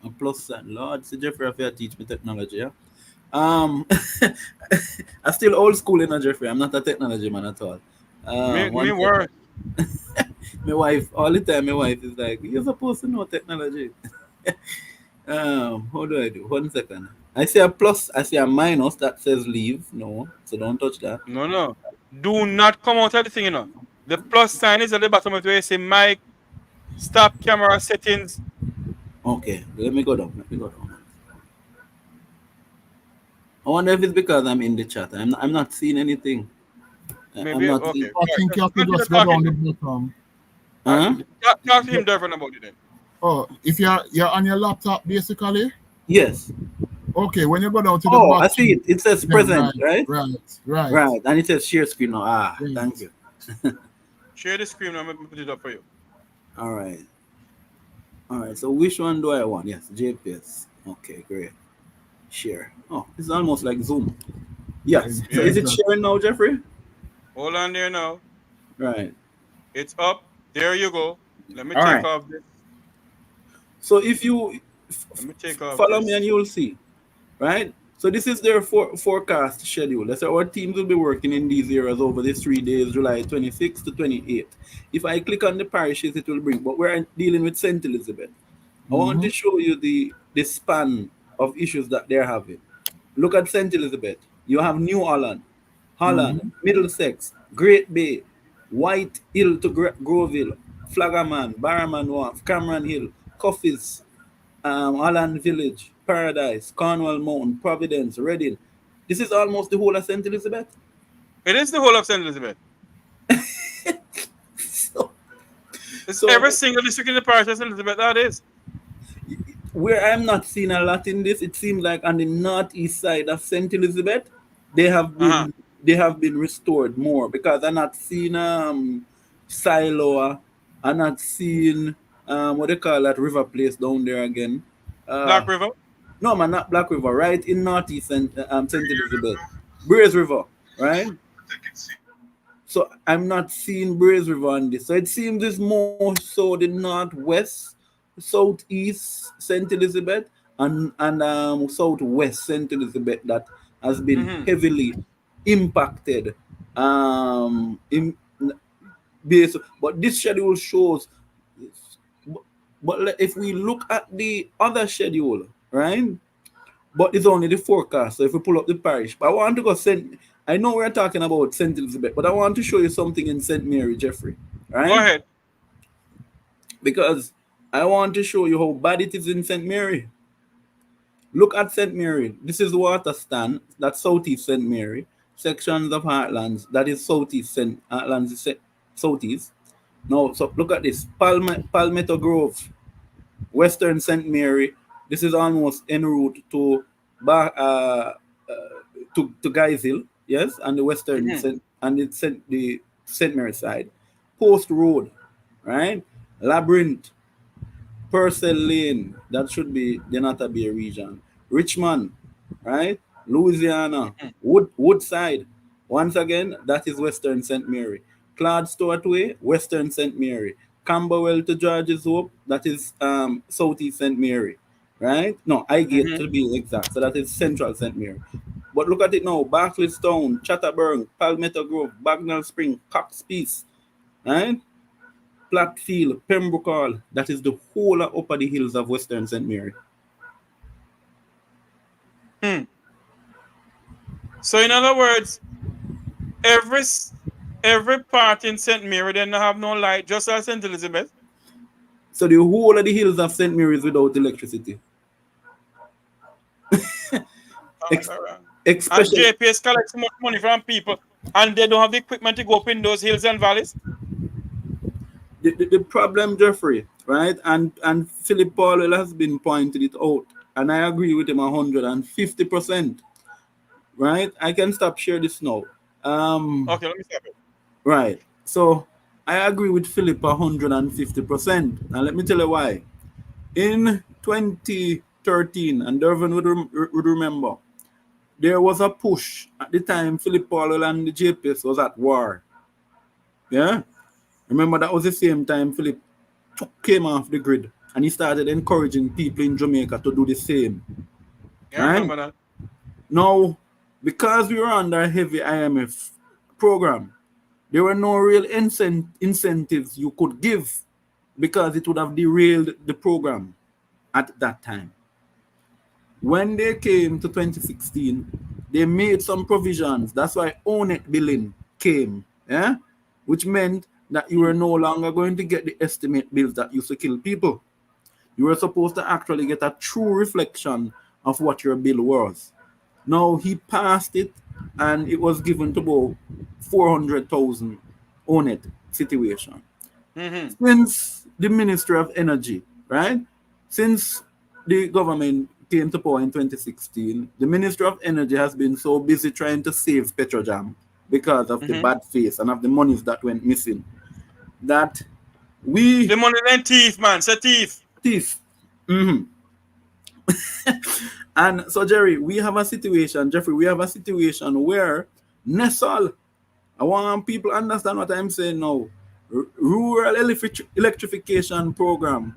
A plus sign. Lord, see Jeffrey, if you teach me technology, yeah. I'm still old school, Jeffrey. I'm not a technology man at all. Me work. My wife, all the time, my wife is like, "You're supposed to know technology." How do I do? 1 second. I see a plus, I see a minus that says leave. No, so don't touch that. No. Do not come out of the thing, you know. The plus sign is at the bottom of where you say mic, stop camera settings. Okay, let me go down. I wonder if it's because I'm in the chat. I'm not seeing anything. Maybe, I'm not okay. seeing... I think you have to just go down the bottom. Huh? Talk to him, Dervin, about it then. Oh, if you're on your laptop, basically? Yes. Okay, when you go down to the bottom... bottom... I see it. It says present, right? Right. And it says share screen now. Right. Thank you. Share the screen and I'm going to put it up for you. All right. So which one do I want? Yes, JPS. Okay, great. Share. Oh, it's almost like Zoom. Yes. So is it sharing now, Jeffrey? Hold on there now. Right. It's up. There you go. Let me All take right. off this. So if you follow me and you'll see, right? So this is their forecast schedule. That's our teams will be working in these areas over these 3 days, July 26th to 28th. If I click on the parishes, it will bring, but we're dealing with St. Elizabeth. I want to show you the span of issues that they're having. Look at St. Elizabeth. You have New Holland, Middlesex, Great Bay, White Hill to Groville, Flaggerman, Barraman Wharf, Cameron Hill, Coffees, Holland Village, Paradise, Cornwall Mountain, Providence, Reading. This is almost the whole of St. Elizabeth. It is the whole of St. Elizabeth. It's every single district in the parish of St. Elizabeth, that is. Where I'm not seeing a lot in this, it seems like on the northeast side of St. Elizabeth, they have been restored more, because I'm not seeing Siloa, I'm not seeing what they call that river place down there again. Black River? No, man, not Black River, right in northeast St. Elizabeth. Braze River, right? So I'm not seeing Braze River on this. So it seems it's more so the northwest, southeast St. Elizabeth, and southwest St. Elizabeth that has been heavily impacted. But this schedule shows. But if we look at the other schedule, right? But it's only the forecast. So if we pull up the parish, but I want to go I know we're talking about St. Elizabeth, but I want to show you something in St. Mary, Jeffrey. Right? Go ahead. Because I want to show you how bad it is in St. Mary. Look at St. Mary. This is Waterston. That's southeast St. Mary. Sections of Heartlands. That is southeast St. Heartlands is southeast. Now, so look at this. Palmetto Grove. Western St. Mary. This is almost en route to Guys Hill. Yes, and the western the St. Mary side. Post Road, right? Labyrinth, Purcell Lane, that should be the Nata Bay region. Richmond, right? Louisiana, Woodside, Once again, that is Western St. Mary. Claude Stewart Way, Western St. Mary. Camberwell to George's Hope, that is Southeast St. Mary. Right? No, Highgate to be exact. So that is Central St. Mary. But look at it now. Barclaystown, Chatterburn, Palmetto Grove, Bagnall Spring, Cox Peace. Right? Plattfield, Pembroke Hall. That is the whole of upper the hills of Western St. Mary. So in other words, every part in St. Mary then have no light, just as St. Elizabeth. So the whole of the hills of St. Mary is without electricity. Especially, and JPS collects so much money from people and they don't have the equipment to go up in those hills and valleys. The problem, Jeffrey, right? And Philip Powell has been pointed it out, and I agree with him 150%. Right? I can stop share this now. Okay, let me stop it. Right. So I agree with Philip 150%. And let me tell you why. In 2013, and Dervin would remember, there was a push at the time Philip Powell and the JPS was at war. Yeah? Remember, that was the same time Philip came off the grid and he started encouraging people in Jamaica to do the same. Yeah, right? I remember that. Now, because we were under a heavy IMF program, there were no real incentives you could give because it would have derailed the program at that time. When they came to 2016, they made some provisions. That's why own-it billing came, yeah? Which meant that you were no longer going to get the estimate bills that used to kill people. You were supposed to actually get a true reflection of what your bill was. Now, he passed it, and it was given to about 400,000 own-it situation. Since the Ministry of Energy, right? Since the government came to power in 2016, the Ministry of Energy has been so busy trying to save Petrojam because of the bad face and of the monies that went missing, that we... The money went thief, man. It's a thief. Thief. And so, Jerry, we have a situation where Nestle, I want people to understand what I'm saying now, Rural Electrification Program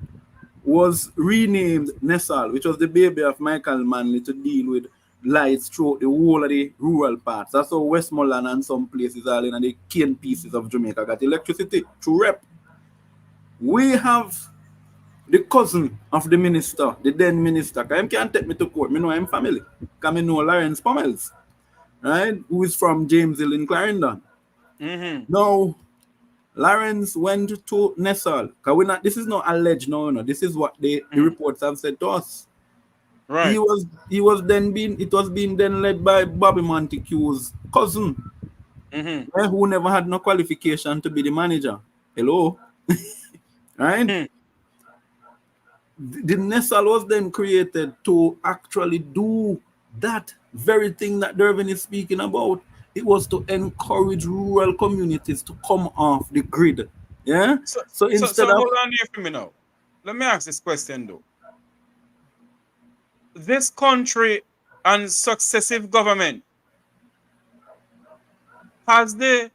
was renamed Nestle, which was the baby of Michael Manley to deal with lights throughout the whole of the rural parts. That's how Westmoreland and some places all in the cane pieces of Jamaica got electricity through rep. We have the cousin of the minister, the then minister, because him can't take me to court. I know I'm family. Because I know Lawrence Pommels, right? Who is from James Hill in Clarendon. Now, Lawrence went to Nestle. Because we're not, this is not alleged, no. This is what the reports have said to us. Right. It was being led by Bobby Montague's cousin, who never had no qualification to be the manager. Hello? Right? The Nestle was then created to actually do that very thing that Dervin is speaking about. It was to encourage rural communities to come off the grid. Yeah? So instead of... hold on here for me now. Let me ask this question though. This country and successive government has the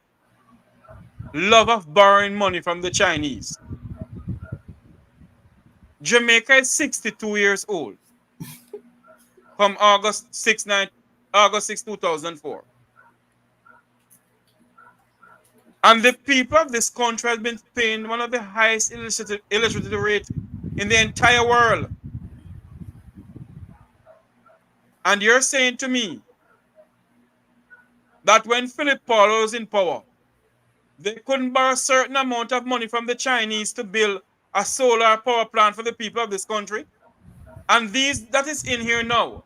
love of borrowing money from the Chinese. Jamaica is 62 years old from August 6, 2004. And the people of this country have been paying one of the highest electricity rates in the entire world. And you're saying to me that when Philip Powell was in power, they couldn't borrow a certain amount of money from the Chinese to build a solar power plant for the people of this country? And that is in here now.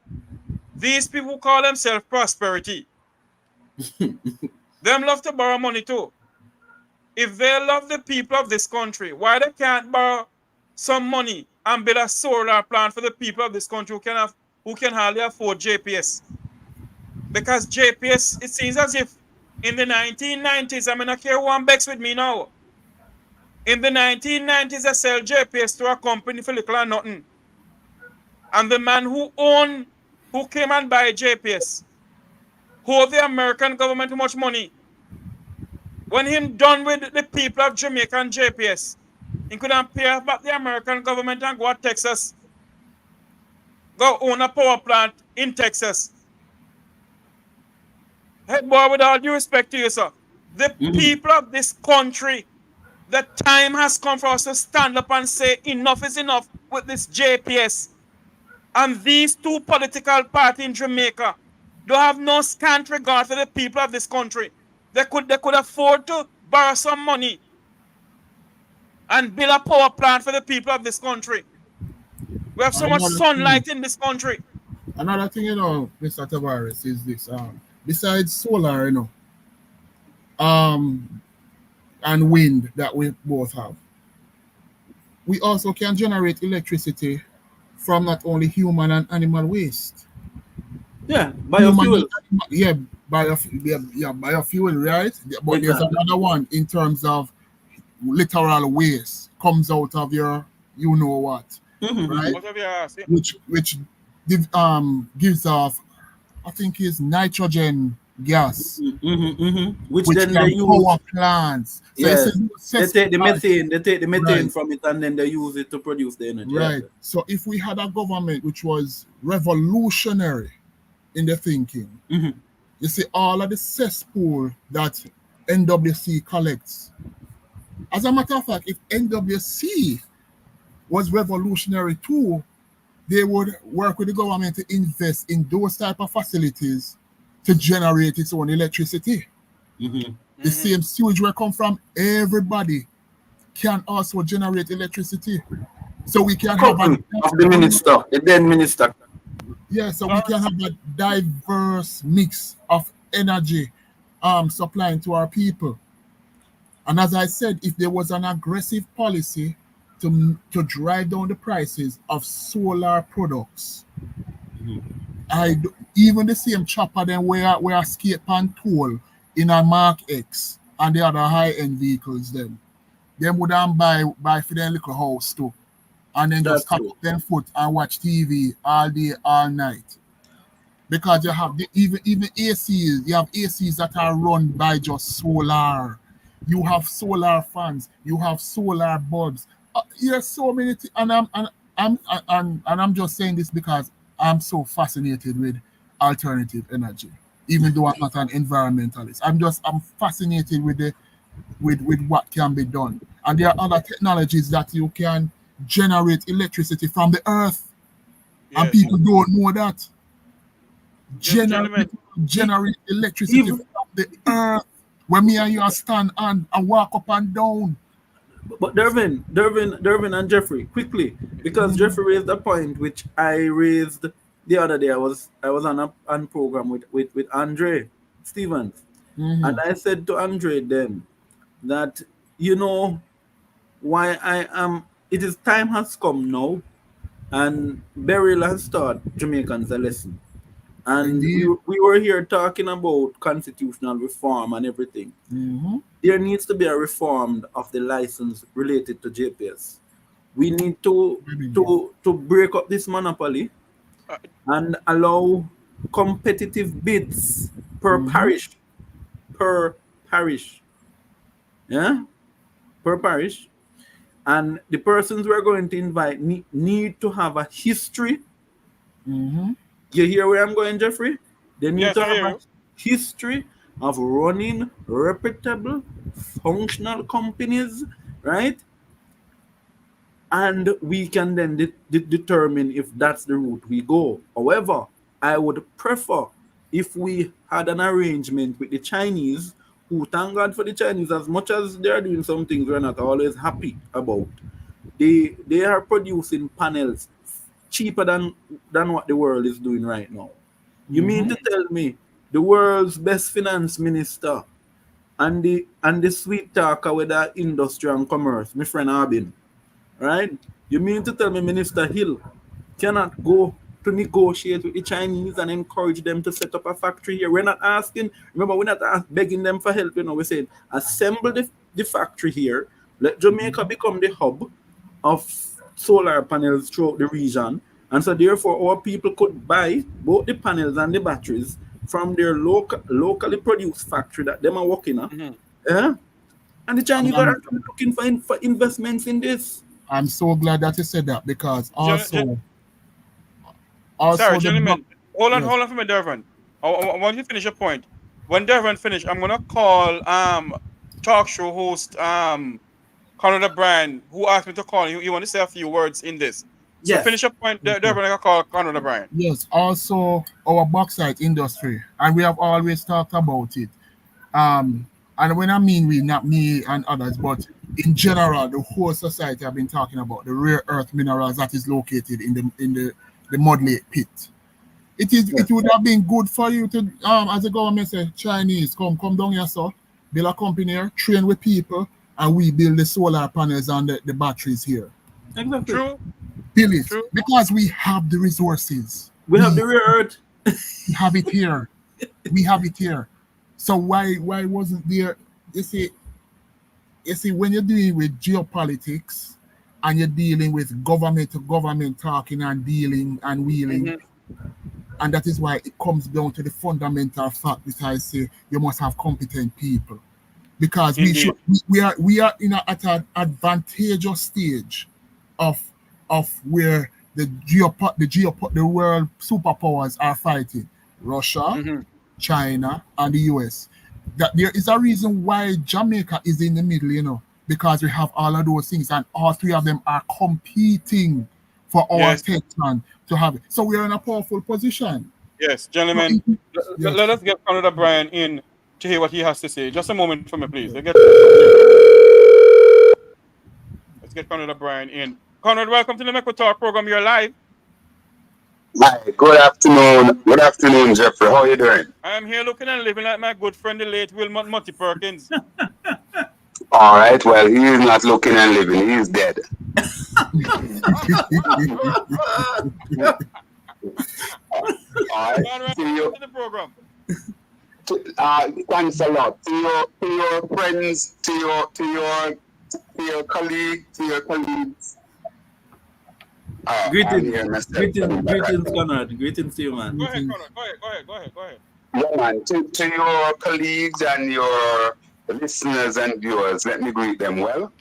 These people call themselves prosperity. Them love to borrow money too. If they love the people of this country, why they can't borrow some money and build a solar plant for the people of this country who can hardly afford JPS? Because JPS, it seems as if in the 1990s, I mean, I care one bex with me now. In the 1990s, I sell JPS to a company for little or nothing. And the man who came and buy JPS owe the American government too much money. When him done with the people of Jamaica and JPS, he could have pay back the American government and go to Texas. Go own a power plant in Texas. Hey, boy, with all due respect to you, sir, the people of this country, the time has come for us to stand up and say enough is enough with this JPS. And these two political parties in Jamaica don't have no scant regard for the people of this country. They could afford to borrow some money and build a power plant for the people of this country. We have so much sunlight in this country. Another thing, Mr. Tavares, is this. Besides solar, and wind that we both have, we also can generate electricity from not only human and animal waste. Yeah, biofuel. Biofuel, right? But there's another one in terms of literal waste comes out of your what, right? Which gives off, I think, is nitrogen gas, which then can they use power plants. So yes. They take the methane from it, and then they use it to produce the energy. Right. So if we had a government which was revolutionary in the thinking, you see all of the cesspool that NWC collects. As a matter of fact, if NWC was revolutionary too, they would work with the government to invest in those type of facilities to generate its own electricity. The same sewage where come from, everybody can also generate electricity. So we can have the then minister. Yeah, so we can have a diverse mix of energy supplying to our people. And as I said, if there was an aggressive policy to drive down the prices of solar products, even the same chopper then where escape and toll in a Mark X and the other high-end vehicles them would buy for their little house too. And then just tap up their foot and watch TV all day, all night. Because you have even ACs, you have ACs that are run by just solar. You have solar fans, you have solar bulbs. There's so many things, and I'm just saying this because I'm so fascinated with alternative energy, even though I'm not an environmentalist. I'm fascinated with what can be done. And there are other technologies that you can generate electricity from the earth. Yes. And people don't know that. Generate electricity from the earth. When me and you stand and walk up and down. But Dervin and Jeffrey, quickly, because Jeffrey raised a point which I raised the other day. I was on a program with Andre Stevens, and I said to Andre then that why I am. It is time has come now, and Beryl has taught Jamaicans a lesson. And we were here talking about constitutional reform and everything. There needs to be a reform of the license related to JPS. We need to break up this monopoly and allow competitive bids per parish. Yeah? Per parish. And the persons we're going to invite need to have a history. You hear where I'm going, Jeffrey? They need to have a history of running reputable, functional companies, right? And we can then determine if that's the route we go. However, I would prefer if we had an arrangement with the Chinese, who, thank God for the Chinese, as much as they're doing some things we're not always happy about. They are producing panels cheaper than what the world is doing right now. You mean to tell me the world's best finance minister and the sweet talker with the industry and commerce, my friend Arbin, right? You mean to tell me Minister Hill cannot go to negotiate with the Chinese and encourage them to set up a factory here? We're not asking, remember, we're not begging them for help, we're saying assemble the factory here, let Jamaica become the hub of solar panels throughout the region, and so therefore our people could buy both the panels and the batteries from their locally produced factory that them are working on. And the Chinese are actually looking for investments in this. I'm so glad that you said that, because also sorry, the gentlemen, hold on for me, Dervin. I want you to finish your point. When Dervin finish, I'm gonna call talk show host Conrad O'Brien, who asked me to call you. You want to say a few words in this? So finish your point, Dervin. I call Conrad O'Brien. Yes, also our bauxite industry, and we have always talked about it. And when I mean we, not me and others, but in general, the whole society have been talking about the rare earth minerals that is located in the Mud Lake pit. It would have been good for you to, as the government say, Chinese, come down here, so build a company here, train with people, and we build the solar panels and the batteries here. Exactly. True. Build it. True. Because we have the resources. We have the rare earth. We have it here. We have it here. So why wasn't there? You see, when you're dealing with geopolitics and you're dealing with government to government talking and dealing and wheeling, and that is why it comes down to the fundamental fact that I say you must have competent people, because we are at an advantageous stage of where the world superpowers are fighting Russia, China, and the US. That there is a reason why Jamaica is in the middle, because we have all of those things, and all three of them are competing for our attention to have it. So we are in a powerful position. Yes, gentlemen, let us get Conrad O'Brien in to hear what he has to say. Just a moment for me, please. Let's get Conrad O'Brien in. Conrad, welcome to the Make We Talk program. You're live. Hi, good afternoon. Good afternoon, Jeffrey. How are you doing? I'm here looking and living like my good friend, the late Wilmot Mutty Perkins. All right, well, he is not looking and living. He is dead. All right. To the program. Thanks a lot. To your friends, to your colleagues. Greetings, Conrad. Greetings to you, man. Go ahead, Conrad. Go ahead. Yeah, man. To your colleagues and your listeners and viewers, let me greet them well.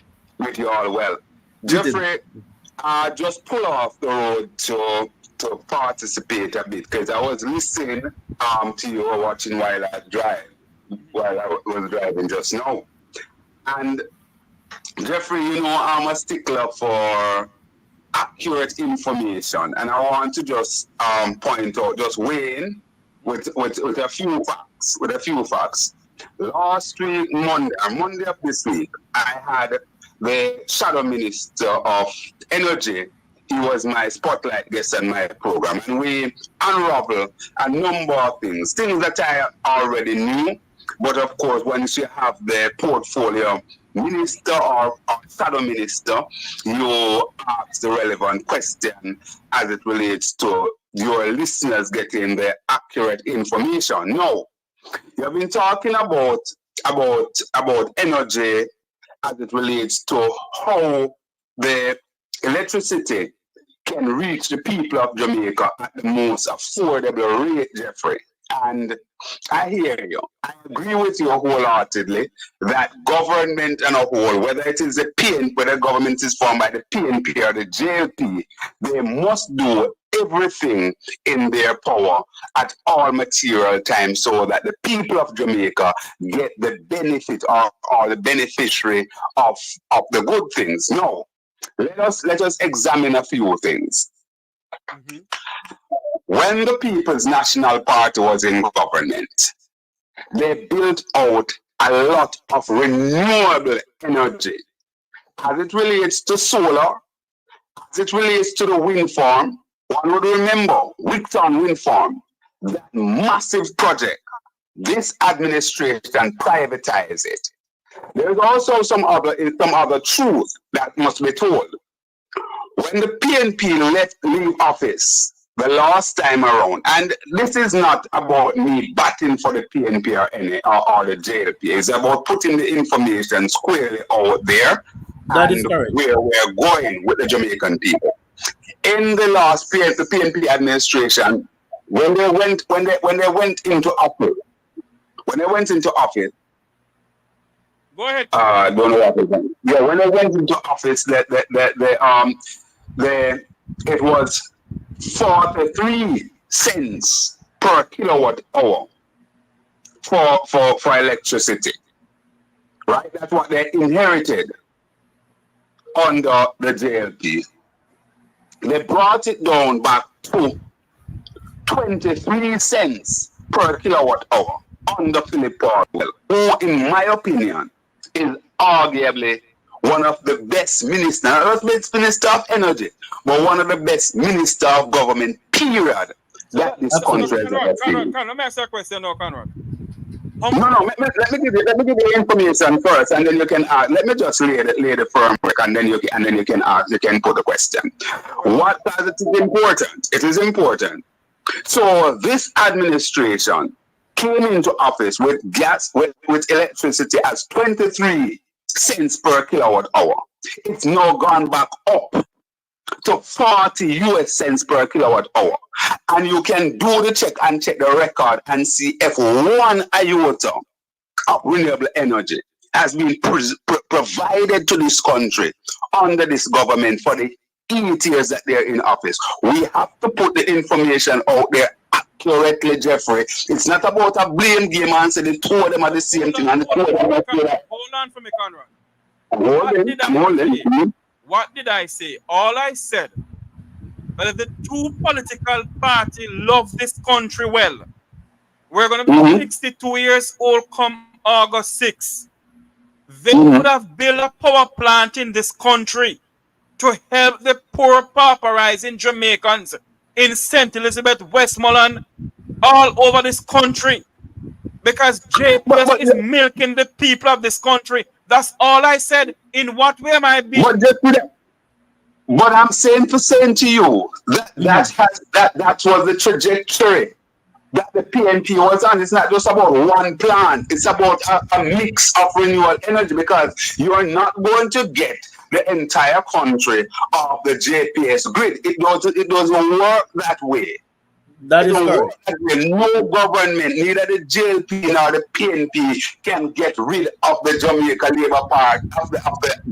Greet you all well. Jeffrey, just pull off the road to participate a bit, because I was listening to you watching while I was driving just now. And Jeffrey, I'm a stickler for accurate information, and I want to just point out, just weigh in with a few facts. Last week, Monday of this week, I had the Shadow Minister of Energy. He was my spotlight guest on my program, and we unraveled a number of things that I already knew. But of course, once you have the portfolio minister or shadow minister, you ask the relevant question as it relates to your listeners getting the accurate information. Now, you have been talking about energy as it relates to how the electricity can reach the people of Jamaica at the most affordable rate, Jeffrey. And I hear you. I agree with you wholeheartedly that government and a whole, whether it is the PNP, whether government is formed by the PNP or the JLP, they must do everything in their power at all material times so that the people of Jamaica get the benefit or the beneficiary of the good things. No, let us examine a few things. When the People's National Party was in government, they built out a lot of renewable energy. As it relates to solar, as it relates to the wind farm, one would remember Wicton Wind Farm, that massive project. This administration privatized it. There is also some other truth that must be told. When the PNP leave office the last time around, and this is not about me batting for the PNP or the JLP, it's about putting the information squarely out there and where we're going with the Jamaican people. In the last PNP administration, when they went into office, Go ahead. I don't know what it was. Yeah, when they went into office, it was 43 cents per kilowatt hour for electricity. Right? That's what they inherited under the JLP. They brought it down back to 23 cents per kilowatt hour under Philip Powell, who, in my opinion, is arguably one of the best ministers, not the best minister of energy, but one of the best minister of government, period, that this country has ever seen. Conrad, let me ask you a question now, Conrad. No, let me give you the information first, and then you can ask. Let me just lay the framework, and then you can ask. You can put the question. What does it is important? It is important. So this administration came into office with electricity as 23 cents per kilowatt hour. It's now gone back up to 40 US cents per kilowatt hour. And you can do the check and check the record and see if 1 iota of renewable energy has been provided to this country under this government for the 8 years that they're in office. We have to put the information out there accurately, Jeffrey. It's not about a blame game and say the two of them are the same thing. And the two of them are Hold on for me, Conrad. What did I say? All I said that if the two political parties love this country well, we're going to be 62 years old come August 6. They would have built a power plant in this country to help the poor pauperizing Jamaicans in St. Elizabeth, Westmoreland, all over this country. Because JPS is milking the people of this country. That's all I said. In what way am I being? But I'm saying to you that was the trajectory that the PNP was on. It's not just about one plan. It's about a mix of renewable energy, because you are not going to get the entire country off the JPS grid. It doesn't work that way. That is correct. No government, neither the JLP nor the PNP, can get rid of the Jamaica Labour Party, of the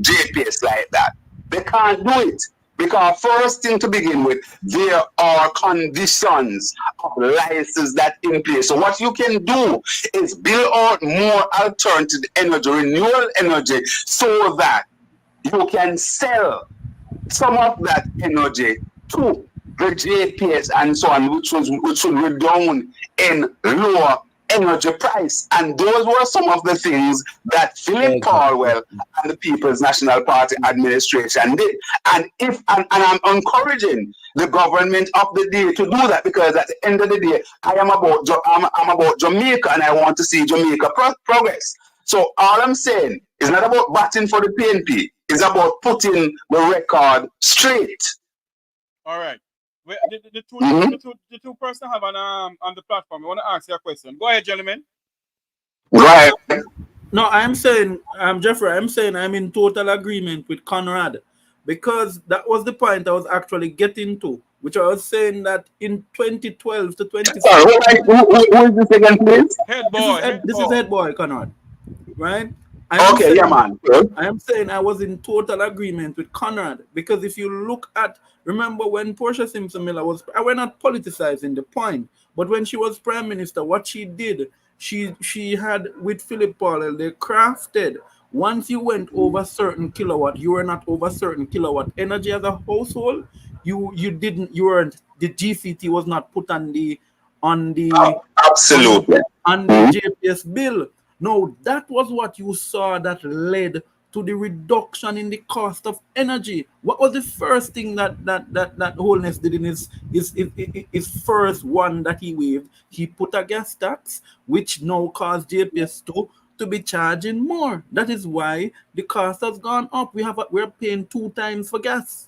JPS like that. They can't do it. Because first thing to begin with, there are conditions of license that in place. So what you can do is build out more alternative energy, renewable energy, so that you can sell some of that energy to the JPS and so on, which would redound in lower energy price. And those were some of the things that Philip Powell and the People's National Party administration did. And I'm encouraging the government of the day to do that, because at the end of the day, I'm about Jamaica, and I want to see Jamaica progress. So all I'm saying is not about batting for the PNP. It's about putting the record straight. All right. The two persons have on the platform. I want to ask you a question. Go ahead, gentlemen. Go ahead. No, I'm saying, Jeffrey, I'm in total agreement with Conrad, because that was the point I was actually getting to, which I was saying that in 2012 to 2016. Who is this again, please? Head boy. This is Head Boy, Conrad. Right? Man. Good. I am saying I was in total agreement with Conrad, because if you look at, remember when Portia Simpson Miller we're not politicizing the point, but when she was prime minister, what she did, she had with Philip Powell, they crafted, once you went over certain kilowatt, you were not over certain kilowatt energy as a household, the GCT was not put on the absolutely on the JPS bill. No, that was what you saw that led to the reduction in the cost of energy. What was the first thing that Holness did in his first one that he waived? He put a gas tax, which now caused JPS to be charging more. That is why the cost has gone up. We're paying 2 times for gas.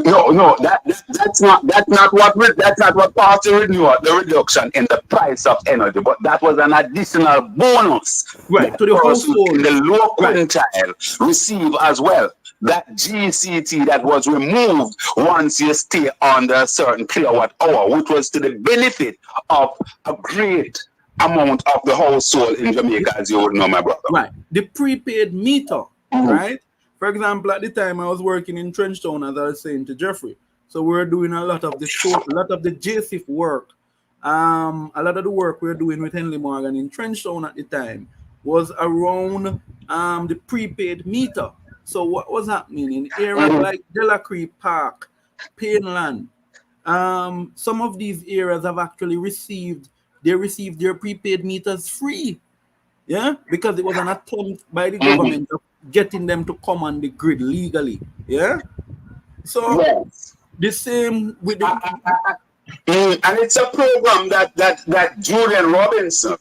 No, that's not what caused the reduction in the price of energy, but that was an additional bonus, right, to the household in the low quintile receive as well. that GCT that was removed once you stay under a certain kilowatt hour, which was to the benefit of a great amount of the household in Jamaica, as you would know, my brother. Right. The prepaid meter, right? For example, at the time I was working in Trenchtown, as I was saying to Jeffrey. So we were doing a lot of the JSIF work. A lot of the work we were doing with Henley Morgan in Trenchtown at the time was around the prepaid meter. So what was happening in areas like Delacree Park, Painland, some of these areas have actually received their prepaid meters free. Yeah, because it was an attempt by the government of getting them to come on the grid legally. Yeah. So the same with the and it's a program that Julian Robinson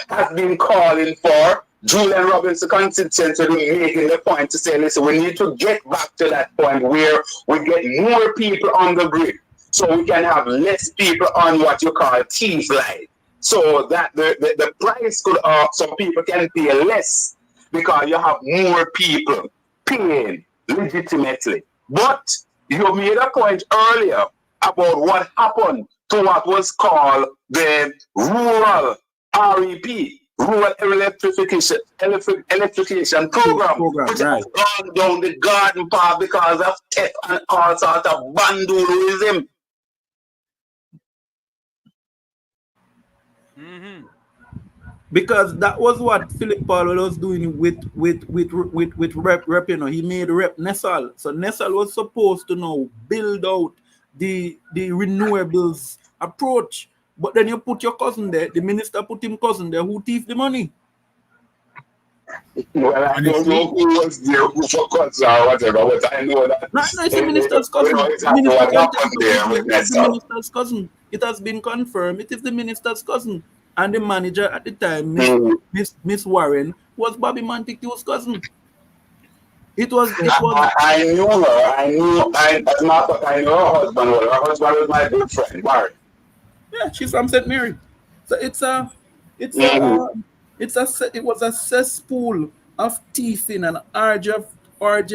has been calling for. Julian Robinson constituency making the point to say, listen, we need to get back to that point where we get more people on the grid, so we can have less people on what you call thief line, so that the price could some people can pay less because you have more people paying legitimately. But you made a point earlier about what happened to what was called the rural REP, Rural Electrification Program, which has gone down the garden path because of theft and all sorts of vandalism. Because that was what Philip Powell was doing with Rep, you know. He made Rep Nessal. So Nessal was supposed to now build out the renewables approach. But then you put your cousin there, the minister put him cousin there, who thief the money? Well, I don't know who was there, who for cousin or whatever, but I know that. No, it's the minister's cousin. The minister's cousin. It has been confirmed. It is the minister's cousin. And the manager at the time, Miss Warren, was Bobby Montague's cousin. It was. I knew her. As a matter of fact, I know her husband. Her husband was my good friend, Barry. Yeah, she's from St. Mary. So it was a cesspool of thieving and orgy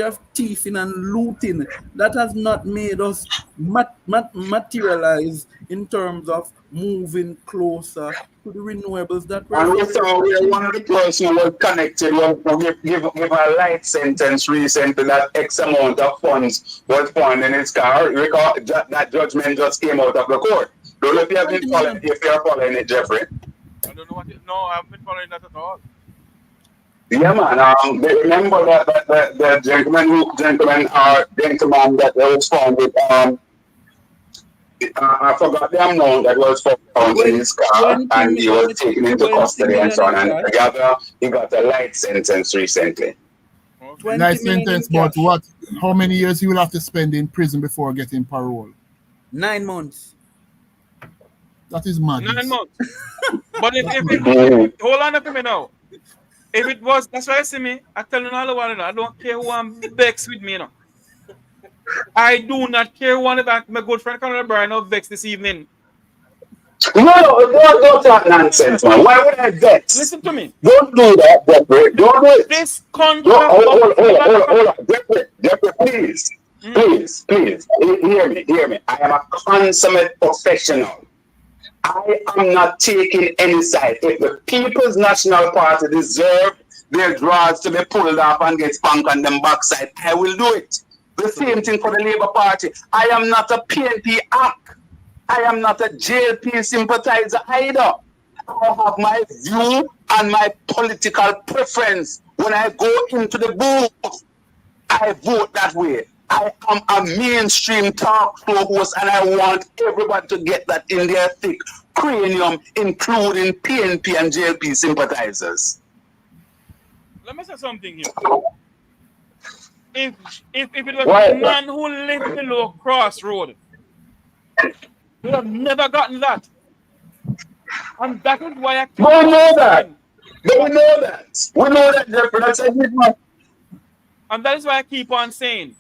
of thieving and looting that has not made us materialize in terms of moving closer to the renewables that we're. And we saw where one of the persons who was connected was give a light sentence recently that X amount of funds was found in his car. Because that judgment just came out of the court. Don't know if you have been following, it, Jeffrey. I don't know no, I haven't been following that at all. Yeah, man. Remember that the gentleman that was found with I forgot the amount that was found in his car, and he was taken into custody and so on. And together, he got a light sentence recently. Light sentence, but what? How many years he will have to spend in prison before getting parole? 9 months. That is mad. 9 months. But if hold on a minute now. If it was, that's why I see me. I tell you all the while, I don't care who I'm vexed with me, you know. I do not care who I'm my good friend Conrad O'Brien of vex this evening. No, don't talk nonsense, man. Why would I vex? Listen to me. Don't do that, Jeffrey. Don't do it. This country. Hold on. Jeffrey, please. Please. Hear me. I am a consummate professional. I am not taking any side. If the People's National Party deserve their draws to be pulled off and get spanked on them backside, I will do it. The same thing for the Labour Party. I am not a PNP act. I am not a JLP sympathizer either. I have my view and my political preference. When I go into the booth, I vote that way. I am a mainstream talk show host, and I want everybody to get that in their thick cranium, including PNP and JLP sympathizers. Let me say something here. If it was a man who lived below Crossroad, we would have never gotten that. And that is why I keep on saying. We know that, Jeffrey. That's a good one. And that is why I keep on saying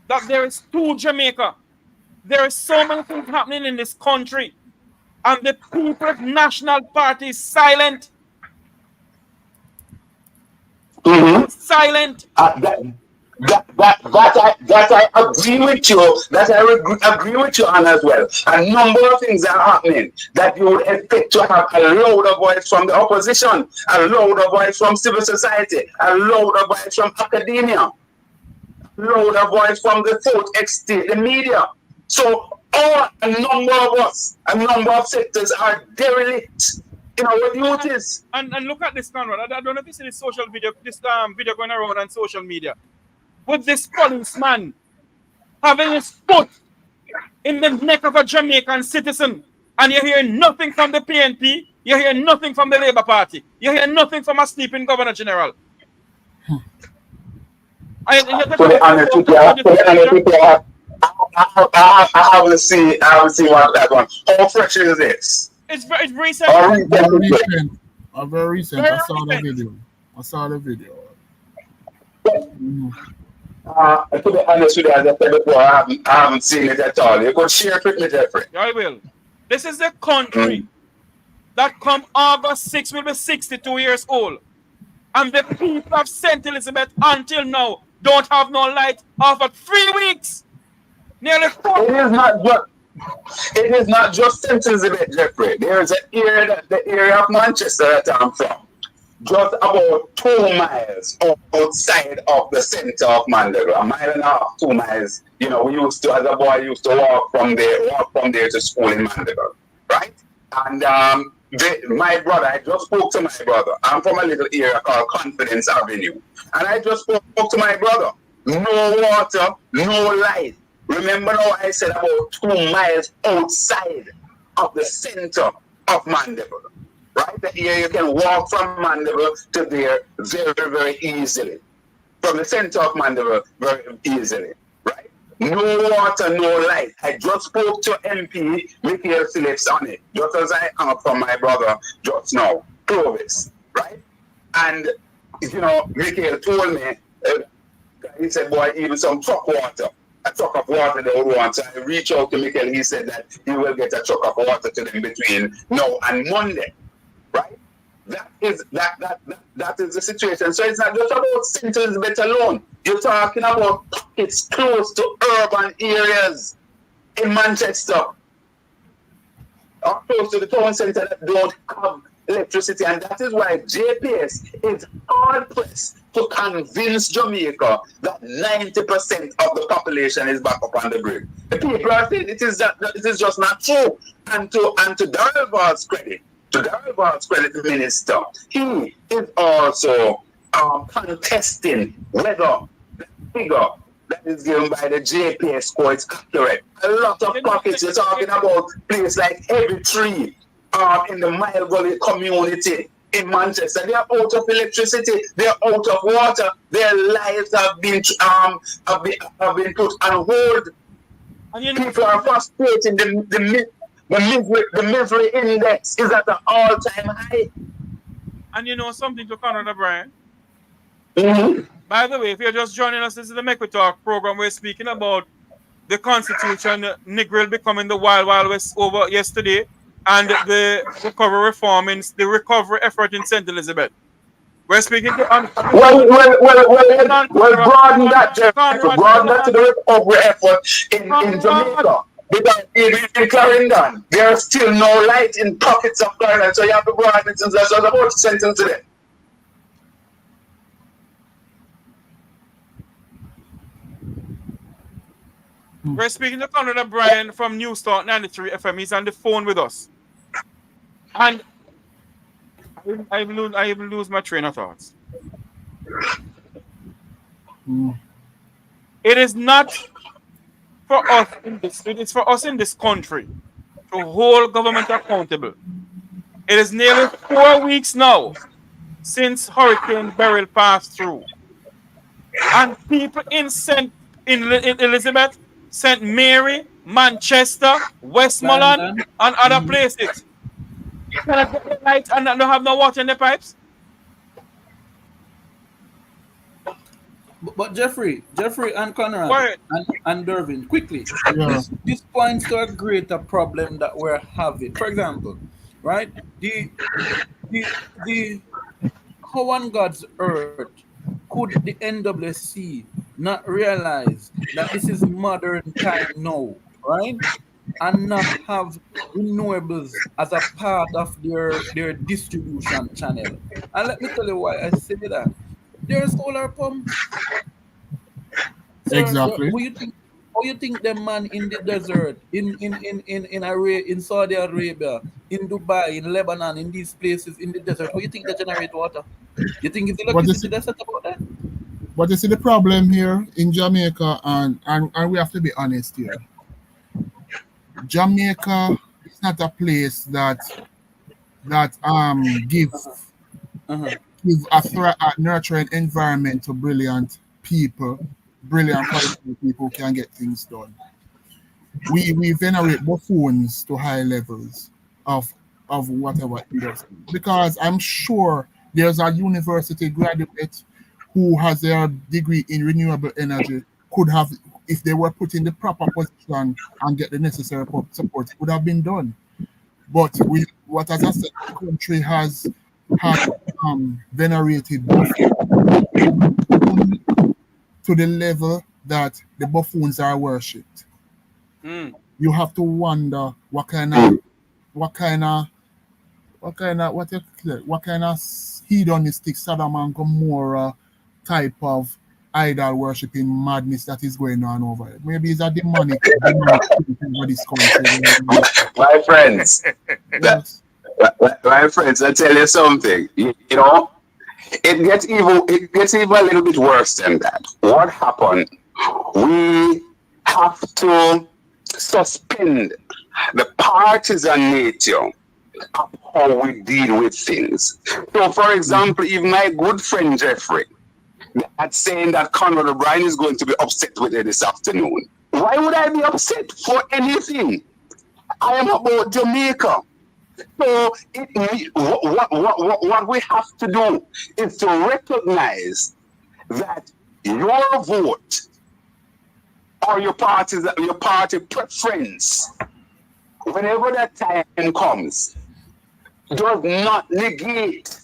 that there is two Jamaica. There is so many things happening in this country, and the People's National Party is silent. Mm-hmm. Silent. That I agree with you. That I agree with you on as well. A number of things are happening that you would expect to have a louder voice from the opposition, a louder voice from civil society, a louder voice from academia, a louder voice from the fourth estate, the media. So a number of us, a number of sectors are derelict in our duties. And look at this, Conrad. I don't know if you see this social video, this video going around on social media. With this policeman having his foot in the neck of a Jamaican citizen, and you're hearing nothing from the PNP, you're hearing nothing from the Labour Party, you're hearing nothing from a sleeping Governor General. I haven't seen that one. How fresh is this? It's recent. Very recent. I saw the video. To be honest with you, as I said before, I haven't seen it at all. You could share it with me, Jeffrey. I will. This is the country that come August 6 will be 62 years old. And the people of St. Elizabeth until now don't have no light after 3 weeks. Nearly 4 It is not just St. Elizabeth, Jeffrey. There is the area of Manchester that I'm from, just about 2 miles outside of the center of Mandeville, 1.5 miles, 2 miles. You know, we used to, as a boy, I used to walk from there to school in Mandeville, right? And my brother, I just spoke to my brother. I'm from a little area called Confidence Avenue, and I just spoke to my brother. No water, no light. Remember now I said about 2 miles outside of the center of Mandeville, right? Here you can walk from Mandeville to there very, very easily. From the center of Mandeville, very easily, right? No water, no light. I just spoke to MP Michael Phillips on it, just as I hung up from my brother just now, Clovis, right? And, you know, Michael told me, he said, boy, even some truck water. A truck of water they would want. So I reached out to Michael. He said that he will get a truck of water to them between now and Monday, right? That is the situation. So it's not just about St. Elizabeth alone. You're talking about pockets close to urban areas in Manchester, or close to the town centre that don't have electricity, and that is why JPS is hard pressed to convince Jamaica that 90% of the population is back up on the grid. The people are saying it is just not true. And to Dervin's credit, the minister, he is also contesting whether the figure that is given by the JPS score is accurate. A lot of pockets, you're talking about places like Heavy Tree, in the Mile Gully community in Manchester. They are out of electricity, they are out of water, their lives have been put on hold. People are frustrated. The misery index is at an all-time high. And you know something to Conrad O'Brien? Mm-hmm. By the way, if you're just joining us, this is the Make We Talk program. We're speaking about the Constitution, Negril becoming the Wild Wild West over yesterday, and the recovery reform in the recovery effort in St. Elizabeth. We're speaking to broaden that, Jeff. Broaden that to the recovery effort in Jamaica. Because in Clarendon, there's still no light in pockets of Clarendon, so you have to broaden it. That's what I'm about to sentence today. We're speaking to Conrad O'Brien from New Start 93 FM. He's on the phone with us. And I even lose my train of thoughts. It is not for us it is for us in this country to hold government accountable. It is nearly 4 weeks now since Hurricane Beryl passed through. And people in Elizabeth, St. Mary, Manchester, Westmoreland, and other places. Can I get the lights and not have no water in the pipes? But Jeffrey and Conrad and Dervin, quickly, this points to a greater problem that we're having. For example, right? The how on God's earth could the NWC not realize that this is modern time now, right? And not have renewables as a part of their distribution channel. And let me tell you why I say that. There are solar pumps. So Exactly. how you think the man in the desert, in Saudi Arabia, in Dubai, in Lebanon, in these places in the desert, how you think they generate water? You think it's electricity that's about that? But you see the problem here in Jamaica, and we have to be honest here. Jamaica is not a place that give a nurturing environment to brilliant people, brilliant qualified people who can get things done. We venerate buffoons to high levels of whatever industry, because I'm sure there's a university graduate who has their degree in renewable energy could have, if they were put in the proper position and get the necessary support, would have been done. But what as I said, the country has venerated buffoons to the level that the buffoons are worshipped. You have to wonder what kind of hedonistic Sodom and Gomorrah type of idol worshipping madness that is going on over it. Maybe it's a demonic over this country. My friends, my friends, I tell you something. You know, it gets even a little bit worse than that. What happened? We have to suspend the partisan nature of how we deal with things. So, for example, even my good friend Jeffrey, that's saying that Conrad O'Brien is going to be upset with it this afternoon. Why would I be upset for anything? I am about Jamaica. So what we have to do is to recognize that your vote or your party preference, whenever that time comes, does not negate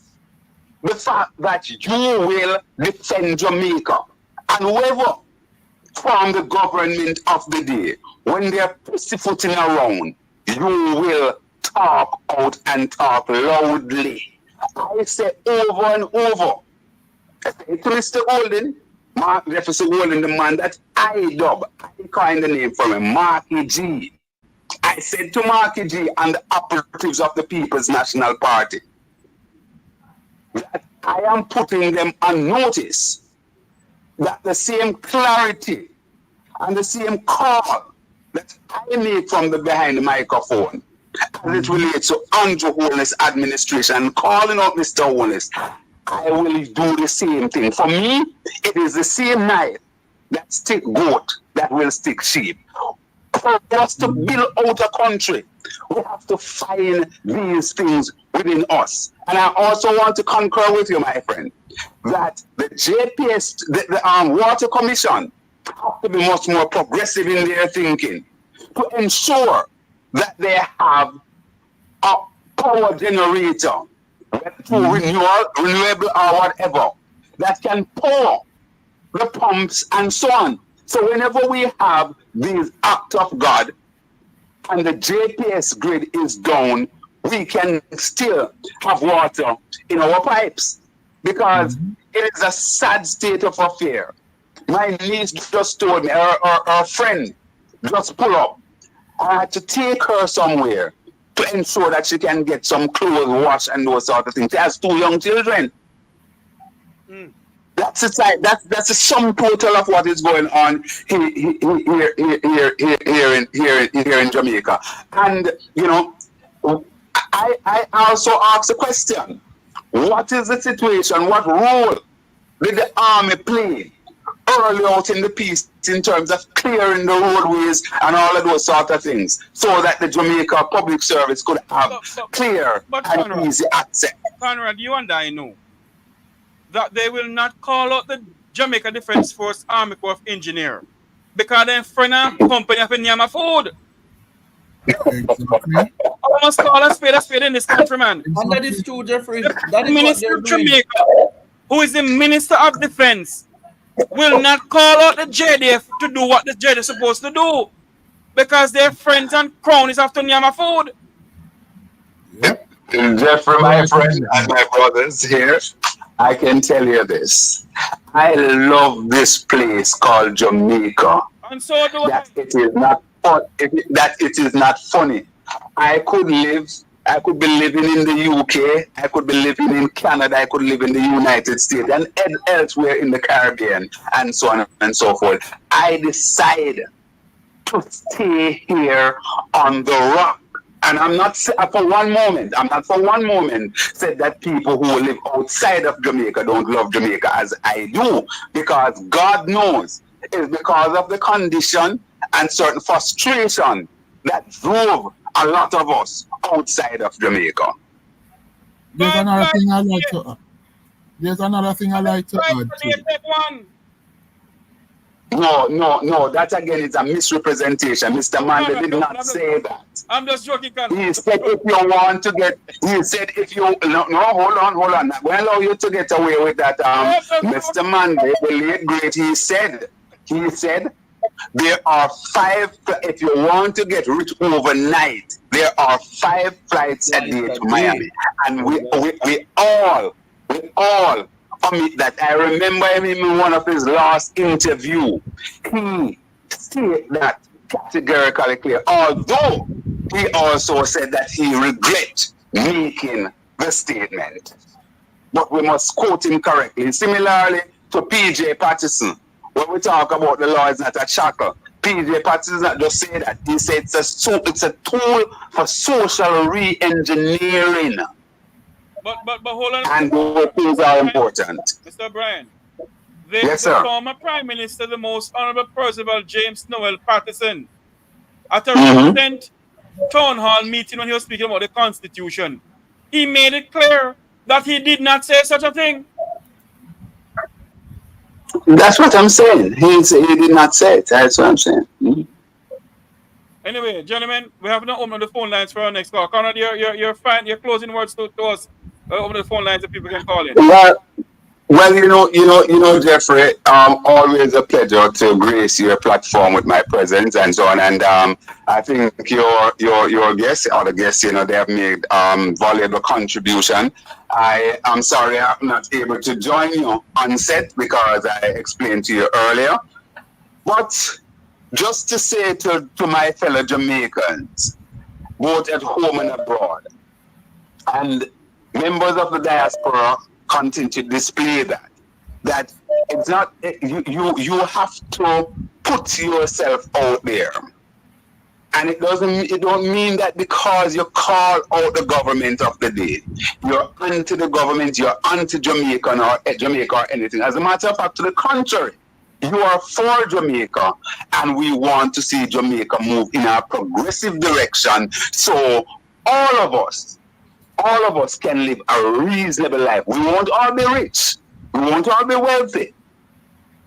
the fact that you will defend Jamaica. And whoever from the government of the day, when they're pussyfooting around, you will talk out and talk loudly. I say over and over. I say to Mr. Holden, Mark Jefferson Holden, the man that I coined the name from him, Marky G. I said to Marky G and the operatives of the People's National Party that I am putting them on notice that the same clarity and the same call that I make from behind the microphone as it relates to Andrew Holness administration, calling out Mr. Holness, I will do the same thing. For me, it is the same knife that stick goat that will stick sheep. For us to build out a country, we have to find these things within us. And I also want to concur with you, my friend, that the JPS, the Water Commission, have to be much more progressive in their thinking to ensure that they have a power generator, through renewable or whatever, that can pour the pumps and so on. So whenever we have these acts of God and the JPS grid is down, we can still have water in our pipes, because it is a sad state of affair. My niece just told me, her friend just pull up. I had to take her somewhere to ensure that she can get some clothes washed and those sort of things. She has 2 young children. That's the sum total of what is going on here in Jamaica. And you know, I also ask the question: what is the situation? What role did the army play early out in the piece in terms of clearing the roadways and all of those sort of things, so that the Jamaica Public Service could have clear and easy access? Conrad, you and I know that they will not call out the Jamaica Defense Force Army Corps of Engineers because they're friend of company of Nyama Food. I must call a spade in this country, man. And that is true, Jeffrey. That is Minister of Jamaica, who is the Minister of Defense, will not call out the JDF to do what the JDF is supposed to do because their friends and cronies have to nyama food. Jeffrey, my friend and my brothers here, I can tell you this. I love this place called Jamaica. And so do that it is not fun, that it is not funny. I could be living in the UK, I could be living in Canada, I could live in the United States and elsewhere in the Caribbean and so on and so forth. I decide to stay here on the rock. And I'm not for one moment said that people who live outside of Jamaica don't love Jamaica as I do, because God knows it's because of the condition and certain frustration that drove a lot of us outside of Jamaica. There's another thing I like to add too. No, that again is a misrepresentation. Mr. Mandela did not say that. I'm just joking. He said if you want to get, hold on. I'm not going to allow you to get away with that. Mr. Mandela, the late great, he said, there are 5, if you want to get rich overnight, there are 5 flights a day to Miami. And we all omit that. I remember him in one of his last interview. He stated that categorically clear, although he also said that he regret making the statement. But we must quote him correctly. Similarly to P.J. Patterson, when we talk about the law is not a shackle, P.J. Patterson not just say that. He said it's a tool for social re-engineering. But hold on. And those things are important. Mr. O'Brien, yes, sir. The former Prime Minister, the most Honorable Percival James Noel Patterson, at a recent town hall meeting when he was speaking about the Constitution, he made it clear that he did not say such a thing. That's what I'm saying. He did not say it. That's what I'm saying. Anyway, gentlemen, we have not opened the phone lines for our next call. Conrad, your closing words to us. Open the phone lines so people can call in. Well, you know, Jeffrey, always a pleasure to grace your platform with my presence and so on. And I think your guests, or the guests, they have made valuable contribution. I am sorry I'm not able to join you on set because I explained to you earlier. But just to say to my fellow Jamaicans, both at home and abroad, and members of the diaspora continue to display that it's not, you have to put yourself out there. And it don't mean that because you call out the government of the day, you're anti the government, you're anti Jamaica or anything. As a matter of fact, to the contrary, you are for Jamaica, and we want to see Jamaica move in a progressive direction, so all of us can live a reasonable life. We won't all be rich, we won't all be wealthy,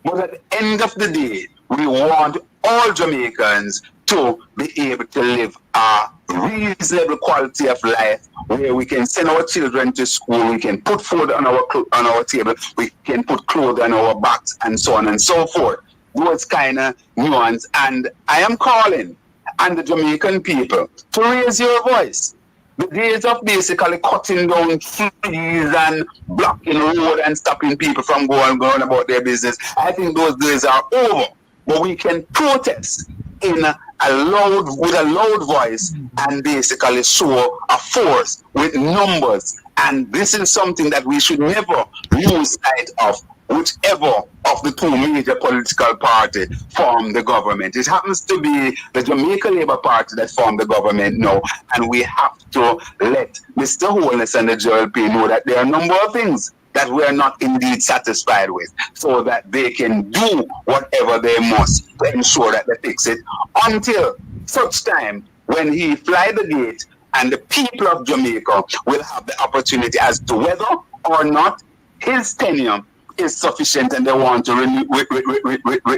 but at the end of the day, we want all Jamaicans to be able to live a reasonable quality of life where we can send our children to school, we can put food on our table, we can put clothes on our backs, and so on and so forth. Those kind of nuance. And I am calling on the Jamaican people to raise your voice. The days of basically cutting down trees and blocking road and stopping people from going about their business, I think those days are over. But we can protest with a loud voice and basically show a force with numbers. And this is something that we should never lose sight of, whichever of the 2 major political parties form the government. It happens to be the Jamaica Labour Party that form the government now, and we have to let Mr. Holness and the JLP know that there are a number of things that we are not indeed satisfied with, so that they can do whatever they must to ensure that they fix it, until such time when he fly the gate and the people of Jamaica will have the opportunity as to whether or not his tenure is sufficient and they want to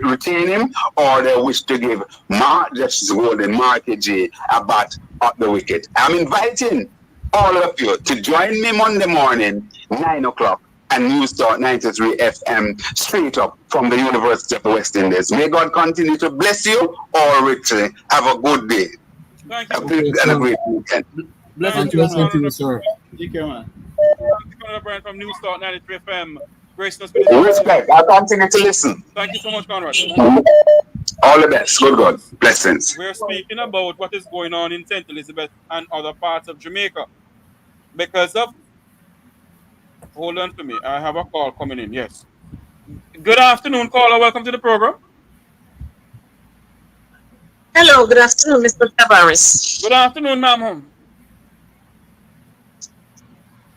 retain him, or they wish to give Justice Golden Market J a bat at the wicket. I'm inviting all of you to join me Monday morning, 9 o'clock, and News Talk 93 FM straight up from the University of the West Indies. May God continue to bless you all richly. Have a good day. Thank you. And a great weekend. Blessing to you, sir. Take care, man. Conrad O'Brien from News Talk 93 FM. Respect. I'll continue to listen. Thank you so much, Conrad. All the best. Good God. Blessings. We're speaking about what is going on in St. Elizabeth and other parts of Jamaica. Because of... Hold on to me. I have a call coming in. Yes. Good afternoon, caller. Welcome to the program. Hello. Good afternoon, Mr. Tavares. Good afternoon, ma'am.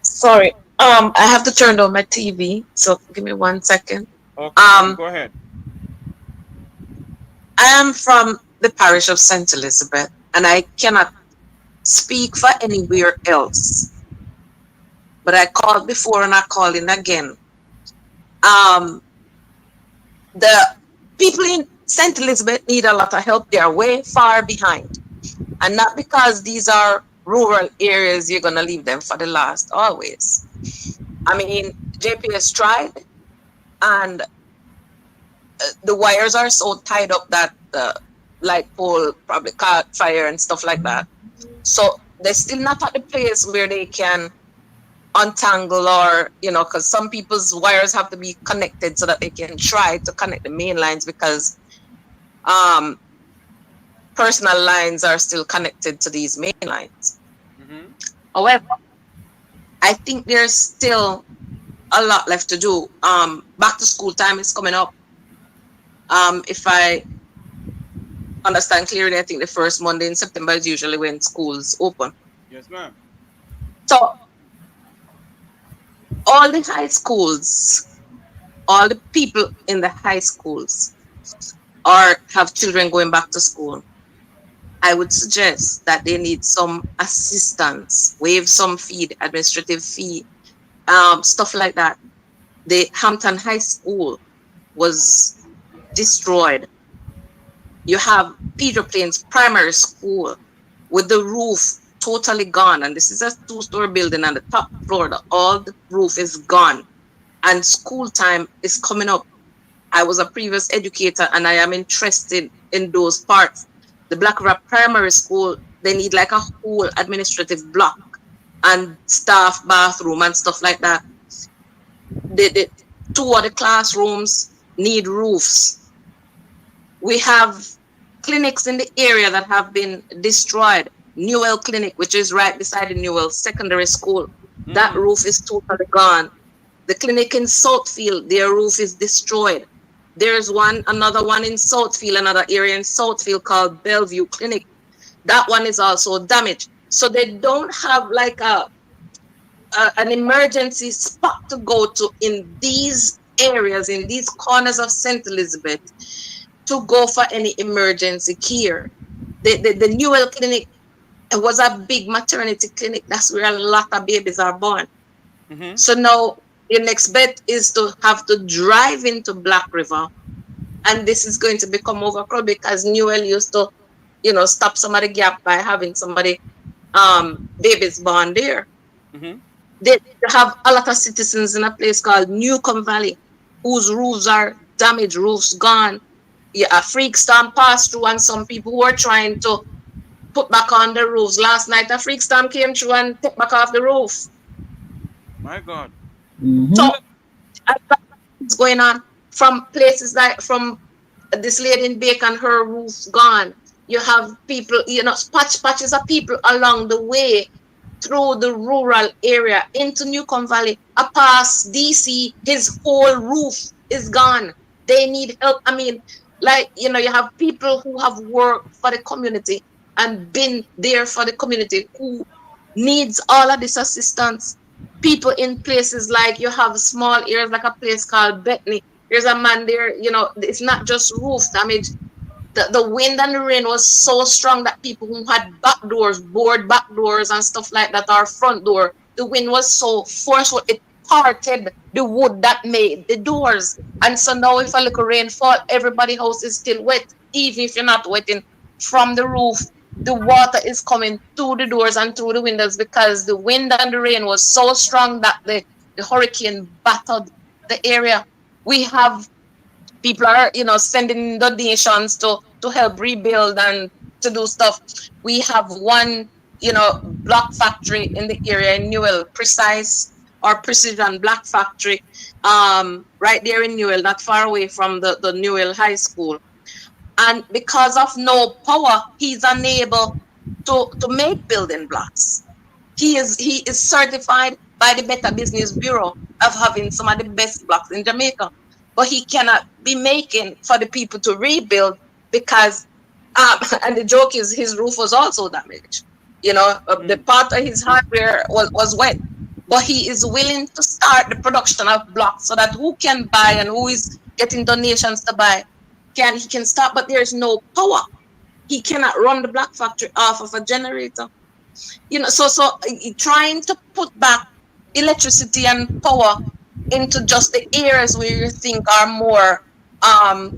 Sorry. I have to turn on my TV, so give me 1 second. Okay, go ahead. I am from the parish of St. Elizabeth, and I cannot speak for anywhere else. But I called before and I call in again. The people in St. Elizabeth need a lot of help. They are way far behind. And not because these are rural areas, you're going to leave them for the last always. I mean, JPS tried, and the wires are so tied up that the light pole probably caught fire and stuff like that. So they're still not at the place where they can untangle, or, you know, because some people's wires have to be connected so that they can try to connect the main lines, because personal lines are still connected to these main lines. Mm-hmm. However, I think there's still a lot left to do. Back to school time is coming up. If I understand clearly, I think the first Monday in September is usually when schools open. Yes, ma'am. So all the high schools, all the people in the high schools have children going back to school. I would suggest that they need some assistance, waive some fee, administrative fee, stuff like that. The Hampton High School was destroyed. You have Peter Plains Primary School with the roof totally gone, and this is a 2-story building, and the top floor, all the roof is gone, and school time is coming up. I was a previous educator, and I am interested in those parts. The Black River Primary School, they need like a whole administrative block and staff bathroom and stuff like that. The 2 of the classrooms need roofs. We have clinics in the area that have been destroyed. Newell Clinic, which is right beside the Newell Secondary School, that roof is totally gone. The clinic in Southfield, their roof is destroyed. There's another one in Southfield, another area in Southfield called Bellevue Clinic. That one is also damaged. So they don't have like an emergency spot to go to in these areas, in these corners of St. Elizabeth, to go for any emergency care. The Newell Clinic was a big maternity clinic. That's where a lot of babies are born. Mm-hmm. So now your next bet is to have to drive into Black River, and this is going to become overcrowded because Newell used to, stop some of the gap by having somebody babies born there. Mm-hmm. They have a lot of citizens in a place called Newcomb Valley whose roofs are damaged, roofs gone. Yeah, a freak storm passed through, and some people who are trying to put back on the roofs. Last night a freak storm came through and took back off the roof. My God. Mm-hmm. So what's going on from places like from this lady in Bacon, her roof's gone. You have people, patches of people along the way through the rural area into Newcomb Valley. Past DC, his whole roof is gone. They need help. I mean, you have people who have worked for the community and been there for the community who needs all of this assistance. People in places like you have small areas like a place called Bethany. There's a man there, it's not just roof damage. The wind and the rain was so strong that people who had back doors, board back doors and stuff like that, or front door, the wind was so forceful, it parted the wood that made the doors. And so now if a little rain fall, everybody's house is still wet. Even if you're not wetting from the roof, the water is coming through the doors and through the windows because the wind and the rain was so strong that the the hurricane battered the area. We have people are, sending donations to help rebuild and to do stuff. We have one, block factory in the area in Newell, precision black factory, right there in Newell, not far away from the Newell High School. And because of no power, he's unable to make building blocks. He is certified by the Better Business Bureau of having some of the best blocks in Jamaica, but he cannot be making for the people to rebuild because, and the joke is his roof was also damaged. The part of his hardware was wet, but he is willing to start the production of blocks so that who can buy and who is getting donations to buy he can start, but there is no power. He cannot run the black factory off of a generator. So trying to put back electricity and power into just the areas where you think are more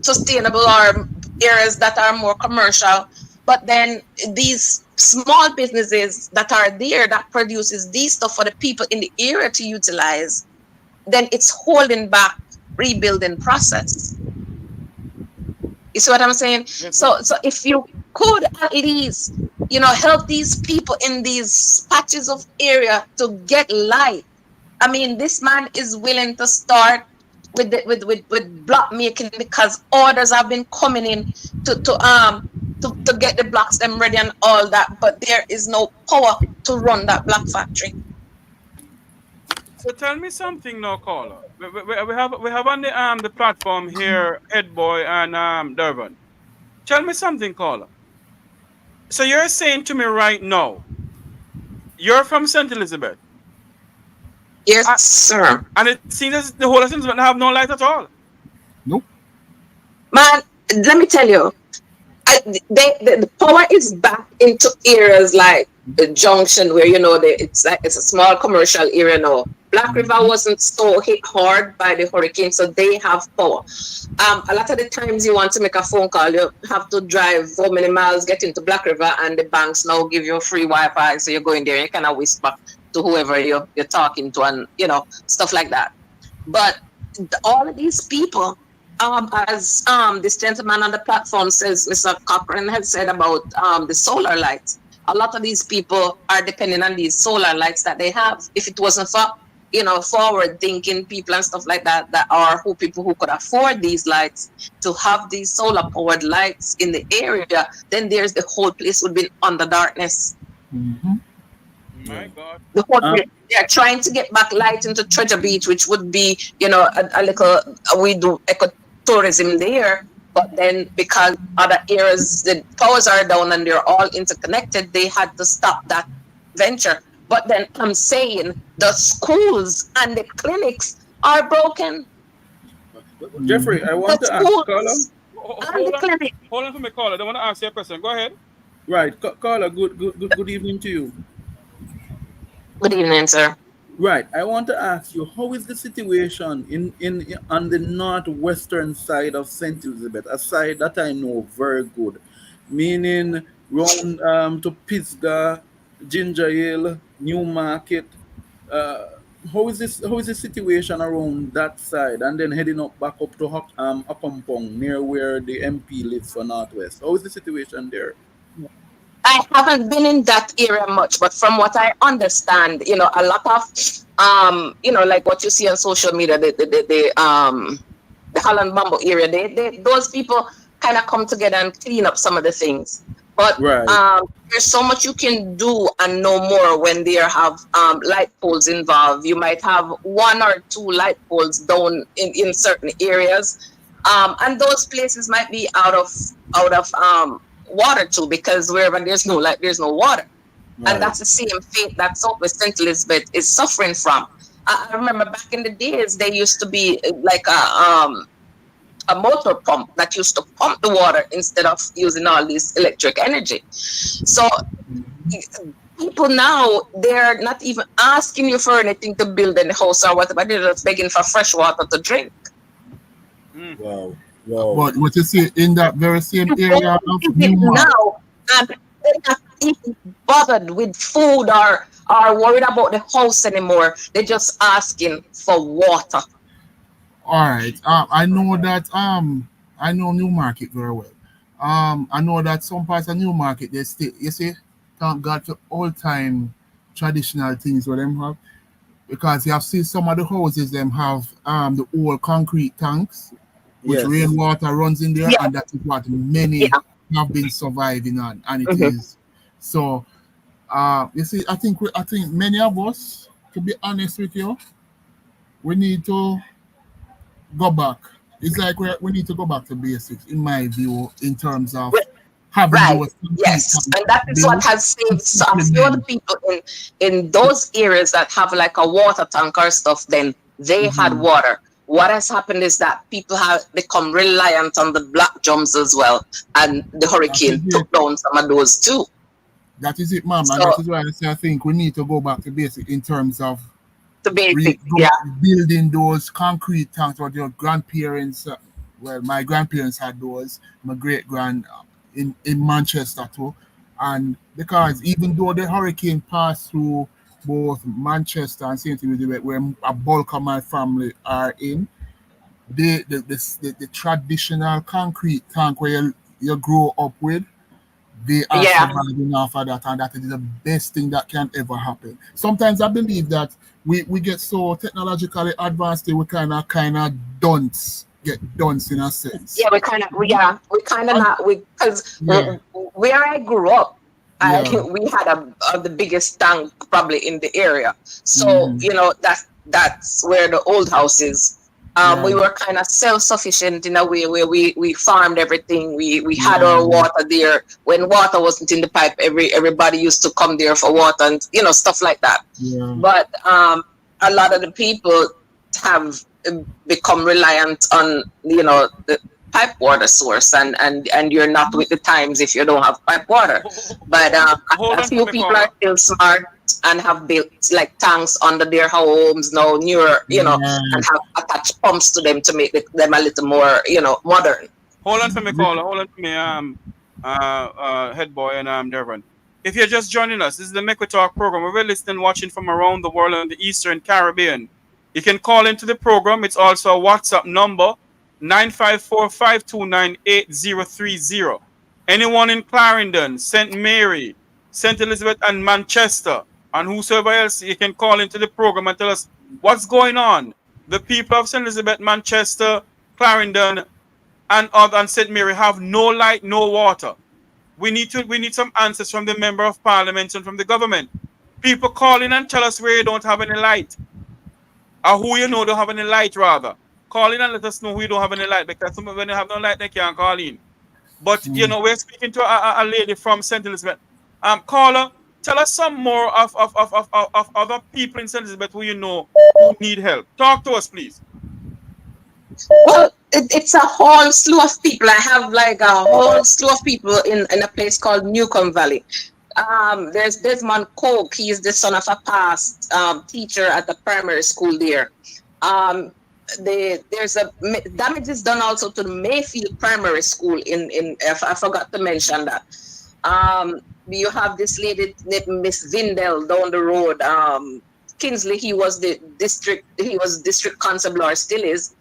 sustainable or areas that are more commercial, but then these small businesses that are there that produces these stuff for the people in the area to utilize, then it's holding back rebuilding process. You see what I'm saying? So if you could at least, help these people in these patches of area to get light. I mean, this man is willing to start with block making because orders have been coming in to get the blocks them ready and all that, but there is no power to run that block factory. So tell me something now, caller. We have on the platform here Ed Boy and Dervin. Tell me something, caller. So you're saying to me right now, you're from St. Elizabeth? Yes, sir. And it seems as the whole of St. Elizabeth have no light at all. Nope. Man, let me tell you, the power is back into areas like the junction where it's a small commercial area now. Black River wasn't so hit hard by the hurricane, so they have power. A lot of the times you want to make a phone call, you have to drive so many miles, get into Black River, and the banks now give you free Wi-Fi, so you go in there and you kind of whisper to whoever you're talking to, and stuff like that. But all of these people, as this gentleman on the platform says, Mr. Cochrane has said about the solar lights. A lot of these people are depending on these solar lights that they have. If it wasn't for forward-thinking people and stuff like that are people who could afford these lights to have these solar-powered lights in the area, then there's the whole place would be under darkness. Mm-hmm. My God. The whole they're trying to get back light into Treasure Beach, which would be, a little, we do ecotourism there, but then because other areas, the powers are down and they're all interconnected, they had to stop that venture. But then I'm saying the schools and the clinics are broken. Jeffrey, I want to ask caller. Hold on for me, caller. I want to ask you a question. Go ahead. Right, caller. Good evening to you. Good evening, sir. Right, I want to ask you, how is the situation in on the northwestern side of St. Elizabeth, a side that I know very good, meaning round to Pisgah, Ginger Hill, Newmarket. How is the situation around that side, and then heading back up to Akompong, near where the MP lives for Northwest? How is the situation there? I haven't been in that area much, but from what I understand, a lot of like what you see on social media, the Holland Bamboo area, those people kind of come together and clean up some of the things. But there's so much you can do and know more when there have light poles involved. You might have 1 or 2 light poles down in certain areas, and those places might be out of water too, because wherever there's no light, there's no water. Right. And that's the same fate that Southwest St. Elizabeth is suffering from. I remember back in the days, there used to be like a motor pump that used to pump the water instead of using all this electric energy. So people now, they're not even asking you for anything to build in the house or whatever. They're just begging for fresh water to drink. Wow. But what you see in that very same area of now, even bothered with food or worried about the house anymore. They're just asking for water. All right. I know that I know Newmarket very well. I know that some parts of Newmarket they stay. You see, thank God for old time traditional things where them have, because you have seen some of the houses them have the old concrete tanks which Yes. rainwater runs in there, Yeah. and that is what many have been surviving on, and it is so. You see, I think many of us, to be honest with you, we need to go back. It's like we need to go back to basics, in my view, in terms of having Right. those Yes. And that is what has saved a few of the people in those areas that have like a water tank or stuff, then they had water. What has happened is that people have become reliant on the black drums as well, and the hurricane took down some of those too. That is it, ma'am. And that is why I think we need to go back to basic in terms of the basic, building those concrete tanks. What your grandparents, well, my grandparents had those, my great grand in Manchester too. And because even though the hurricane passed through both Manchester and St. Elizabeth, where a bulk of my family are in, the traditional concrete tank where you grow up with, they are surviving off of that, and that is the best thing that can ever happen. Sometimes I believe that we get so technologically advanced that we kind of get dunce in a sense. Yeah, because where I grew up, we had the biggest tank probably in the area. So you know that's where the old house is. We were kind of self-sufficient in a way where we farmed everything. We had our water there. When water wasn't in the pipe, everybody used to come there for water and stuff like that. But a lot of the people have become reliant on the pipe water source, and you're not with the times if you don't have pipe water. But a few people are still smart and have built like tanks under their homes now, newer, and have attached pumps to them to make them a little more, modern. Hold on for me, caller. Hold on for me, head boy and Dervin. If you're just joining us, this is the Make We Talk program. We're listening, watching from around the world and the Eastern Caribbean. You can call into the program. It's also a WhatsApp number, 954-529-8030. Anyone in Clarendon, St. Mary, St. Elizabeth, and Manchester, and whosoever else, you can call into the program and tell us what's going on. The people of St. Elizabeth, Manchester, Clarendon, and St. Mary have no light, no water. We need some answers from the Member of Parliament and from the government. People call in and tell us where you don't have any light, or who you know don't have any light, rather. Call in and let us know who you don't have any light, because some of them have no light, they can't call in. But, we're speaking to a lady from St. Elizabeth. Caller, tell us some more of other people in St. Elizabeth who who need help. Talk to us, please. Well, it's a whole slew of people. I have like a whole slew of people in a place called Newcomb Valley. There's Desmond Coke. He is the son of a past teacher at the primary school there. There's a damage is done also to the Mayfield Primary School in I forgot to mention that. You have this lady named Miss Vindel down the road. Kinsley, he was district constable, or still is.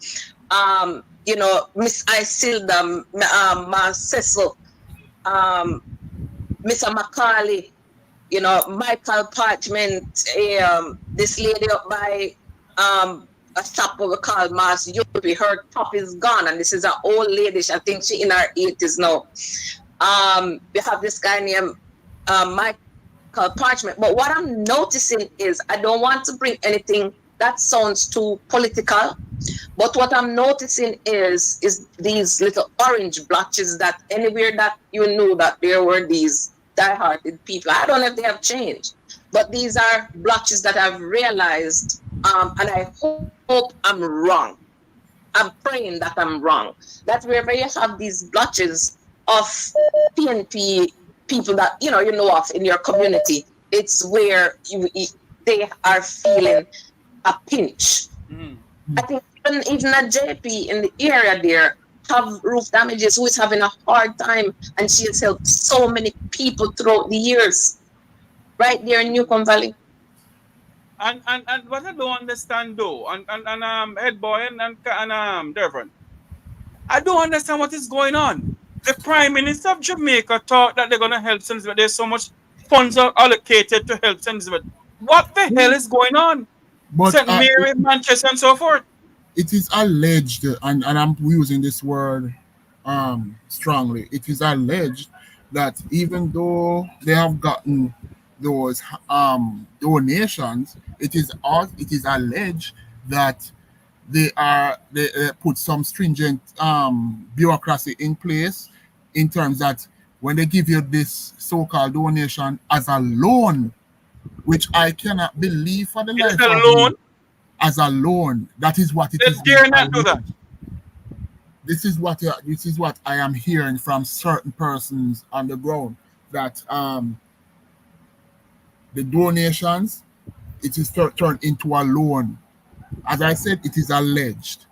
Miss Isilda, Cecil, Mr. Macaulay, Michael Parchment, this lady up by a shop we call Mass Yuppie. Her top is gone, and this is an old lady. I think she in her 80s now. We have this guy named Michael Parchment. But what I'm noticing is, I don't want to bring anything that sounds too political, but what I'm noticing is these little orange blotches that anywhere that you knew that there were these die-hearted people, I don't know if they have changed, but these are blotches that I've realized, and I hope I'm wrong. I'm praying that I'm wrong. That wherever you have these blotches of PNP people that you know of in your community, it's where they are feeling a pinch. I think even a JP in the area there have roof damages, who is having a hard time, and she has helped so many people throughout the years, right there in Newcomb Valley. And what I don't understand though, and head boy and Dervin, I don't understand what is going on. The Prime Minister of Jamaica thought that they're gonna help St. Elizabeth. There's so much funds are allocated to help St. Elizabeth. What the hell is going on? But St. Mary, Manchester, and so forth. it is alleged, and I'm using this word strongly. It is alleged that even though they have gotten those donations, it is alleged that they put some stringent bureaucracy in place in terms that when they give you this so-called donation as a loan, which I cannot believe for the life of me, as a loan, that is what it is. They dare not do that. This is what I am hearing from certain persons on the ground, that the donations, it is turned into a loan. As I said, it is alleged.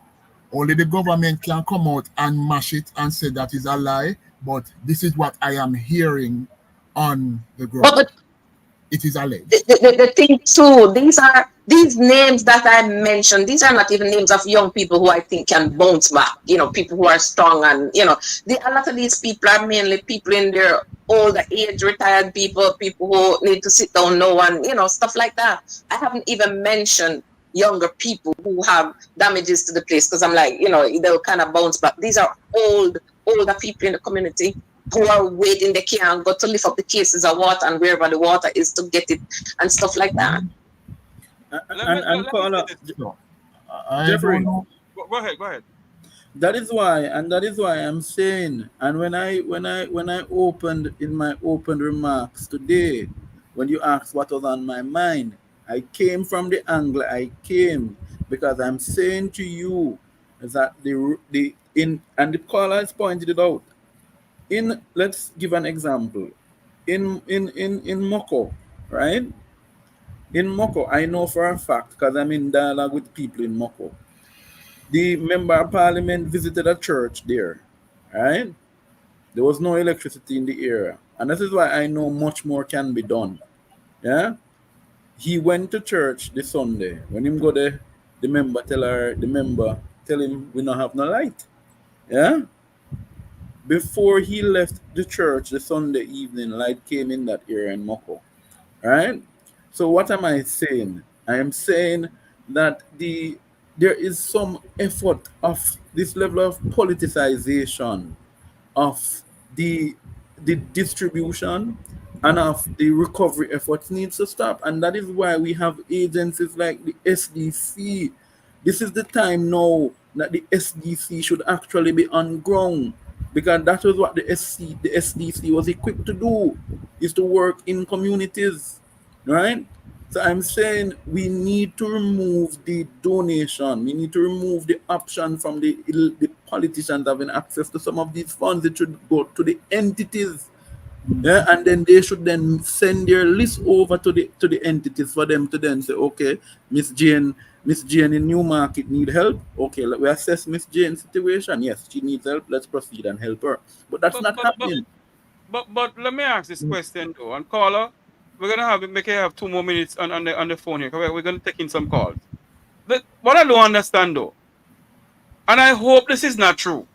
Only the government can come out and mash it and say that is a lie, but this is what I am hearing on the ground. But it is alleged. The thing too, these names that I mentioned, these are not even names of young people who I think can bounce back, people who are strong, and a lot of these people are mainly people in their older age, retired people who need to sit down now, and stuff like that. I haven't even mentioned younger people who have damages to the place, because I'm like, they'll kind of bounce back. These are older people in the community who are waiting. They can't go to lift up the cases of water and wherever the water is to get it and stuff like that. Jeffrey, go ahead. That is why I'm saying, and when I opened in my open remarks today, when you asked what was on my mind, I came from the angle I came because I'm saying to you that the caller has pointed it out. Let's give an example. In Moko, right? In Moko, I know for a fact, because I'm in dialogue with people in Moko, the member of parliament visited a church there, right? There was no electricity in the area. And this is why I know much more can be done. Yeah? He went to church this Sunday. When him go there, the member tell him we don't have no light. Yeah? Before he left the church the Sunday evening, light came in that area in Moko. Right? So what am I saying? I am saying that there is some effort of this level of politicization of the distribution and of the recovery efforts needs to stop. And that is why we have agencies like the SDC. This is the time now that the SDC should actually be on ground, because that was what the SDC was equipped to do, is to work in communities, right? So I'm saying we need to remove the donation. We need to remove the option from the politicians having access to some of these funds. It should go to the entities. Yeah, and then they should then send their list over to the entities for them to then say, okay, Miss Jane in Newmarket need help. Okay, we assess Miss Jane's situation. Yes, she needs help. Let's proceed and help her. But that's not happening. But let me ask this question though. And caller, we're gonna have 2 more minutes on the phone here. We're gonna take in some calls. What I don't understand though, and I hope this is not true.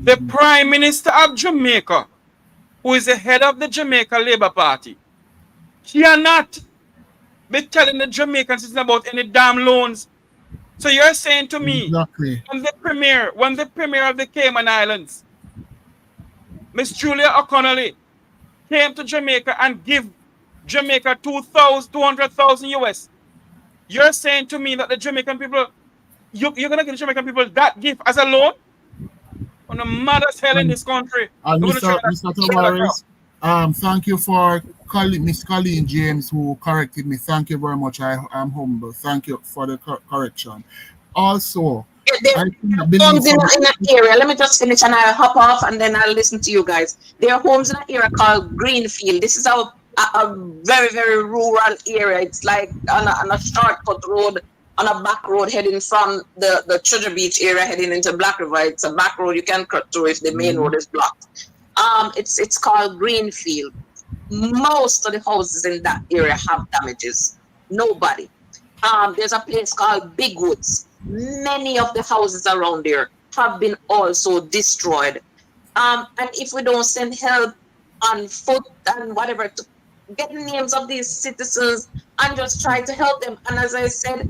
The Prime Minister of Jamaica, who is the head of the Jamaica Labour Party, cannot be telling the Jamaicans about any damn loans. So you're saying to me, exactly, when the premier of the Cayman Islands, Miss Julia O'Connelly, came to Jamaica and give Jamaica 200,000 US, you're saying to me that the Jamaican people, you're gonna give the Jamaican people that gift as a loan? On the mother's hell in this country. Mr. Tavares, thank you for Miss Colleen James, who corrected me. Thank you very much. I am humble. Thank you for the correction. Also, there are homes in an area. Let me just finish and I'll hop off and then I'll listen to you guys. There are homes in an area called Greenfield. This is a very, very rural area. It's like on a shortcut road on a back road heading from the Treasure Beach area heading into Black River. It's a back road you can cut through if the main road is blocked. It's called Greenfield. Most of the houses in that area have damages. Nobody. There's a place called Big Woods. Many of the houses around there have been also destroyed. And if we don't send help on foot and whatever to get the names of these citizens and just try to help them. And as I said,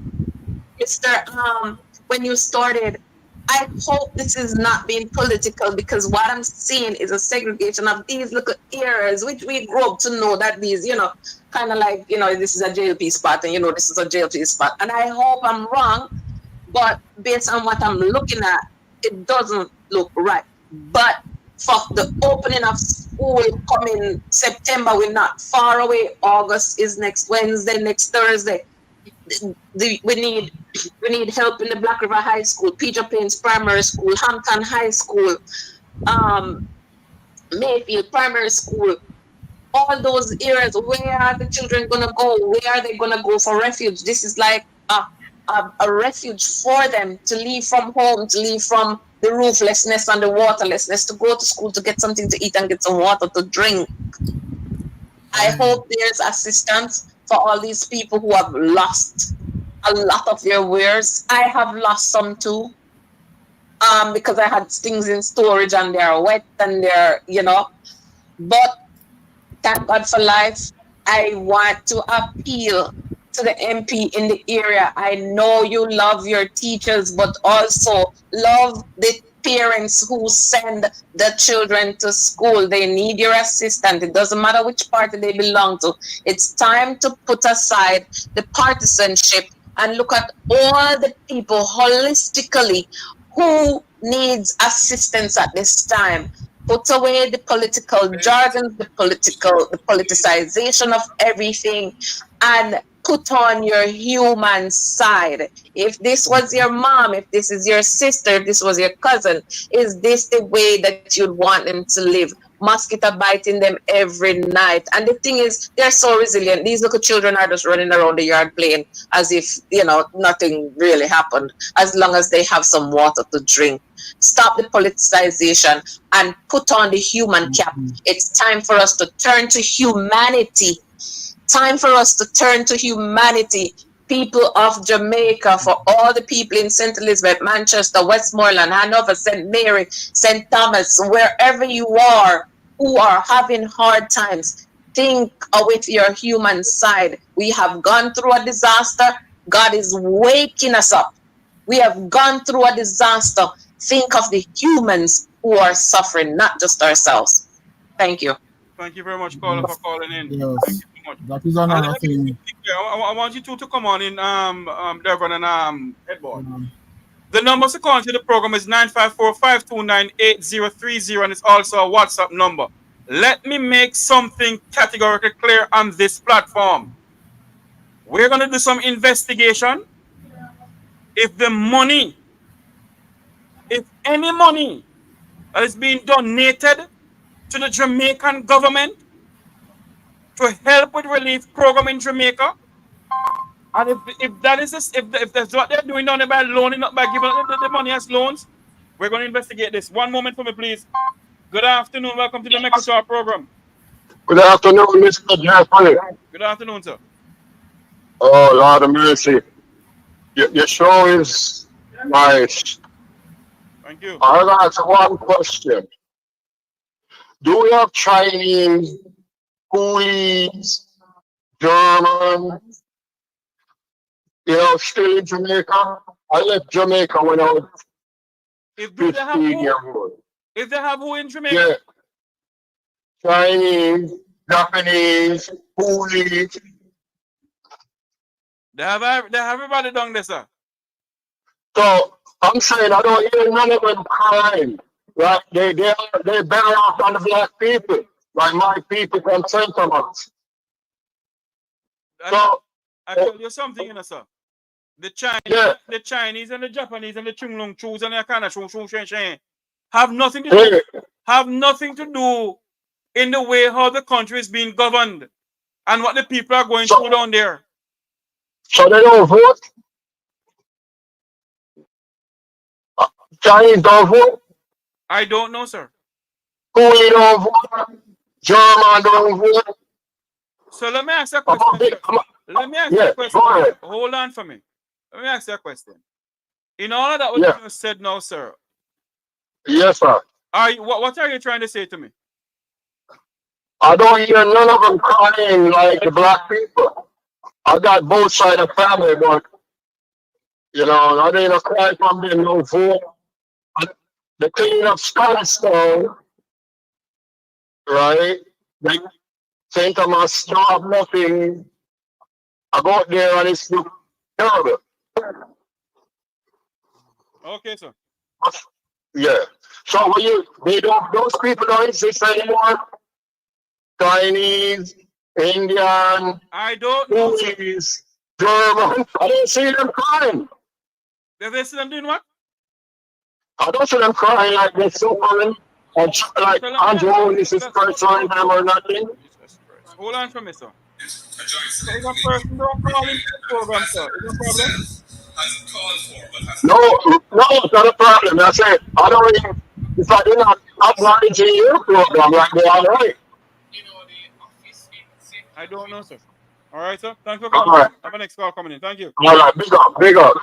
Mr. When you started, I hope this is not being political, because what I'm seeing is a segregation of these little areas, which we grew up to know that these, kind of like, this is a JLP spot and, this is a JLP spot. And I hope I'm wrong, but based on what I'm looking at, it doesn't look right. But for the opening of school coming September, we're not far away. August is next Wednesday, next Thursday. We need help in the Black River High School, Peter Plains Primary School, Hampton High School, Mayfield Primary School. All those areas, where are the children gonna go? Where are they gonna go for refuge? This is like a refuge for them to leave from home, to leave from the rooflessness and the waterlessness, to go to school, to get something to eat and get some water to drink. I hope there's assistance for all these people who have lost a lot of their wares. I have lost some too, because I had things in storage and they're wet and they're, but thank God for life. I want to appeal to the MP in the area. I know you love your teachers, but also love the parents who send the children to school. They need your assistance. It doesn't matter which party they belong to. It's time to put aside the partisanship and look at all the people holistically who needs assistance at this time. Put away the political jargon, the politicization of everything, and put on your human side. If this was your mom, if this is your sister, if this was your cousin, is this the way that you'd want them to live? Mosquito biting them every night. And the thing is, they're so resilient. These little children are just running around the yard playing as if, nothing really happened, as long as they have some water to drink. Stop the politicization and put on the human cap. It's time for us to turn to humanity. Time for us to turn to humanity. People of Jamaica, for all the people in St. Elizabeth, Manchester, Westmoreland, Hanover, St. Mary, St. Thomas, wherever you are, who are having hard times, think with your human side. We have gone through a disaster. God is waking us up. We have gone through a disaster. Think of the humans who are suffering, not just ourselves. Thank you. Thank you very much, caller, for calling in. Yes. Thank you so much. That is another thing. I want you two to come on in, Dervin and Edward. The number to call into the program is 954-529-8030, and it's also a WhatsApp number. Let me make something categorically clear on this platform. We're going to do some investigation. If any money that is being donated to the Jamaican government to help with relief program in Jamaica, and if that's what they're doing down there by loaning, not by giving the money as loans, we're going to investigate this. One moment for me, please. Good afternoon. Welcome to the Negril Talk program. Good afternoon, Mr. Jeffrey. Good afternoon, sir. Oh, Lord of mercy. Your show is nice. Thank you. I got one question. Do we have Chinese, Coolies, German, still in Jamaica? I left Jamaica when I was 15 years old. If they have who in Jamaica? Yeah. Chinese, Japanese, Coolies. They have everybody down there, sir. So I'm saying I don't hear none of them crying. Like they better off than the black people, like my people from St. Thomas. So I tell you something, sir. The Chinese and the Japanese and the Chunglong Chus and the kind of Shun have nothing to do. Have nothing to do in the way how the country is being governed and what the people are going through down there. So they don't vote? Chinese don't vote. I don't know, sir. Korean don't vote. German don't vote. So let me ask you a question. Let me ask you a question. Go ahead. Hold on for me. Let me ask you a question. In all of that what you just said now, sir. Yes, sir. What are you trying to say to me? I don't hear none of them crying like the black people. I got both sides of the family, but you know, I didn't cry from them no vote. They clean up Scottish Town, right? They think I'm a stop nothing. I go out there and it's terrible. Okay, sir. Yeah. So when those people don't exist anymore. Chinese, Indian, I don't know. Chinese, German. I don't see them crying. They see them doing what? I don't see them crying like they're suffering and like Andrew is his first on them or nothing. Hold on for me, sir. So if a person don't call into the program, sir, is there a problem? No, it's not a problem. I said, I don't even, if I do not acknowledge your program, like they're all right. I don't know, sir. All right, sir. Thanks for calling. Right. Have a next call coming in. Thank you. All right, big up.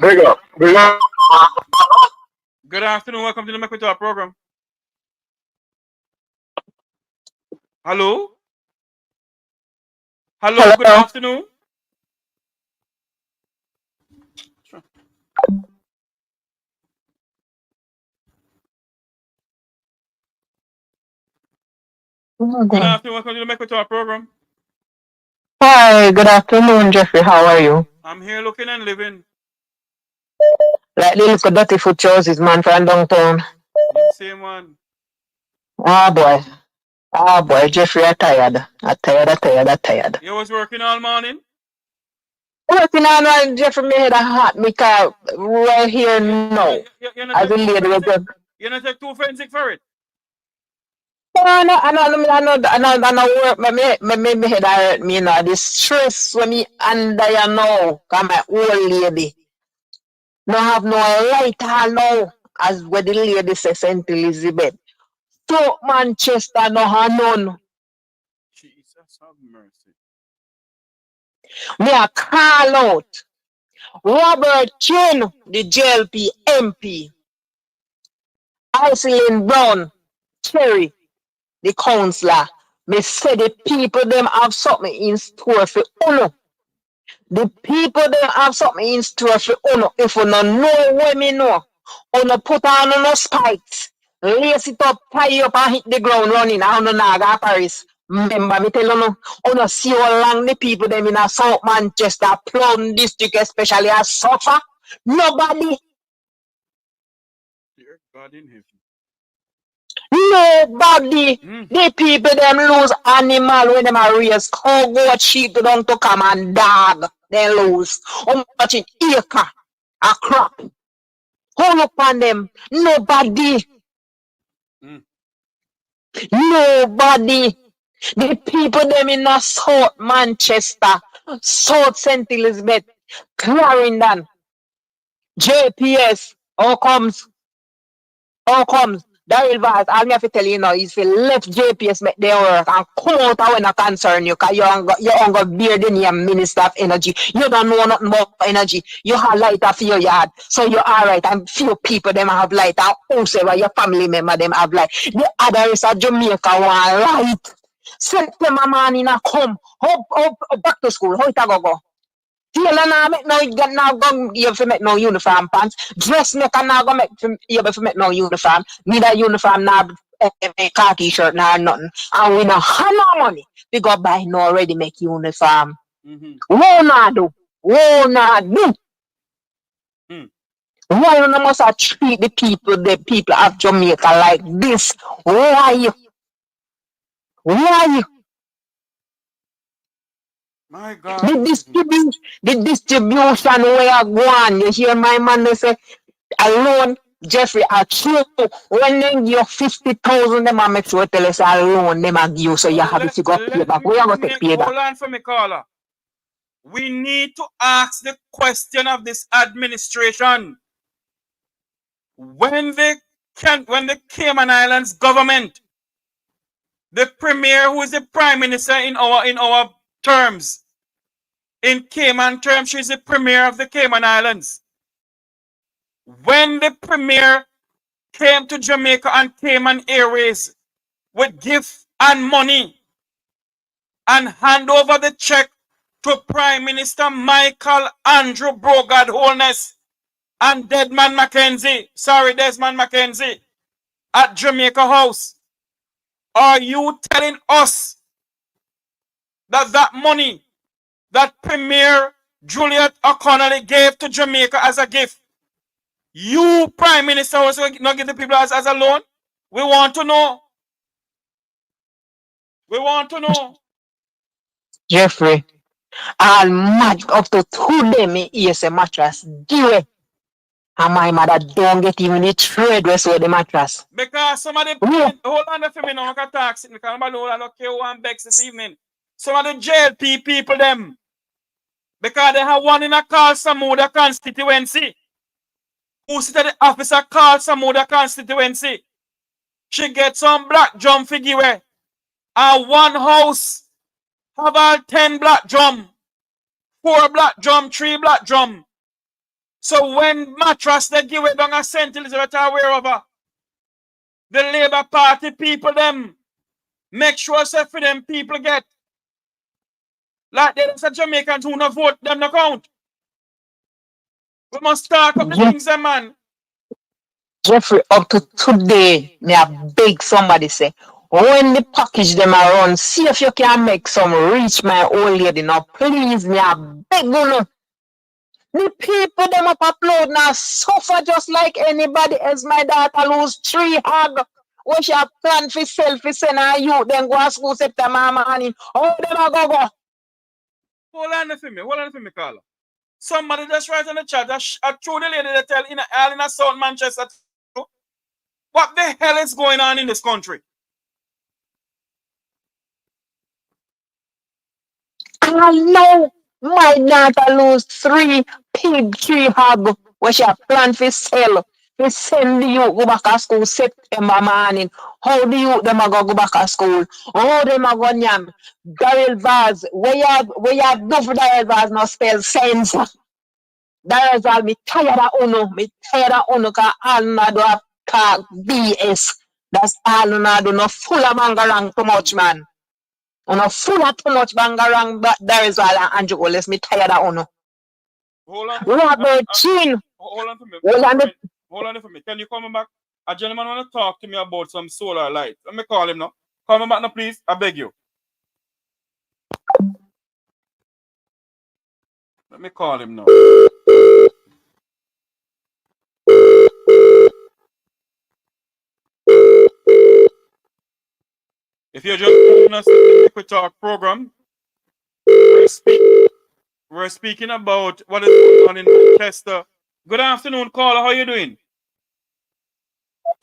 Good afternoon. Welcome to the Make We Talk program. Hello? Hello, good afternoon. Good afternoon. Welcome to the Make We Talk program. Hi, good afternoon, Jeffrey. How are you? I'm here looking and living. Like the little dirty foot trousers, man, from downtown. Same one. Ah, boy, Jeffrey, I'm tired. I'm tired. You was working all morning? Working on one, Jeffrey, me head a hot, me car right here now. As a lady, you're not take too fancy for it? I know work, me head hurt me, you know, the stress when me under you know, cause my old lady. No have no right all now, as where the lady says St. Elizabeth. So Manchester no have none. Jesus have mercy. Me a call out Robert Chin, the JLP MP. Iselin Brown, Cherry, the councillor. Me say the people them have something in store for uno. The people them have something in store for uno. If you no know where me know, uno put on no spikes, lace it up, tie it up and hit the ground running. I don't know Paris. Remember me tell you, uno see how long the people them in a South Manchester, Plum district especially, are suffer. Nobody. Dear God in heaven. Nobody. The people them lose animal when them are raise cow, goat, sheep, down to come and dog. They lose. How much in acre a crop? How look on them? Nobody. Nobody. The people them in the South Manchester, South St. Elizabeth, Clarendon, JPS, how comes? Beryl Vaz, all me have to tell you now is if you left JPS make their work and come out of when I concern you, because you ain't go bear the name Minister of Energy. You don't know nothing about energy. You have light for your yard. So you're alright, and few people them have light, and whosoever your family member them have light. The other is a Jamaica want light. September morning a come. How back to school, how it a go? Tailor now make no uniform pants. Dressmaker now go make no uniform. Neither uniform nor khaki shirt nor nothing. And we no have no money. We go buy no ready make uniform. Why not do? Why you no must treat the people of Jamaica like this? Why? My God. The distribution where I go on. You hear my man they say alone, Jeffrey, are true. When they give you 50,000, them a make sure tell us alone, them a give you so you have to go pay back. We are going to take pay back. Hold on for me, caller. We need to ask the question of this administration. when the Cayman Islands government, the premier who is the prime minister in our terms, in Cayman terms, she's the premier of the Cayman Islands. When the premier came to Jamaica and Cayman Airways with gifts and money and hand over the check to Prime Minister Michael Andrew Brogard Holness and Desmond Mackenzie at Jamaica House. Are you telling us that money that Premier Juliet O'Connell gave to Jamaica as a gift, you, Prime Minister, was not give the people as a loan? We want to know. We want to know. Jeffrey, I'll match up to 2 days me ES a mattress. Give it. And my mother don't get even the trade rest of the mattress. Because some of the hold on for me now, I can talk because I don't care one Bex this evening. Some of the JLP people them. Because they have one in a Carl Samuda constituency. Who sit at the office of Carl Samuda constituency. She gets some black drum figure. And one house have all 10 black drum. 4 black drum, 3 black drum. So when mattress they give it down a St. Elizabeth or wherever, the Labour Party people them make sure say for them people get. Like there's a Jamaicans who no vote, them no count. We must talk up the things, man. Jeffrey, up to today, me a beg somebody say, when the package them around, see if you can make some reach my old lady now. Please, me a beg you. The people them up upload now suffer just like anybody else. My daughter lose 3 hog. What she have planned for selfie send her youth, then go to school September morning. Oh, them a go. Hold on for me, Carla. Somebody just write in the chat that I told the lady that tell in a South Manchester. What the hell is going on in this country? I know my daughter lose 3 pig, 3 hog. What she have planned for sell. We send the youth go back to school September morning. How the youth them a go back to school? How them a go nyam? Beryl vase. Where you do for Beryl vase no spell sense. Beryl vase me tired of uno. Me tired of uno cause all na do a talk BS. That's all na do no full of bangarang too much man. Uno full of too much bangarang Beryl vase and Andrew Wallace. Me tired of uno. Hold on. Robert Chin. Hold on for me. Hold on for me. Can you come back? A gentleman want to talk to me about some solar light. Let me call him now. Come back now, please. I beg you. Let me call him now. If you're just joining us in the Liquid Talk program, we're speaking about what is going on in Manchester. Good afternoon, caller. How are you doing?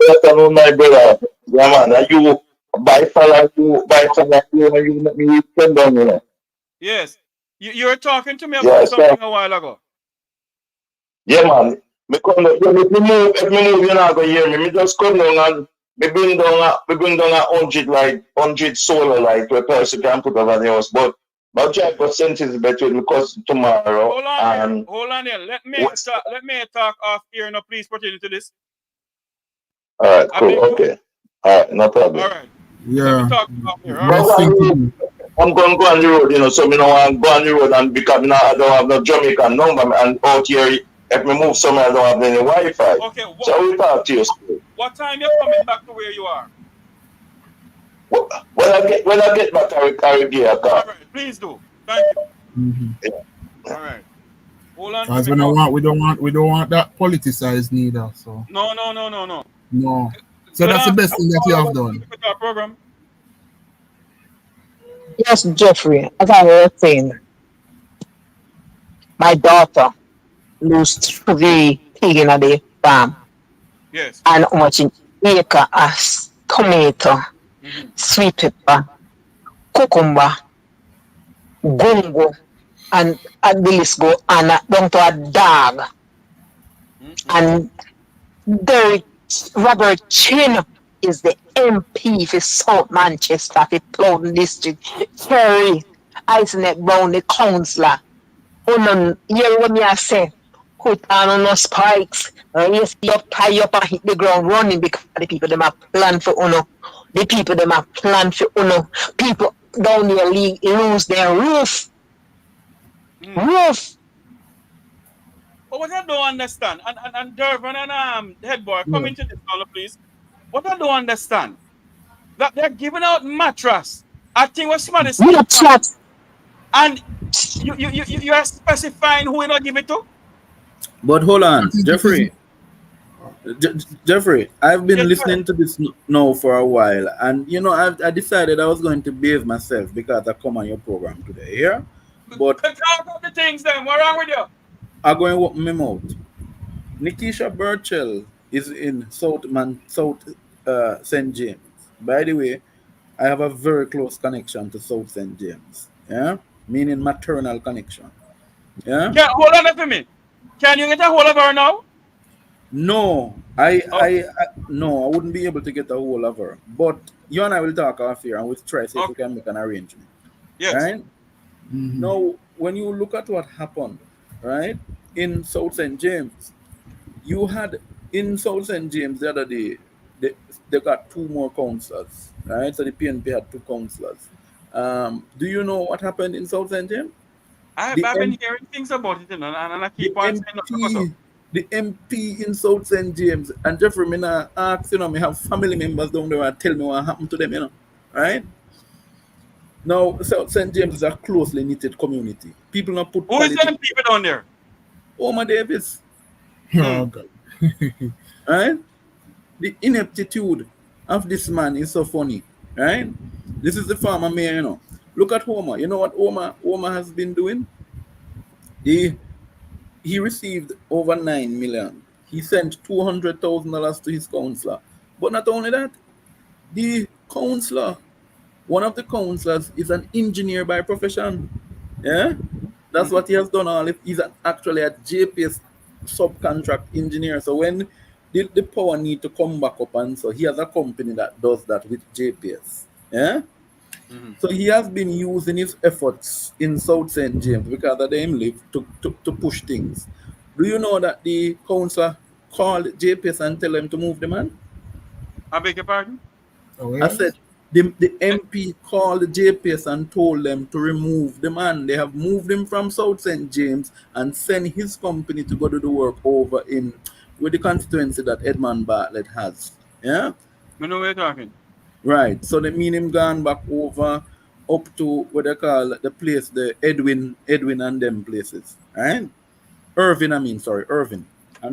Good afternoon, my brother. Yeah, man. Are you by far you and you let me send down, you know? Yes. You were talking to me about something a while ago. Yeah, man. If me move, you're not gonna hear me. Me just come down and we bring down a 100 solar light where person can put over the house. But my 5% is better because tomorrow. Hold on here. Let me talk off here now, please pertaining to this. All right, cool. Okay. All right, no problem. All right. Yeah. Let me talk off here. All right. I'm going to go on the road, you know, so I don't want to go on the road and because I don't have no Jamaican number and out here, if me move somewhere, I don't have any Wi-Fi. Okay. So I will talk to you. What time you coming back to where you are? When I get back, I will give a call. All right, please do. Thank you. Mm-hmm. Yeah. All right. Hold on. Because we don't want that politicized neither. So no. No. So that's the best thing that you have done. Program. Yes, Jeffrey, as I was saying, my daughter lose 3 pig in the farm. Yes. And how much in acre as tomato, sweet pepper, cucumber, gungo, and the list go and down to a dog. And Robert Chin is the MP for South Manchester, for Plowden District. Kerry Isaac Brown, the councillor. Hear what me I say? Put on no spikes, raise you up, tie up and hit the ground running because the people them have plan for uno. The people them have plan for uno. People down there lose their roof. Roof. But what I don't understand, and Dervin and head boy, come into this corner, please. What I don't understand, that they're giving out mattress. I think what's smart is and you are specifying who you not give it to. But hold on, Jeffrey. Jeffrey, I've been listening to this now for a while, and you know, I decided I was going to behave myself because I come on your program today. Yeah, but talk about the things then. What's wrong with you? I'm going to open my mouth. Nikisha Burchell is in South St. James. By the way, I have a very close connection to South St. James. Yeah, meaning maternal connection. Yeah. Hold on for me. Can you get a hold of her now? No, I wouldn't be able to get a hold of her. But you and I will talk off here and we'll try to see if we can make an arrangement. Yes. Right? Now, when you look at what happened, right, in South St. James, you had in South St. James the other day, they got 2 more councillors, right? So the PNP had 2 councillors. Do you know what happened in South St. James? I've been hearing things about it, and I keep on saying the MP in South St. James, and Jeffrey, me not ask, you know, me have family members down there and tell me what happened to them, you know, right? Now, South St. James is a closely knitted community. People not put. Who is them people down there? Omar Davis. Oh, God. Right? The ineptitude of this man is so funny, right? This is the former mayor, you know. Look at Omar. You know what Omar has been doing? He received over 9 million. He sent $200,000 to his councillor. But not only that, the councillor, one of the councillors is an engineer by profession. Yeah? That's what he has done. He's actually a JPS subcontract engineer. So when the power need to come back up, and so he has a company that does that with JPS. Yeah? So he has been using his efforts in South St. James because of them live to push things. Do you know that the councillor called JPS and tell them to move the man? I beg your pardon? I said the MP called JPS and told them to remove the man. They have moved him from South St. James and sent his company to go do the work over in with the constituency that Edmund Bartlett has. Yeah? I know what you're talking. Right. So they mean him gone back over up to what they call the place, the Edwin and them places. Right? Irvin and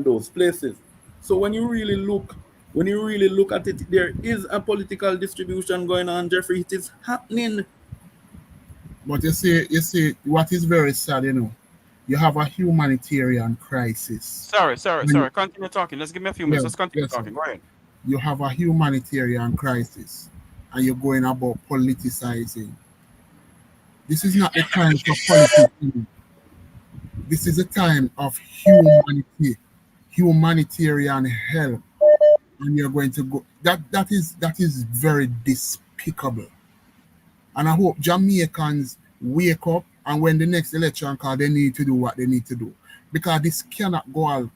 those places. So when you really look at it, there is a political distribution going on, Jeffrey. It is happening. But you see, what is very sad, you know, you have a humanitarian crisis. Sorry. Continue talking. Let's give me a few minutes. Let's continue talking. Go ahead. You have a humanitarian crisis, and you're going about politicizing. This is not the time for politics. This is a time of humanitarian help, and you're going to go. That is very despicable. And I hope Jamaicans wake up, and when the next election comes, they need to do what they need to do, because this cannot go on.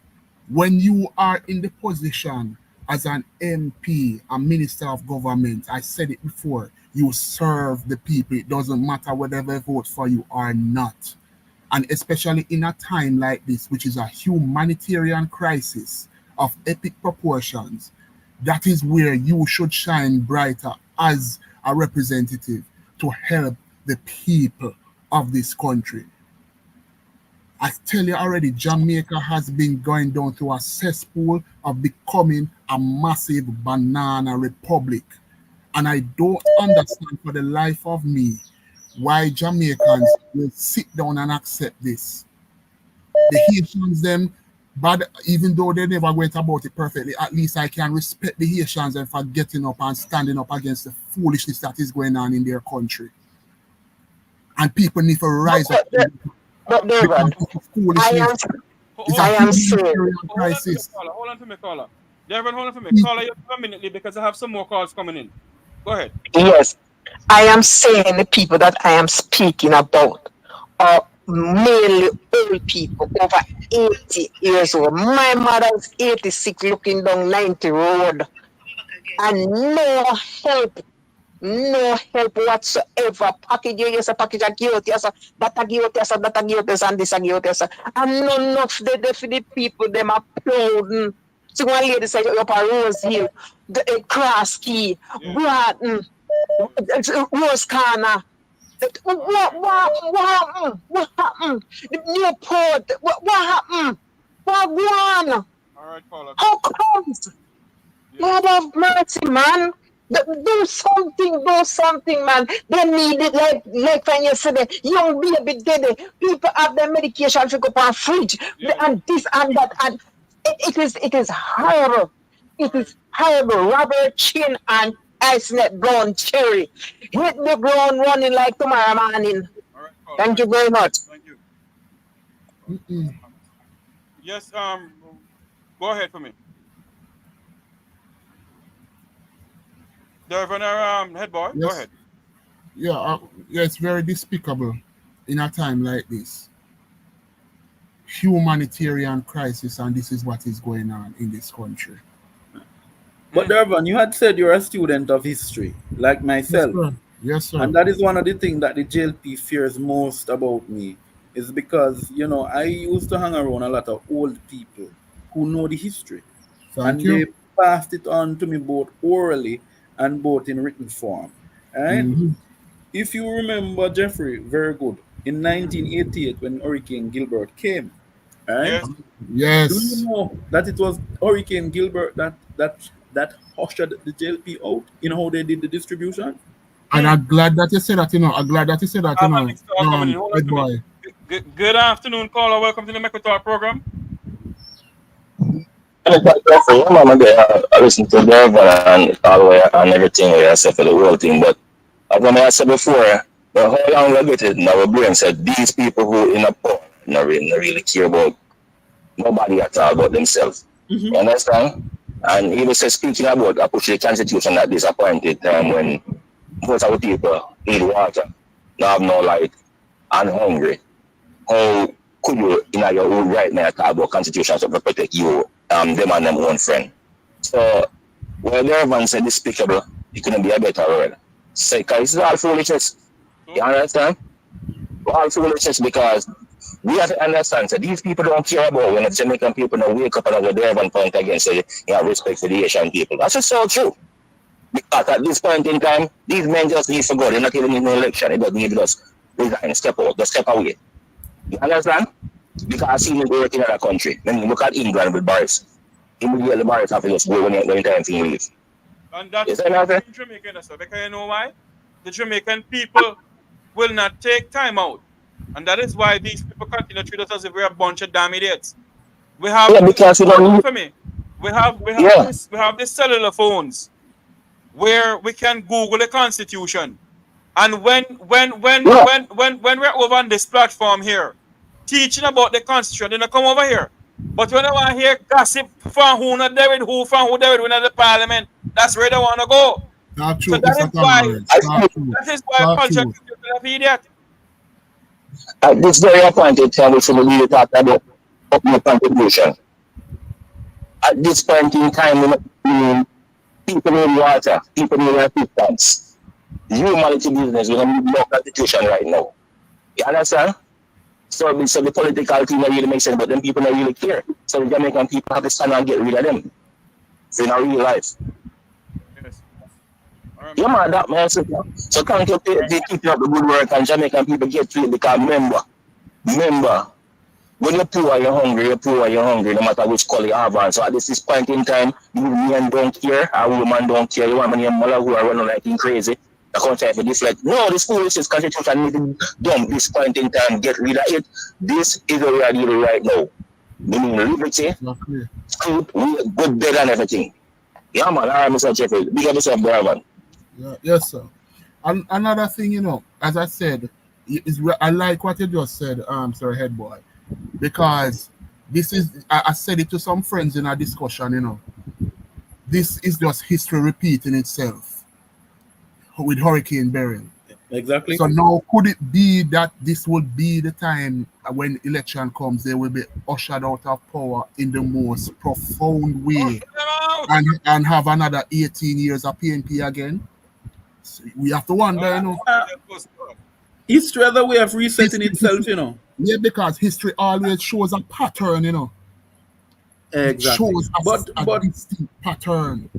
When you are in the position as an MP, a minister of government, I said it before, you serve the people. It doesn't matter whether they vote for you or not. And especially in a time like this, which is a humanitarian crisis of epic proportions, that is where you should shine brighter as a representative to help the people of this country. I tell you already, Jamaica has been going down to a cesspool of becoming a massive banana republic. And I don't understand for the life of me why Jamaicans will sit down and accept this. The Haitians, them, but even though they never went about it perfectly, at least I can respect the Haitians and for getting up and standing up against the foolishness that is going on in their country. And people need to rise up. But Dervin, I am saying. Hold on to me, caller. Dervin, hold on for me. Call you immediately because I have some more calls coming in. Go ahead. Yes, I am saying the people that I am speaking about are mainly old people over 80 years old. My mother's 86 looking down 90 road and no help whatsoever. Package you, yes, a package a give out, yes, that a give out, yes, that a give out, yes, and this a give out, yes. And none of the people, them are applauding. So one lady said up a Rose Hill, the Cross Key, Bratton, Rose Corner. What happened? The Newport, what happened? What won? All right, caller. How comes? Lord of mercy, man. Do something, man. They need it like when you said the young baby dead. People have their medication to go on fridge and this and that, and it is horrible. It is horrible. Robert Chin and Ice Net Brown Cherry hit the ground running like tomorrow morning. Thank you very much. Thank you. Yes, go ahead for me. Dervin, head boy, Yes. go ahead. Yeah, it's very despicable in a time like this. Humanitarian crisis, and this is what is going on in this country. But Dervin, you had said you're a student of history, like myself. Yes, sir. And that is one of the things that the JLP fears most about me, is because, I used to hang around a lot of old people who know the history. Thank you. They passed it on to me both orally and both in written form. Right? Mhm. If you remember, Jeffrey, very good, in 1988 when Hurricane Gilbert came, right? Yes. Do you know that it was Hurricane Gilbert that ushered the JLP out in how they did the distribution? And I'm glad that you said that, I'm glad that you said that, good boy. Good afternoon, caller. Welcome to the Mekotar program. I listen to Dervin and all the way and everything I said for the whole thing, but as I said before, how long we get it in our brain said these people who in a poor not really care about nobody at all but themselves. You understand? And he was speaking about a push the constitution at this appointed time when most of the people need water, now have no light and hungry. How could you in your own right now talk about constitution to protect you, them and them own friend? So when everyone said despicable, it couldn't be a better word. So it's all foolishness. You understand? All foolishness because we have to understand that these people don't care about when the Jamaican people don't wake up and go there and point against you have respect for the Asian people. That's just so true. Because at this point in time, these men just need to go. They're not even in an election. They don't need us resign, step out, just step away. You understand? Because I've seen it work in other country. When you look at England with Boris, immediately Boris have to just go when time to leave. And that's in Jamaica, sir. Because you know why? The Jamaican people will not take time out. And that is why these people continue to treat us as if we're a bunch of damn idiots. We have because we don't for me. We have the cellular phones where we can Google the Constitution. And when we're over on this platform here, teaching about the Constitution, they don't come over here. But when I want to hear gossip from who not David, who from who David when at the parliament, that's where they want to go. Not true. So that is why culture is an idiot. At this very appointed time, we should really talk about public contribution. At this point in time, people need water, people need assistance. Humanity business, we don't need no constitution right now. You understand? So the political thing that really makes sense, but then people don't really care. So the Jamaican people have to stand and get rid of them. So in our real life. Yes. Yeah, man, that man. So thank you for keeping up the good work and Jamaican people get to it because remember, when you're poor, you're hungry, no matter which color you have on. So at this point in time, you men don't care, our woman don't care, you want money and Malahoo are running like crazy. The country for this, like, no, this foolishness constitution need to dump this point in time, get rid of it. This is what we are doing right now. We mean liberty, truth, good, dead, and everything. Yeah, man, all right, Mr. Jeffrey. Big up yourself, Dervin. Yeah, yes, sir. And another thing, as I said, I like what you just said, sorry, head boy, because this is, I said it to some friends in a discussion, this is just history repeating itself with Hurricane Beryl. Exactly. So now, could it be that this would be the time when election comes, they will be ushered out of power in the most profound way and have another 18 years of PNP again? So we have to wonder, you know. History has a way of resetting itself, you know. Yeah, because history always shows a pattern, you know. Exactly. It shows a distinct pattern.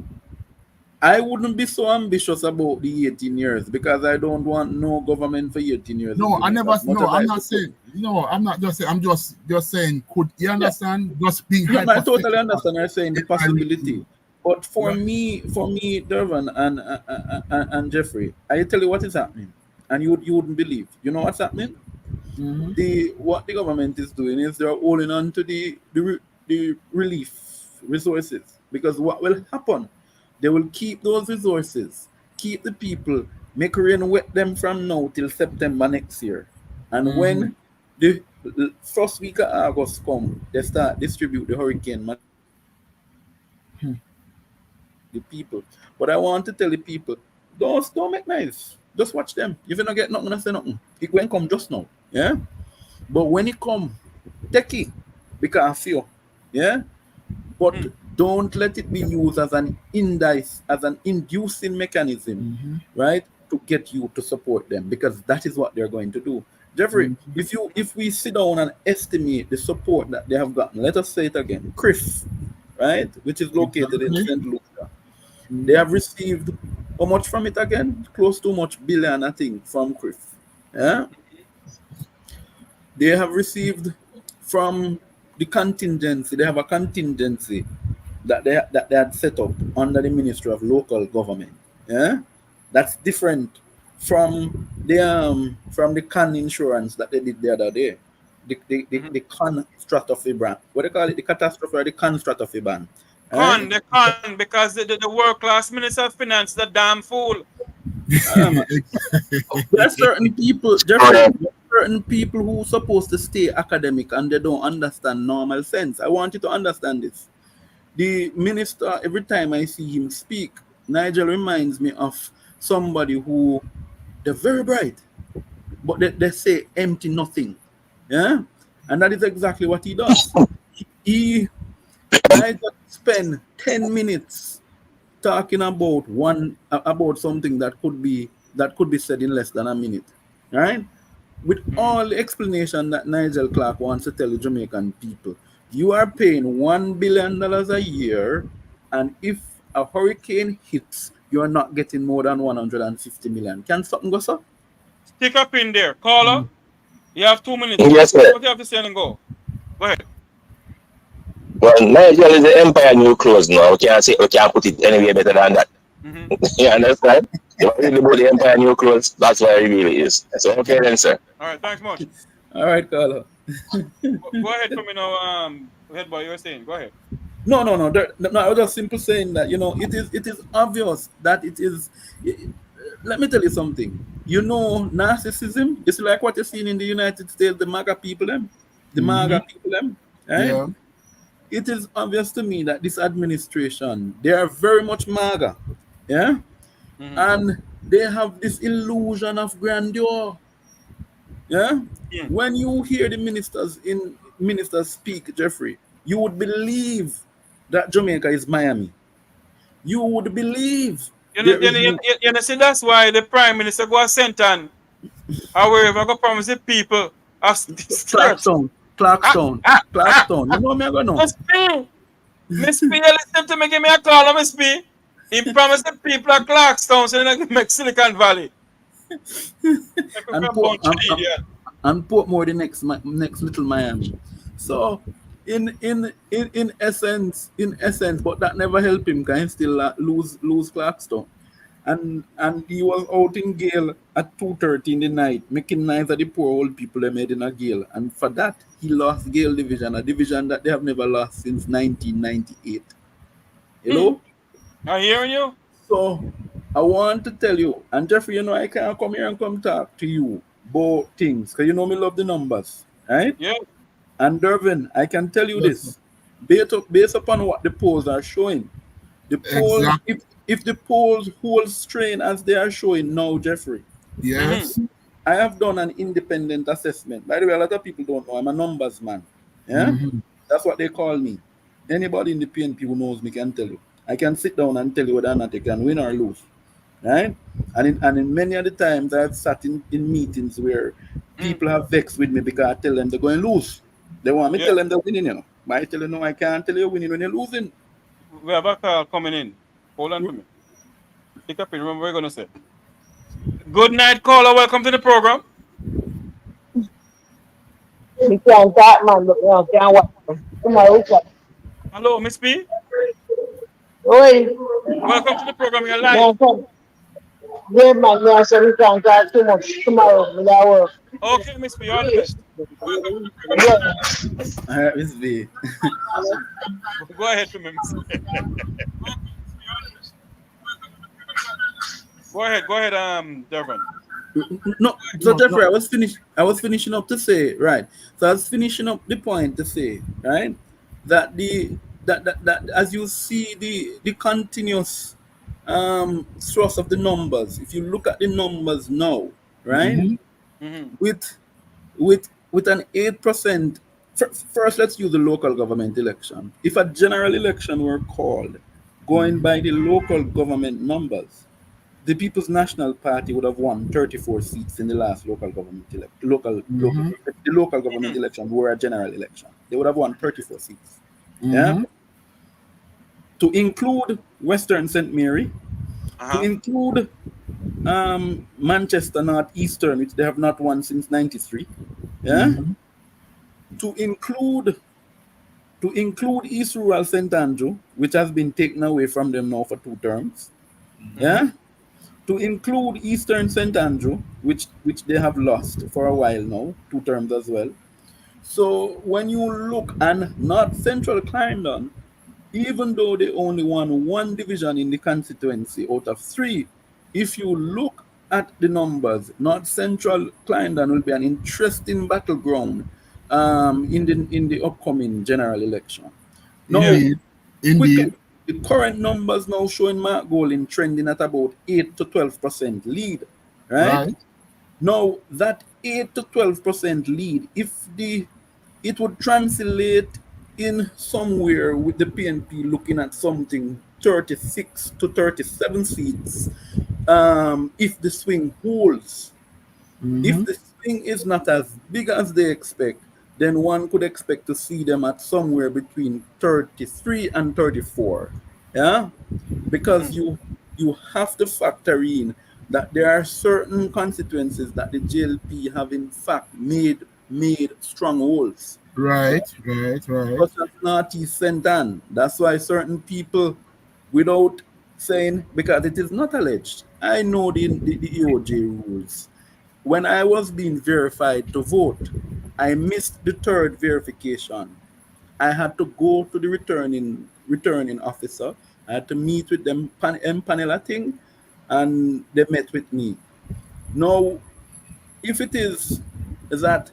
I wouldn't be so ambitious about the 18 years because I don't want no government for 18 years. No, I never. No, I'm not saying. No, I'm not just saying. I'm just saying. Could you understand? Yeah. Just being. Yeah, I totally understand. I'm saying the possibility. But for me, Dervin and Jeffrey, I tell you what is happening, and you wouldn't believe. You know what's happening? Mm-hmm. What the government is doing is they're holding on to the relief resources, because what will happen? They will keep those resources, keep the people, make rain wet them from now till September next year. And when the first week of August come, they start distribute the hurricane money. The people. But I want to tell the people, don't make nice. Just watch them. If you don't get nothing, say nothing. It won't come just now. Yeah? But when it come, take it. Because I feel. Yeah? But don't let it be used as an inducing mechanism, right, to get you to support them, because that is what they're going to do. Jeffrey, if we sit down and estimate the support that they have gotten, let us say it again, CRIF, right, which is located in St. Lucia, they have received how much from it again? Close to much billion, I think, from CRIF. Yeah, they have received from the contingency. They have a contingency that they had set up under the Ministry of Local Government. Yeah, that's different from the CAN insurance that they did the other day. The CAN catastrophe ban. What they call it? The catastrophe or the CAN catastrophe ban. The CAN, because the world class Minister of Finance, the damn fool. There's certain people, Jeffrey, certain people who are supposed to stay academic and they don't understand normal sense. I want you to understand this. The minister, every time I see him speak, Nigel reminds me of somebody who, they're very bright, but they say empty nothing. Yeah? And that is exactly what he does. He might spend 10 minutes talking about something that could be said in less than a minute. Right? With all the explanation that Nigel Clark wants to tell the Jamaican people, you are paying $1 billion a year, and if a hurricane hits, you are not getting more than 150 million. Can something go, sir? Stick up in there. Caller, you have 2 minutes. Yes, sir. What do you have to say and go? Go ahead. Well, Nigel is the empire new clothes now. We can't put it anywhere better than that. You understand? You really about the empire new clothes, that's why it really is. So okay then, sir. All right, thanks much. All right, caller. Go ahead for me now. Go ahead, boy. You were saying. Go ahead. No. I was just simply saying that, it is obvious that it is. Let me tell you something. Narcissism is like what you're seeing in the United States, the MAGA people, right? Yeah. It is obvious to me that this administration, they are very much MAGA, yeah? And they have this illusion of grandeur, yeah? When you hear the ministers speak, Jeffrey, you would believe that Jamaica is Miami. You would believe. You see, that's why the Prime Minister go sent on. However, go promise the people Clarkstown. You know me, I go know. Miss P, listen to me, give me a call, Miss P. He promised the people of Clarkstown so they can make Silicon Valley. And Portmore, the next little Miami. So in essence, but that never helped him, because he still lose Clarkstown. And he was out in Gale at 2:30 in the night, making nice at the poor old people they made in a Gale. And for that, he lost Gale Division, a division that they have never lost since 1998. Hello? I'm hearing you. So I want to tell you, and Jeffrey, I can't come here and come talk to you about things, because me love the numbers, right? Yeah. And Dervin, I can tell you this, based upon what the polls are showing, The polls, Exactly. if the polls hold strain as they are showing now, Jeffrey. Yes. I have done an independent assessment. By the way, a lot of people don't know I'm a numbers man. Yeah, that's what they call me. Anybody in the PNP who knows me can tell you. I can sit down and tell you whether or not they can win or lose. Right? And in many of the times I've sat in meetings where people have vexed with me because I tell them they're going to lose. They want me to tell them they're winning, you know. But I tell you, no, I can't tell you winning when you're losing. We have a call coming in. Hold on for me. Pick up it. Remember what we're going to say. Good night, caller. Welcome to the program. We can't talk, man, but we can't watch. Tomorrow, Hello, Miss P. Oi. Welcome to the program. You're live. Yeah, man, yeah, so we can't talk too much. Tomorrow, we got work. Okay, Miss P. All the best. Miss V. Go ahead to me, Miss P. Go ahead, Dervin. No, so Jeffrey, I was finishing up to say, right. So I was finishing up the point to say, right, that that as you see the continuous source of the numbers, if you look at the numbers now, right, with an 8%. First, let's use the local government election. If a general election were called, going by the local government numbers, the People's National Party would have won 34 seats in the last local government the local government election were a general election. They would have won 34 seats. Yeah. To include Western St. Mary, to include Manchester Northeastern, which they have not won since '93. Yeah. To include East Rural St. Andrew, which has been taken away from them now for 2 terms. Yeah. To include Eastern St. Andrew, which they have lost for a while now, 2 terms as well. So when you look, and North Central Clarendon, even though they only won 1 division in the constituency out of 3, if you look at the numbers, North Central Clarendon will be an interesting battleground in the upcoming general election. Now, Indeed. the current numbers now showing Mark Golding trending at about 8 to 12% lead, right? Now, that 8 to 12% lead, it would translate in somewhere with the PNP looking at something 36 to 37 seats if the swing holds. If the swing is not as big as they expect, then one could expect to see them at somewhere between 33 and 34. Yeah? Because you have to factor in that there are certain constituencies that the JLP have in fact made strongholds. Right. Such as Northeast St. Anne. That's why certain people, without saying, because it is not alleged, I know the EOJ rules. When I was being verified to vote, I missed the 3rd verification. I had to go to the returning officer. I had to meet with them panel thing, and they met with me. Now, if it is that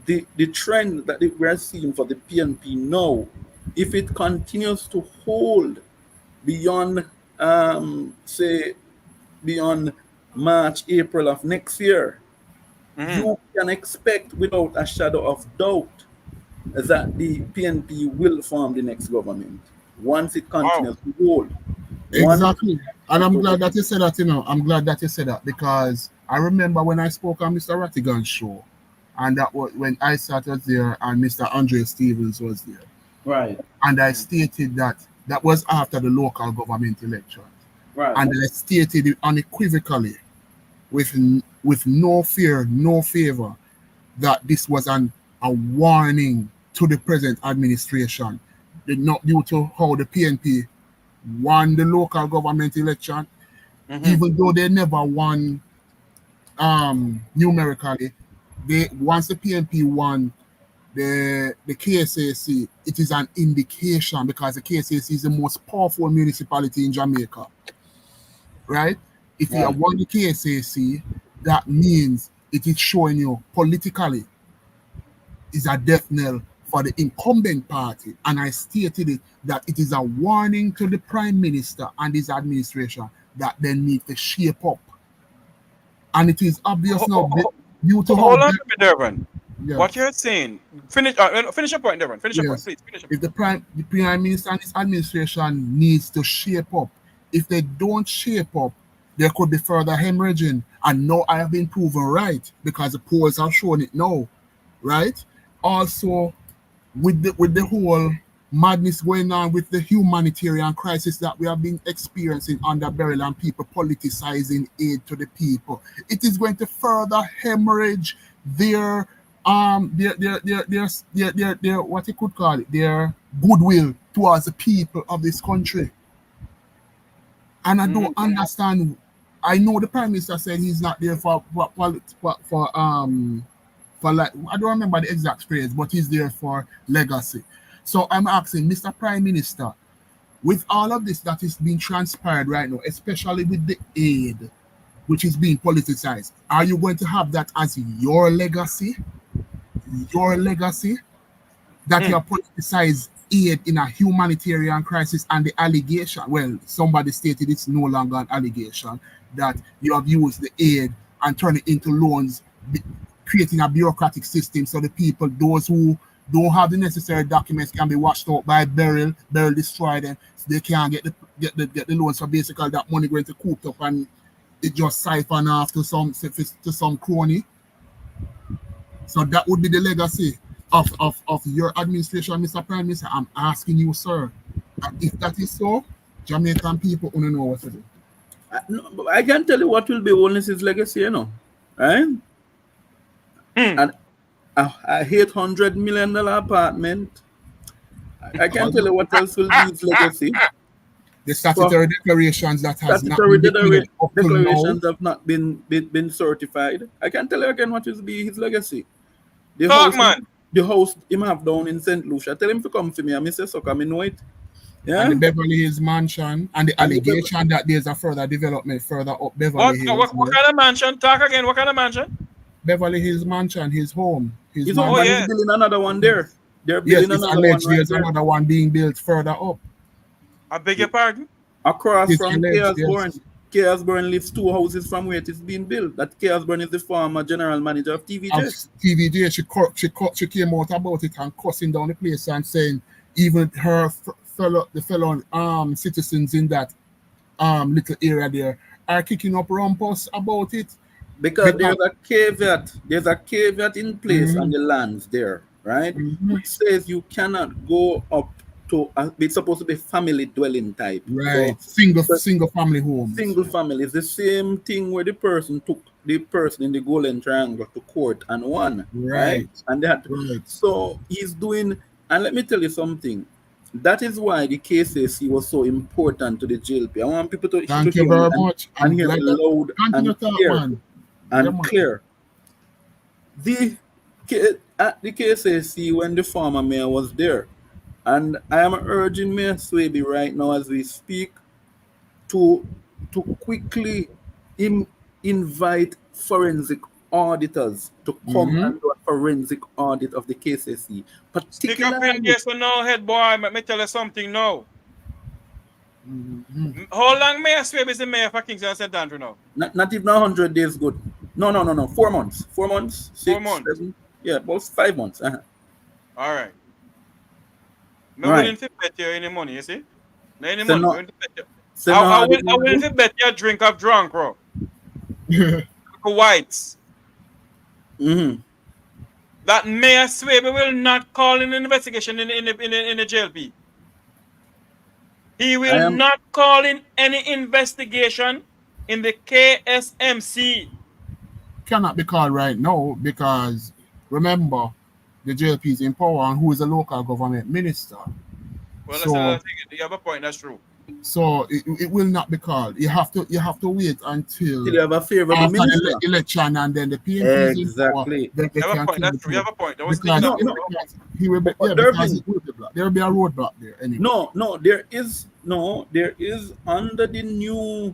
the trend that we are seeing for the PNP now, if it continues to hold beyond, say, beyond March, April of next year, you can expect without a shadow of doubt that the PNP will form the next government once it continues to hold. Exactly. And I'm glad that you said that, I'm glad that you said that, because I remember when I spoke on Mr. Rattigan's show, and that was when I was there and Mr. Andre Stevens was there. Right. And I stated that was after the local government election. Right. And I stated it unequivocally, with no fear, no favor, that this was a warning to the present administration, not due to how the PNP won the local government election, even though they never won numerically. Once the PNP won the KSAC, it is an indication, because the KSAC is the most powerful municipality in Jamaica, right? If you have won the KSAC, that means it is showing you politically is a death knell for the incumbent party, and I stated it that it is a warning to the Prime Minister and his administration that they need to shape up. And it is obvious now due to hold on a minute, Dervin. Yes. What you're saying, finish your point, Dervin. Finish your point, please. Finish your point. If the Prime Minister and his administration needs to shape up, if they don't shape up, there could be further hemorrhaging. And now I have been proven right because the polls have shown it now, right? Also, with the whole madness going on with the humanitarian crisis that we have been experiencing under Beryl and people politicizing aid to the people, it is going to further hemorrhage their what you could call it, their goodwill towards the people of this country. And I don't understand. I know the Prime Minister said he's not there for like, I don't remember the exact phrase, but he's there for legacy. So I'm asking Mr. Prime Minister, with all of this that is being transpired right now, especially with the aid, which is being politicized, are you going to have that as your legacy? Your legacy? That you have politicized aid in a humanitarian crisis, and the allegation, well, somebody stated it's no longer an allegation, that you have used the aid and turned it into loans, creating a bureaucratic system so the people, those who don't have the necessary documents, can be washed out by Beryl destroy them, so they can't get the loans. So basically that money going to coop up and it just siphon off to some crony. So that would be the legacy of your administration, Mr. Prime Minister. I'm asking you, sir, if that is so, Jamaican people don't know what to do. I can tell you what will be Holness's legacy, you know, right? And a $800 million apartment. I can tell you what else will be his legacy. The statutory declarations that has statutory not been declarations have not been certified. I can tell you again what will be his legacy. The house him have down in St. Lucia. Tell him to come to me. I say so, I know it. Yeah. And the Beverly Hills mansion, and the allegation that there's a further development further up Beverly Hills. What kind of mansion? Talk again. What kind of mansion? Beverly Hills mansion, his home. His home, but he's building another one there. They're building another one. There's another one being built further up. I beg your pardon? Across from Chaosburn. Chaosburn lives 2 houses from where it is being built. That Chaosburn is the former general manager of TVJ. TVJ, she came out about it and cussing down the place and saying even her fellow citizens in that little area there are kicking up rumpus about it. Because there's a caveat in place on the lands there, right? Which says you cannot go up to it's supposed to be family dwelling type. Right. So, single family homes. Single family. It's the same thing where the person took the person in the Golden Triangle to court and won. Right. And that so he's doing, and let me tell you something. That is why the KCC was so important to the JLP. I want people to thank you very much. And hear it loud and clear. At the KCC, when the former mayor was there, and I am urging Mayor Swaby right now as we speak to quickly invite forensic auditors to come and do a forensic audit of the KCC. Stick up in yes or no, head boy. Let me tell you something now. How long Mayor Swaby is the mayor for Kingston and St. Andrew now? Not even 100 days good. No. 4 months. 4 months. 6, 4 months. 7, yeah, about 5 months. All right. I'm willing to bet you any money, you see? No any money. I will to bet you a drink of drunk, bro. Whites. That Mayor Swaby will not call an investigation in the JLP. He will not call in any investigation in the KSMC. Cannot be called right now because remember the JLP is in power and who is a local government minister. Well, so, you have a point. That's true. So it will not be called. You have to wait until you have a favorable minister election and then the PMP exactly. You have a point. That's true. You have a point. Because he will be there will be a roadblock there anyway. No, there is under the new,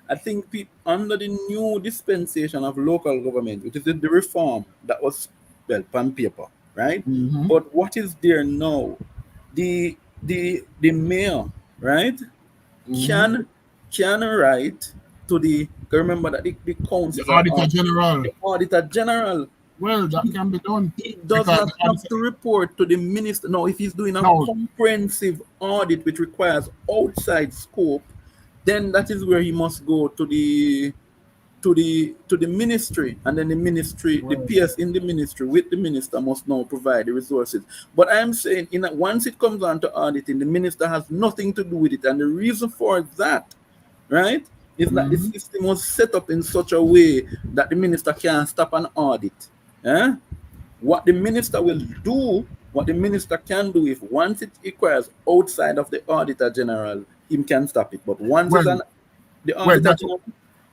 I think under the new dispensation of local government, which is the reform that was on paper, right? But what is there now? The mayor, right, can write to the, remember that the councils The Auditor General. the Auditor General. Well, that can be done. He does Because not have to report to the minister. Now, if he's doing a No. comprehensive audit which requires outside scope, then that is where he must go to the ministry, and then the ministry, the PS in the ministry with the minister must now provide the resources. But I'm saying, once it comes on to auditing, the minister has nothing to do with it, and the reason for that, right, is that the system was set up in such a way that the minister can't stop an audit. What the minister will do, what the minister can do, if once it requires outside of the Auditor General, him can stop it. But once it's on the Auditor General,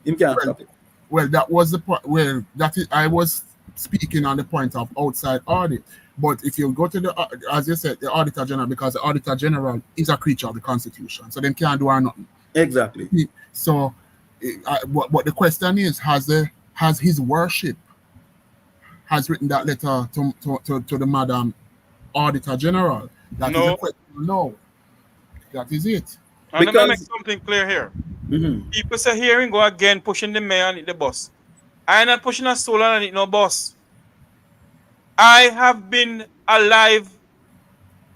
him can't stop it. Well, that was the point. Well, I was speaking on the point of outside audit. But if you go to the, as you said, the Auditor General, because the Auditor General is a creature of the Constitution, so they can't do nothing. Exactly. So, but the question is, has His Worship has written that letter to the Madam Auditor General? That is the question. No, that is it. And let me make something clear here. People say here and go again pushing the mayor and the boss. I am not pushing a soul and no boss. I have been alive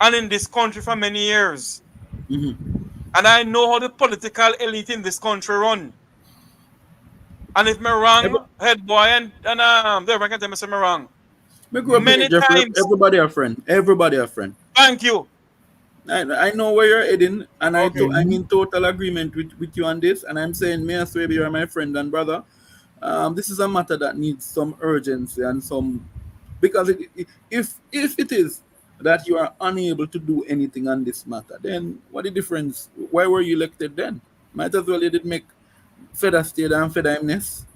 and in this country for many years. And I know how the political elite in this country run. And if me wrong, head boy and Dervin can tell me I'm wrong. Many times. Everybody a friend. Everybody a friend. Thank you. I know where you're heading, and I'm in total agreement with you on this. And I'm saying, Mayor Swaby, you're my friend and brother. This is a matter that needs some urgency and some, because if it is that you are unable to do anything on this matter, then what the difference? Why were you elected then? Might as well you did make feather stay and feather nest.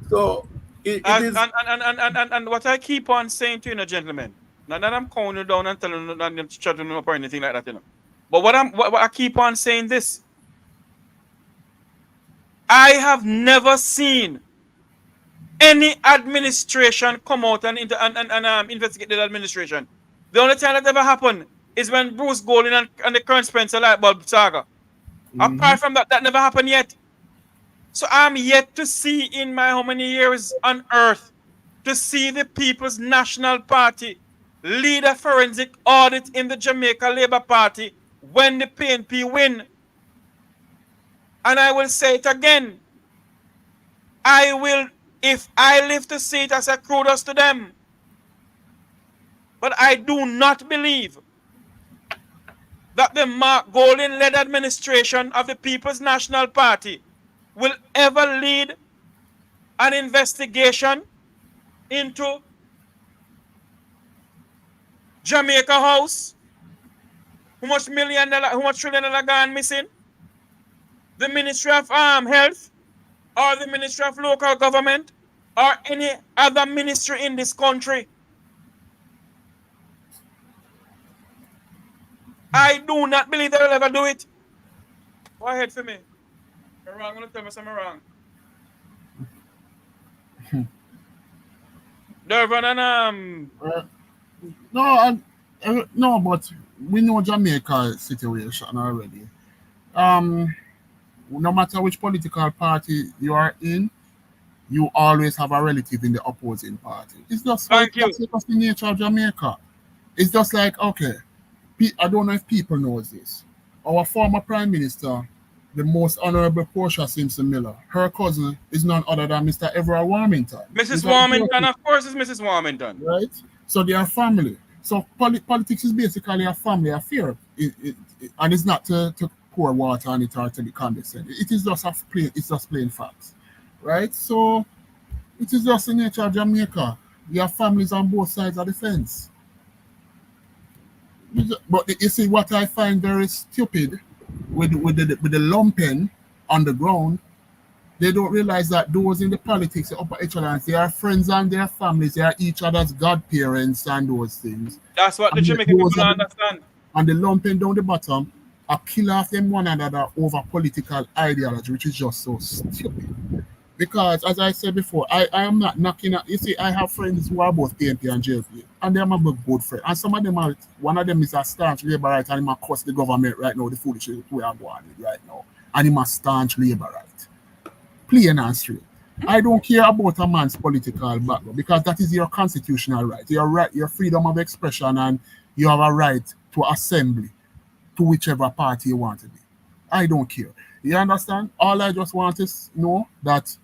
So it is. And what I keep on saying to you, gentlemen. Not that I'm calling you down and telling you that I'm shutting you up or anything like that, But what I keep on saying this. I have never seen any administration come out and investigate the administration. The only time that ever happened is when Bruce Golding and the current Spencer light bulb saga. Apart from that, that never happened yet. So I'm yet to see in my how many years on earth to see the People's National Party lead a forensic audit in the Jamaica Labour Party when the PNP win. And I will say it again. I will, if I live to see it, as a kudos to them. But I do not believe that the Mark Golding-led administration of the People's National Party will ever lead an investigation into Jamaica House. How much trillion dollar gone missing? The Ministry of Health, or the Ministry of Local Government, or any other ministry in this country. I do not believe they will ever do it. Go ahead for me. I'm wrong. I'm going to tell me something wrong. Dervin and No, but we know Jamaica situation already. No matter which political party you are in, you always have a relative in the opposing party. It's just that's the nature of Jamaica. It's just like, okay, I don't know if people knows this. Our former Prime Minister, the most Honorable Portia Simpson Miller, her cousin is none other than Mr. Everard Warmington. Mrs. Warmington, of course, is Mrs. Warmington. Right? So they are family. So politics is basically a family affair. And it's not to pour water on it or to be condescending. It is just plain facts. Right? So it is just the nature of Jamaica. You have families on both sides of the fence. But you see what I find very stupid with the lumpen on the ground, they don't realize that those in the politics, the upper echelons, they are friends and their families, they are each other's godparents and those things. That's what the Jamaican people don't understand. And the lumpen down the bottom are kill off them one another over political ideology, which is just so stupid. Because, as I said before, I am not knocking at. You see, I have friends who are both PNP and JLP, and they are my good friends. And some of them are, one of them is a staunch labor right, and he must cost the government right now, the foolishness we are going with right now. And he must staunch labor right. Plain and straight. I don't care about a man's political background because that is your constitutional right. Your right, your freedom of expression, and you have a right to assembly to whichever party you want to be. I don't care. You understand? All I just want is know that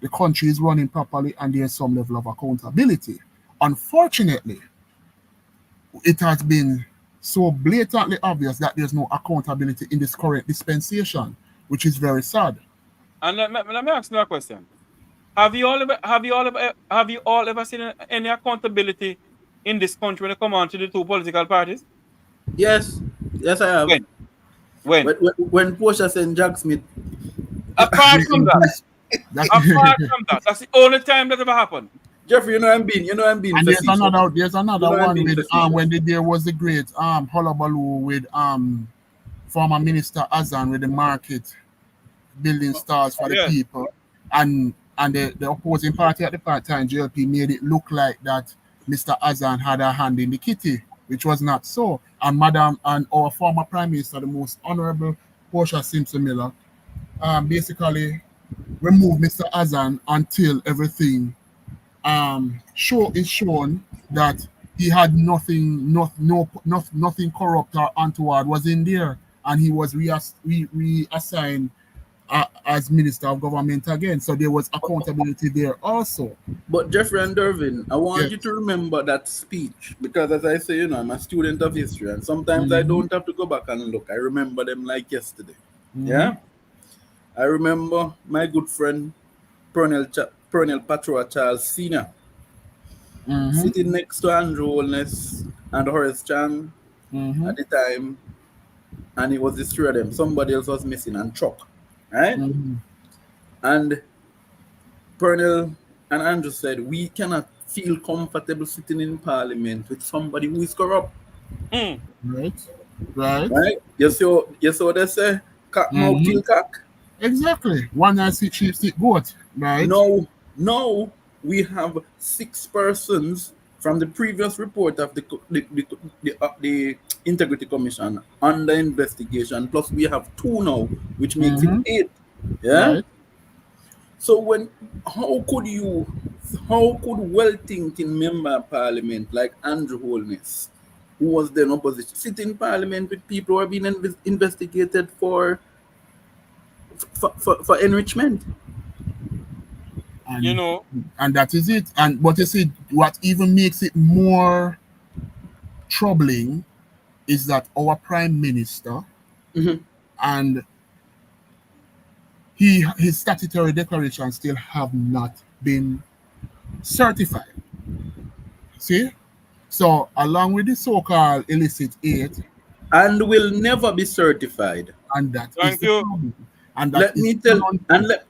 the country is running properly and there's some level of accountability. Unfortunately, it has been so blatantly obvious that there's no accountability in this current dispensation, which is very sad. And let me ask you a question. Have you all ever seen any accountability in this country when it comes on to the two political parties? Yes, I have. When Portia sent Jack Smith. Apart from that, that's the only time that ever happened. Jeffrey, you know I'm being. And there's another one with when there was the great hullabaloo with former Minister Azan with the market building stars for the people, and the opposing party at the time, JLP, made it look like that Mr. Azan had a hand in the kitty, which was not so. And Madam and our former Prime Minister, the most honorable Portia Simpson Miller, basically removed Mr. Azan until everything is shown that he had nothing corrupt or untoward was in there, and he was reassigned as Minister of Government again. So there was accountability there also. But Jeffrey and Dervin, I want you to remember that speech, because as I say, I'm a student of history, and sometimes I don't have to go back and look. I remember them like yesterday. Yeah? I remember my good friend, Colonel Patroa Charles Sr., sitting next to Andrew Holness and Horace Chang at the time, and it was the three of them. Somebody else was missing, and Chuck. Right? And Pernell and Andrew said, we cannot feel comfortable sitting in Parliament with somebody who is corrupt. Right. You saw they say, cock mouth kill cock. Exactly. One eye see chief see goat. Right. No, we have 6 persons from the previous report of the Integrity Commission under investigation, plus we have 2 now, which makes it 8. Yeah. Right. So how could well-thinking member of Parliament like Andrew Holness, who was then opposition, sit in Parliament with people who are being investigated for enrichment? And, and that is it. But you see, what even makes it more troubling is that our Prime Minister and his statutory declarations still have not been certified. See? So along with the so-called illicit aid, and will never be certified. And that is the problem. And let me tell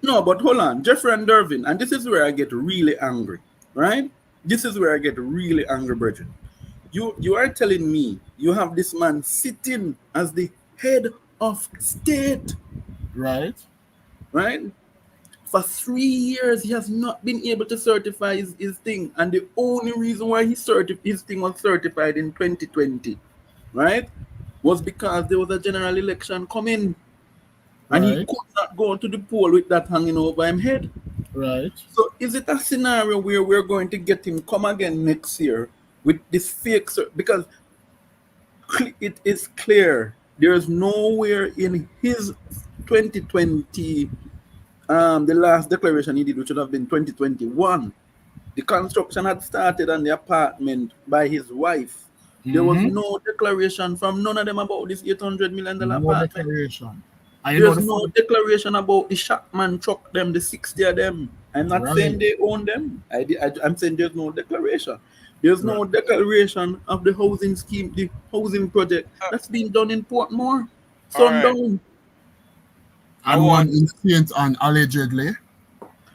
no, but hold on, Jeffrey and Dervin, and this is where I get really angry, right? This is where I get really angry, Bridget. You are telling me you have this man sitting as the head of state, right? For 3 years, he has not been able to certify his thing, and the only reason why his thing was certified in 2020, right, was because there was a general election coming. And he could not go to the poll with that hanging over his head. Right. So is it a scenario where we're going to get him come again next year with this fake? Because it is clear there's nowhere in his 2020, the last declaration he did, which would have been 2021. The construction had started on the apartment by his wife. There was no declaration from none of them about this $800 million apartment. Declaration. There's no declaration about the Shackman truck, them, the 60 of them. I'm not saying they own them. I'm saying there's no declaration. There's no declaration of the housing scheme, the housing project that's been done in Portmore. Sundown. And one incident on allegedly.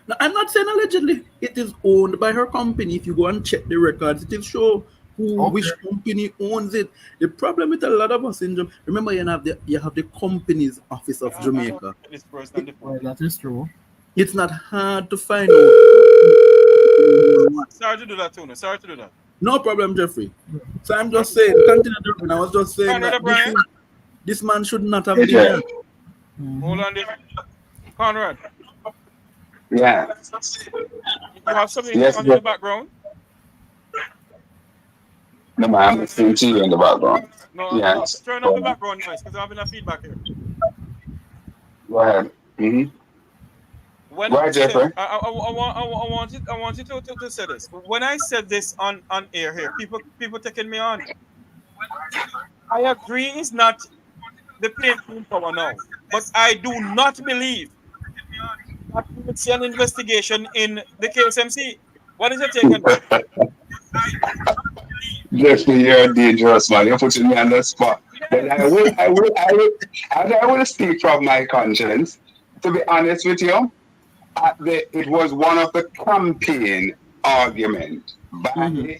No, I'm not saying allegedly. It is owned by her company. If you go and check the records, it will show which company owns it. The problem with a lot of us in Jamaica, remember you have the Companies Office of Jamaica. That is true. It's not hard to find out. Sorry to do that, Tuna. Sorry to do that. No problem, Jeffrey. So I'm just saying, continue, Dervin. I was just saying Conrad that O'Brien. this man should not have been here. Hold on, there. Conrad. Yeah. You have something Yes, on in the background? No, man, I'm listening to you in the background. No, Yes. turn up the background noise because I'm having a feedback here. Go ahead. Mm-hmm. When Go I ahead, said, Jeffrey. I want you to say this. When I said this on air here, people taking me on. I agree it's not the plaintiff power now, but I do not believe that we will see an investigation in the KSMC. What is your take on that? Jeffrey, you're a dangerous man. You're putting me on the spot. But I will speak from my conscience. To be honest with you, it was one of the campaign arguments by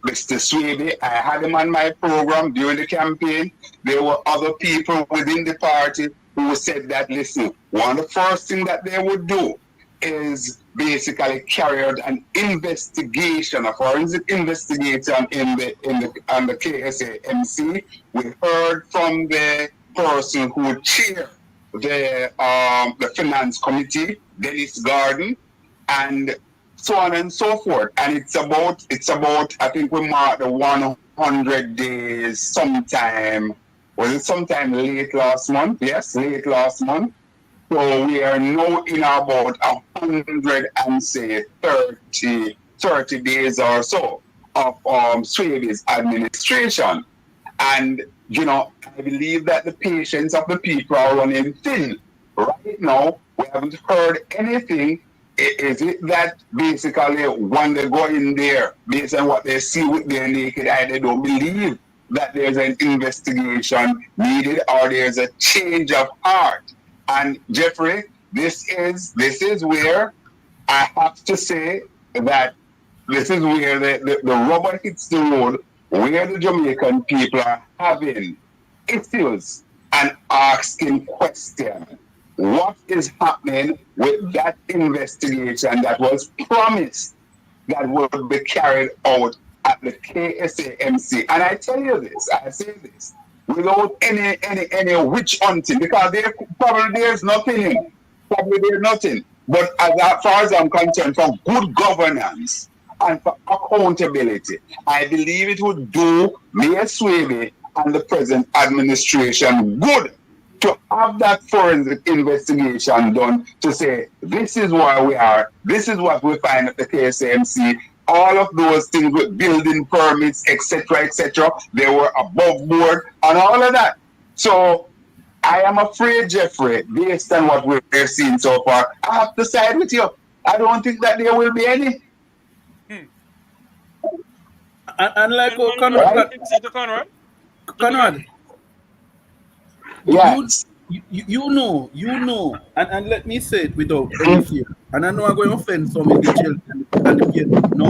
Mr. Swaby. I had him on my program during the campaign. There were other people within the party who said that, listen, one of the first things that they would do is basically carry out an investigation, a forensic investigation on the KSAMC. We heard from the person who chaired the finance committee, Dennis Garden, and so on and so forth. And it's about I think we marked the 100 days sometime. Was it sometime late last month? Yes, late last month. So we are now in about 30 days or so of Swaby's administration. And, you know, I believe that the patience of the people are running thin. Right now, we haven't heard anything. Is it that basically when they go in there, based on what they see with their naked eye, they don't believe that there's an investigation needed or there's a change of heart? And Jeffrey, this is where I have to say that this is where the rubber hits the road, where the Jamaican people are having issues and asking questions. What is happening with that investigation that was promised that would be carried out at the KSAMC? And I tell you this, I say this, without any witch hunting, because there's nothing. Probably there's nothing. But as far as I'm concerned, for good governance and for accountability, I believe it would do Mayor Swaby and the present administration good to have that forensic investigation done to say, this is where we are, this is what we find at the KSAMC. All of those things with building permits, etc., they were above board and all of that. So I am afraid, Jeffrey, based on what we've seen so far, I have to side with you. I don't think that there will be any. And like Conrad. Yes. You know, and let me say it without any fear. And I know I'm going to offend some in the children and the kids. No.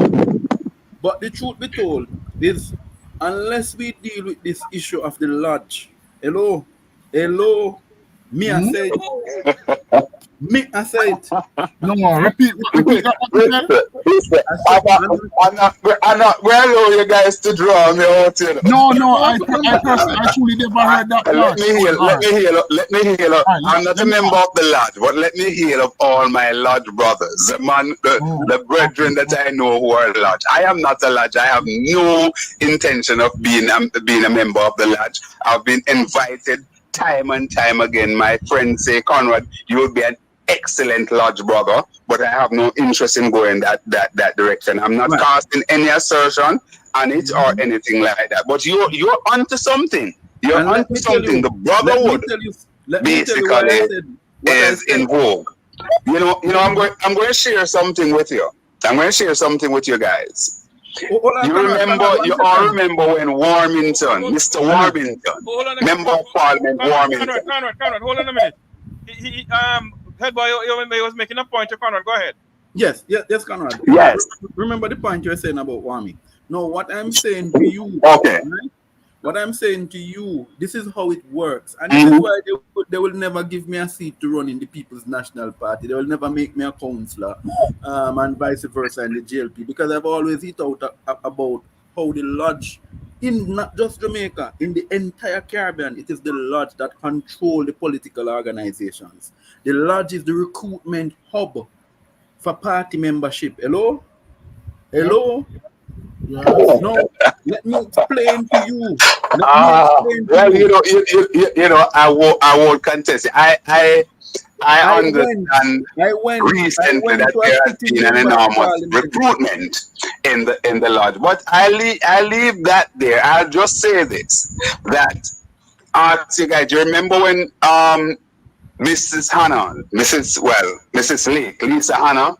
But the truth be told is, unless we deal with this issue of the lodge, hello, me I say it. Me I say it. No, repeat that. I'm not well allow you guys to draw me out here. No, I truly never heard that. Let me heal. I'm not a member of the lodge, but let me heal of all my lodge brothers, the brethren that I know who are lodge. I am not a lodge. I have no intention of being a member of the lodge. I've been invited time and time again. My friends say, Conrad, you will be an excellent lodge brother, but I have no interest in going that direction. I'm not casting any assertion on it or anything like that. But you're onto something. You're onto something. The brotherhood basically is in vogue. You know, I'm going to share something with you. I'm going to share something with you guys. You all remember when Warmington, Mr. Warmington, Member of Parliament Warmington. Conrad, hold on a minute. Head boy, he was making a point to Conrad. Go ahead. Yes, Conrad. Yes. Remember the point you're saying about Warming. No, what I'm saying to you, okay. Right? What I'm saying to you, this is how it works. And this is why they will never give me a seat to run in the People's National Party. They will never make me a councillor, and vice versa in the JLP, because I've always hit out about how the lodge, in not just Jamaica, in the entire Caribbean, it is the lodge that control the political organizations. The lodge is the recruitment hub for party membership. Hello? Hello? Yes. No, let me explain to you. Well, I won't contest it. I understand recently that there has been an enormous recruitment in the lodge, but I leave that there. I'll just say this: that you guys, do you remember when Mrs. Lake, Lisa Hannah,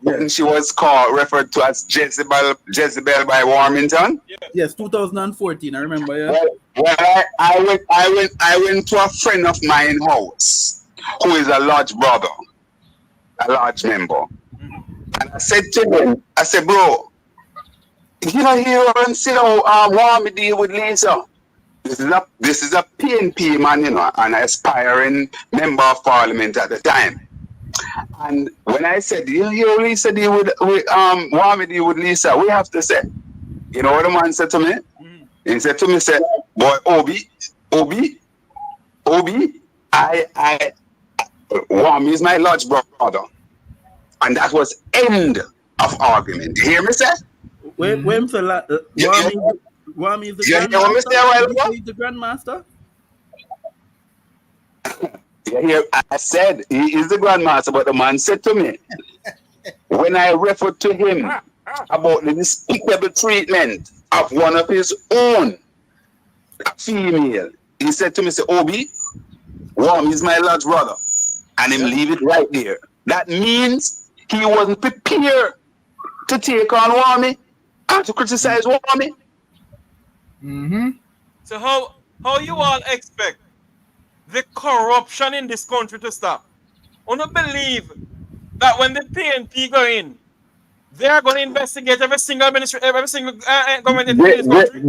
when she was referred to as Jezebel by Warmington? Yes, 2014. I remember. Yeah. Well, I went to a friend of mine house who is a lodge brother, a lodge member, and I said to him, I said, bro, you know, here and sit down, want me deal with Lisa. This is a PNP man, you know, an aspiring member of parliament at the time. And when I said, you hear Lisa deal with want me deal with Lisa, we have to say, you know what the man said to me? He said to me, said, boy, Obi, I Wami is my lodge brother. And that was end of argument. You hear me say? When Wami is the grandmaster? Yeah, I said he is the grandmaster, but the man said to me, when I referred to him about the despicable treatment of one of his own female, he said to me, say, Obi, Wami is my lodge brother. And him leave it right there. That means he wasn't prepared to take on Wami and to criticize Wami. So how you all expect the corruption in this country to stop? I don't believe that when the PNP go in, they are going to investigate every single ministry, every single government in this country.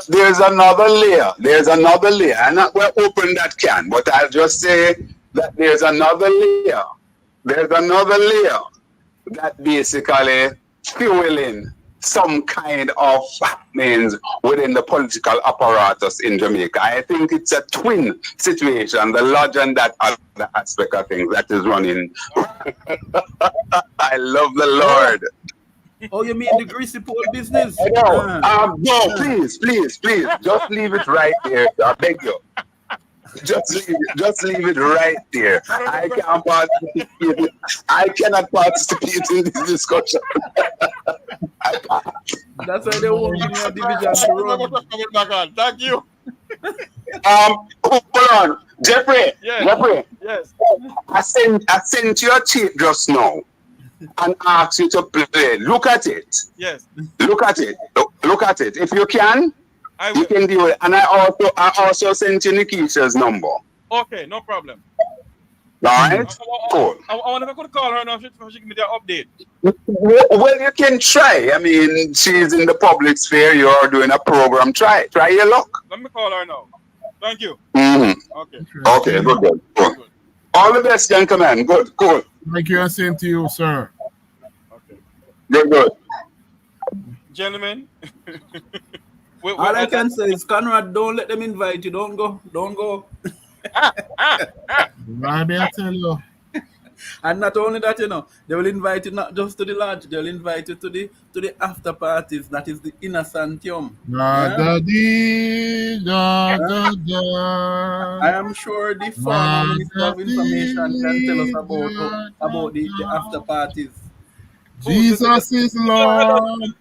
There's another layer. There's another layer. I'm not going to open that can, but I'll just say that there's another layer. There's another layer that basically fueling some kind of happenings within the political apparatus in Jamaica. I think it's a twin situation, the lodge and that other aspect of things that is running. I love the Lord. Oh, you mean the greasy pole business? No, please, just leave it right there. I beg you. Just leave it right there. I can't participate. I cannot participate in this discussion. That's why they won't give me a division to run. Thank you. Hold on, Jeffrey. Yes. Jeffrey. Yes. I sent you a tape just now and asked you to play. Look at it. Yes. Look at it. Look at it. If you can. You can do it. And I also sent you Nikisha's number. Okay, no problem. All right? Cool. I wonder if I could call her now. She can give me the update. Well, you can try. I mean, she's in the public sphere. You're doing a program. Try your luck. Let me call her now. Thank you. Okay, good. All the best, gentlemen. Good, cool. Thank you, and same to you, sir. Okay. Good. Gentlemen. All I can say is, Conrad, don't let them invite you. Don't go. I tell you. And not only that, you know, they will invite you not just to the lodge, they'll invite you to the after parties. That is the inner sanctum. I am sure the former Minister of Information can tell us about the after parties. Jesus is Lord.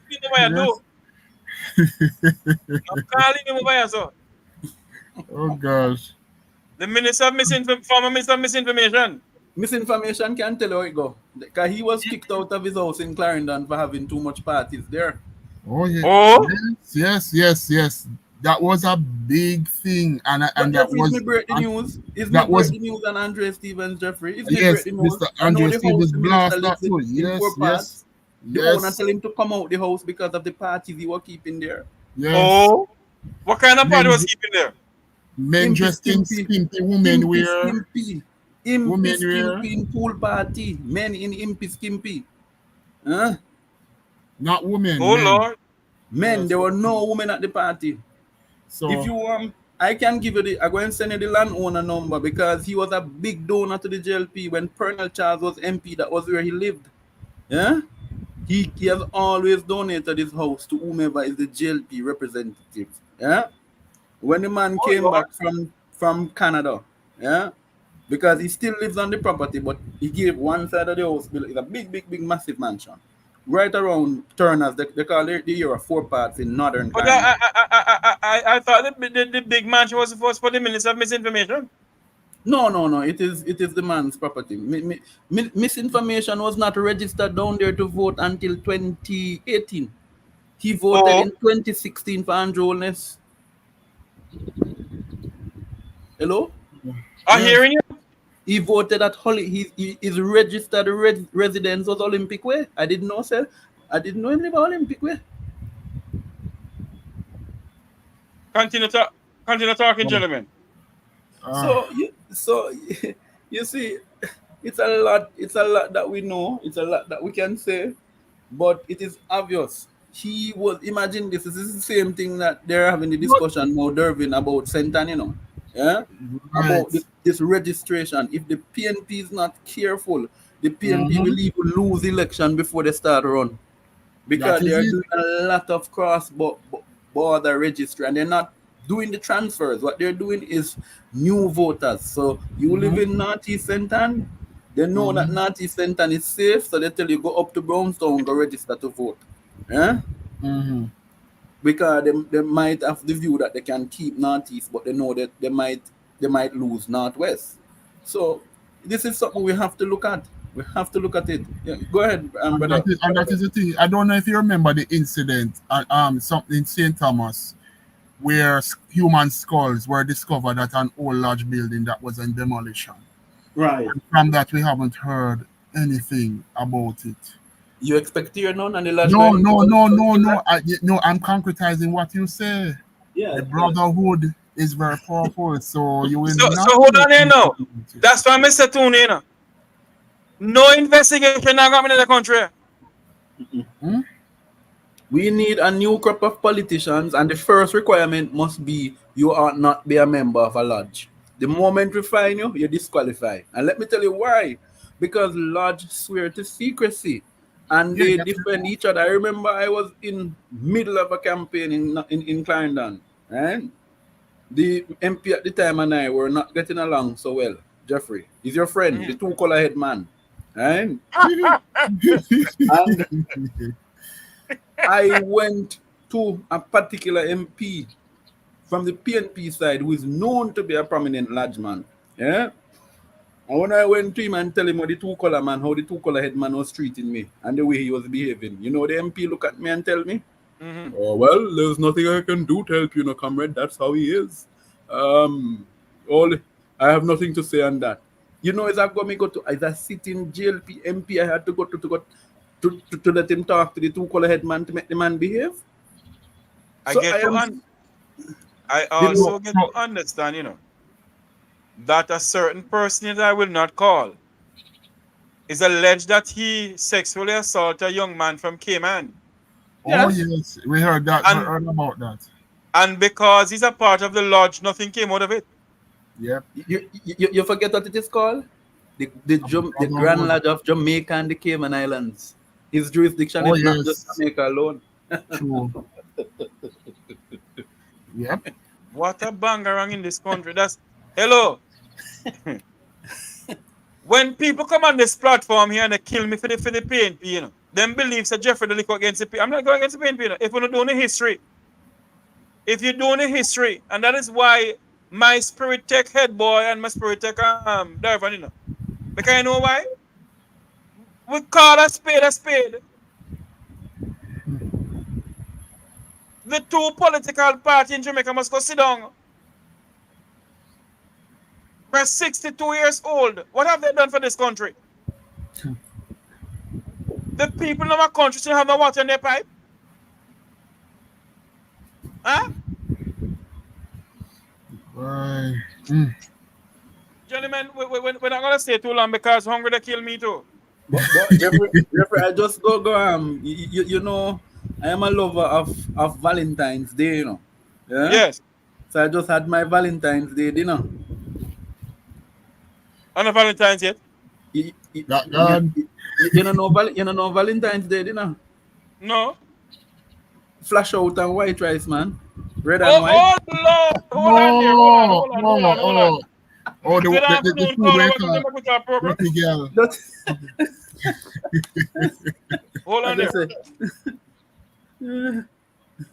I'm calling him over here, so. Oh gosh. The former Minister of Misinformation. Misinformation can't tell how it go. Because he was kicked out of his house in Clarendon for having too much parties there. Oh yeah. Oh Yes. That was a big thing, and that was the news. That was the news on Andre Stevens, Jeffrey. Yes, Mr. Andre Stevens blast that too. Yes. The owner tell him to come out the house because of the parties he was keeping there. Yes. Oh. What kind of party Men, was keeping there? men dressed in skimpy, women wear. Skimpy. Women Impy wear. skimpy in pool party. Men in impy skimpy. Huh? Not women. Oh men. Lord. Men, Yes. there were no women at the party. So If you I can give you I'm going to send you the landowner number because he was a big donor to the JLP when Colonel Charles was MP. That was where he lived. Yeah, he has always donated his house to whomever is the JLP representative. Yeah, when the man came back from Canada, yeah, because he still lives on the property, but he gave one side of the house. It's a big massive mansion right around Turner's. They call it the year of 4 parts in northern But climate. I thought the big mansion was supposed for the Minister of Misinformation. No. It is the man's property. Misinformation was not registered down there to vote until 2018. He voted in 2016 for Andrew Holness. Hello? I'm hearing you. He voted at Holly. His registered residence was Olympic Way. I didn't know, sir. I didn't know him live Olympic Way. Continue talking, gentlemen. So you see, it's a lot that we know. It's a lot that we can say, but it is obvious. He was, imagine this is the same thing that they're having the discussion now, Dervin, about Sentan, yeah, about this registration. If the PNP is not careful, the PNP will even lose election before they start run, because they are doing a lot of cross border registry, and they're not doing the transfers. What they're doing is new voters. So you live in Northeast Sentan, they know that Northeast Sentan is safe, so they tell you go up to Brownstown, go register to vote. Yeah? Because they might have the view that they can keep Northeast, but they know that they might lose Northwest. So this is something we have to look at. We have to look at it. Yeah, go ahead, brother. And that is the thing. I don't know if you remember the incident at something in St. Thomas, where human skulls were discovered at an old lodge building that was in demolition. Right. And from that, we haven't heard anything about it. You expect to hear none on the lodge? No. I'm concretizing what you say. Yeah. The brotherhood is very powerful, so you will So not. hold on here now. That's why I said to you. No investigation now coming in the country. We need a new crop of politicians, and the first requirement must be you ought not be a member of a lodge. The moment we find you, you're disqualified. And let me tell you why. Because lodge swear to secrecy, and they defend each other. I remember I was in middle of a campaign in Clarendon, right? The MP at the time and I were not getting along so well. Jeffrey, he's your friend, the two-color head man, right? And I went to a particular MP from the PNP side who is known to be a prominent lodgeman. Yeah. And when I went to him and tell him how the two-color head man was treating me and the way he was behaving, the MP look at me and tell me, oh, well, there's nothing I can do to help you, comrade. That's how he is. I have nothing to say on that. As I sit in JLP MP, I had to go to let him talk to the two-color head man to make the man behave. I also get to understand, that a certain person that I will not call is alleged that he sexually assaulted a young man from Cayman. Oh, yes. We heard that. We heard about that. And because he's a part of the lodge, nothing came out of it. Yep. You forget what it is called? The Grand Lodge of Jamaica and the Cayman Islands. His jurisdiction is not just Jamaica alone. True. Yep. What a bangarang in this country. Hello. When people come on this platform here and they kill me for the PNP, them beliefs that Jeffrey the go against the PNP. I'm not going against the PNP. If we're not doing the history. If you're doing the history, and that is why my spirit tech head boy and my spirit tech Dervin, because you know why? We call a spade a spade. The two political parties in Jamaica must go sit down. We're 62 years old. What have they done for this country? The people in our country still have no water in their pipe. Huh? Right. Gentlemen, we're not gonna stay too long because hunger they kill me too. But Jeffrey, I just go you know, I am a lover of Valentine's Day, you know. Yeah? Yes. So I just had my Valentine's Day dinner. On a Valentine's yet? You don't know Valentine's Day dinner? No. Flash out and white rice, man. Red and Oh, white. Lord! Hold on there. Hold on. Oh, the Good afternoon, food caller. we Welcome to call the Makuta program. Pretty girl. Hold on there.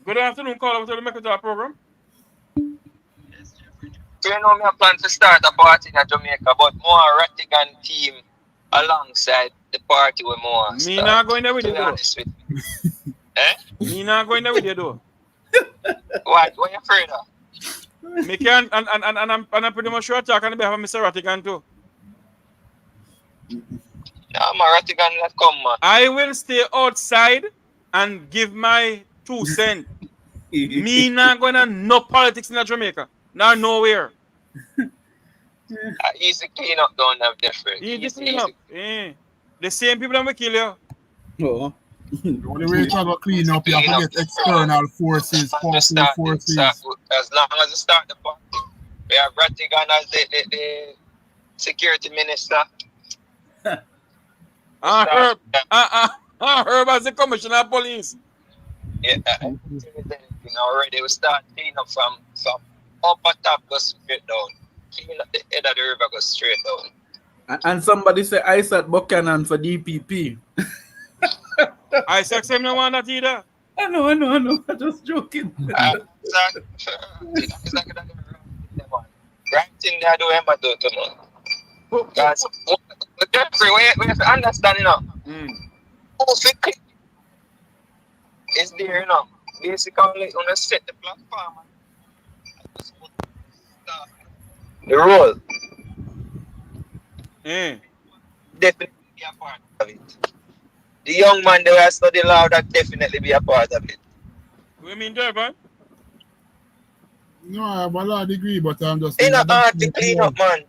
Good afternoon, caller. Welcome to the Makuta program. So you know me a plan to start a party in Jamaica, but more Rattigan team alongside the party with more. Me not going there with you, though. Eh? Me not going there with you, though. What you afraid of? Me can and I'm pretty much sure talk on behalf of Mr. Rattigan too. Yeah, my Rattigan not come, man. I will stay outside and give my 2 cents. Me not gonna no politics in Jamaica. Not nowhere. Easy clean up down there, Jeffrey. Easy clean up. The same people that will kill you. Oh. The only way to clean up, you have to get external forces, powerful forces. As long as you start the party, we have Rattigan as the security minister. Herb as the commissioner of police. Yeah, already we start clean up from upper top go straight down. Clean up the head of the river go straight down. And somebody say Isaac Buchanan for DPP. Isaac same no want that either. I know. I'm just joking. Right thing they do, Emma do to me. Because Jeffrey, we have to understand, you know. It's there, you know. Basically, when you set the platform, the role. Definitely be a part of it. The young man that will study law, that definitely be a part of it. You mean Dervin? No, I have a law degree, but I'm just... It's not hard to clean up, man.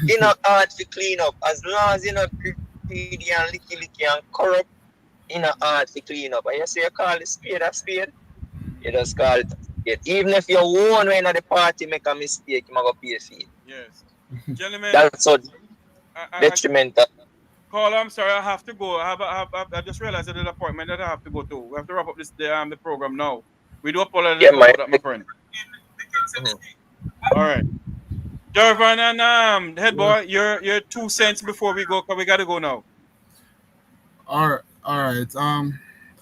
It's not hard to clean up. As long as you're not greedy and licky and corrupt, it's not hard to clean up. And you say you call the spade a spade, you just call it a spade. Even if you're one when at the party make a mistake, you might go pay a fee. Yes. Gentlemen, that's so detrimental. Call, I'm sorry, I have to go. I just realized there's an appointment that I have to go to. We have to wrap up the program now. We do apologize about that, my friend. All right. Dervin and head boy, your 2 cents before we go, because we got to go now. All right. I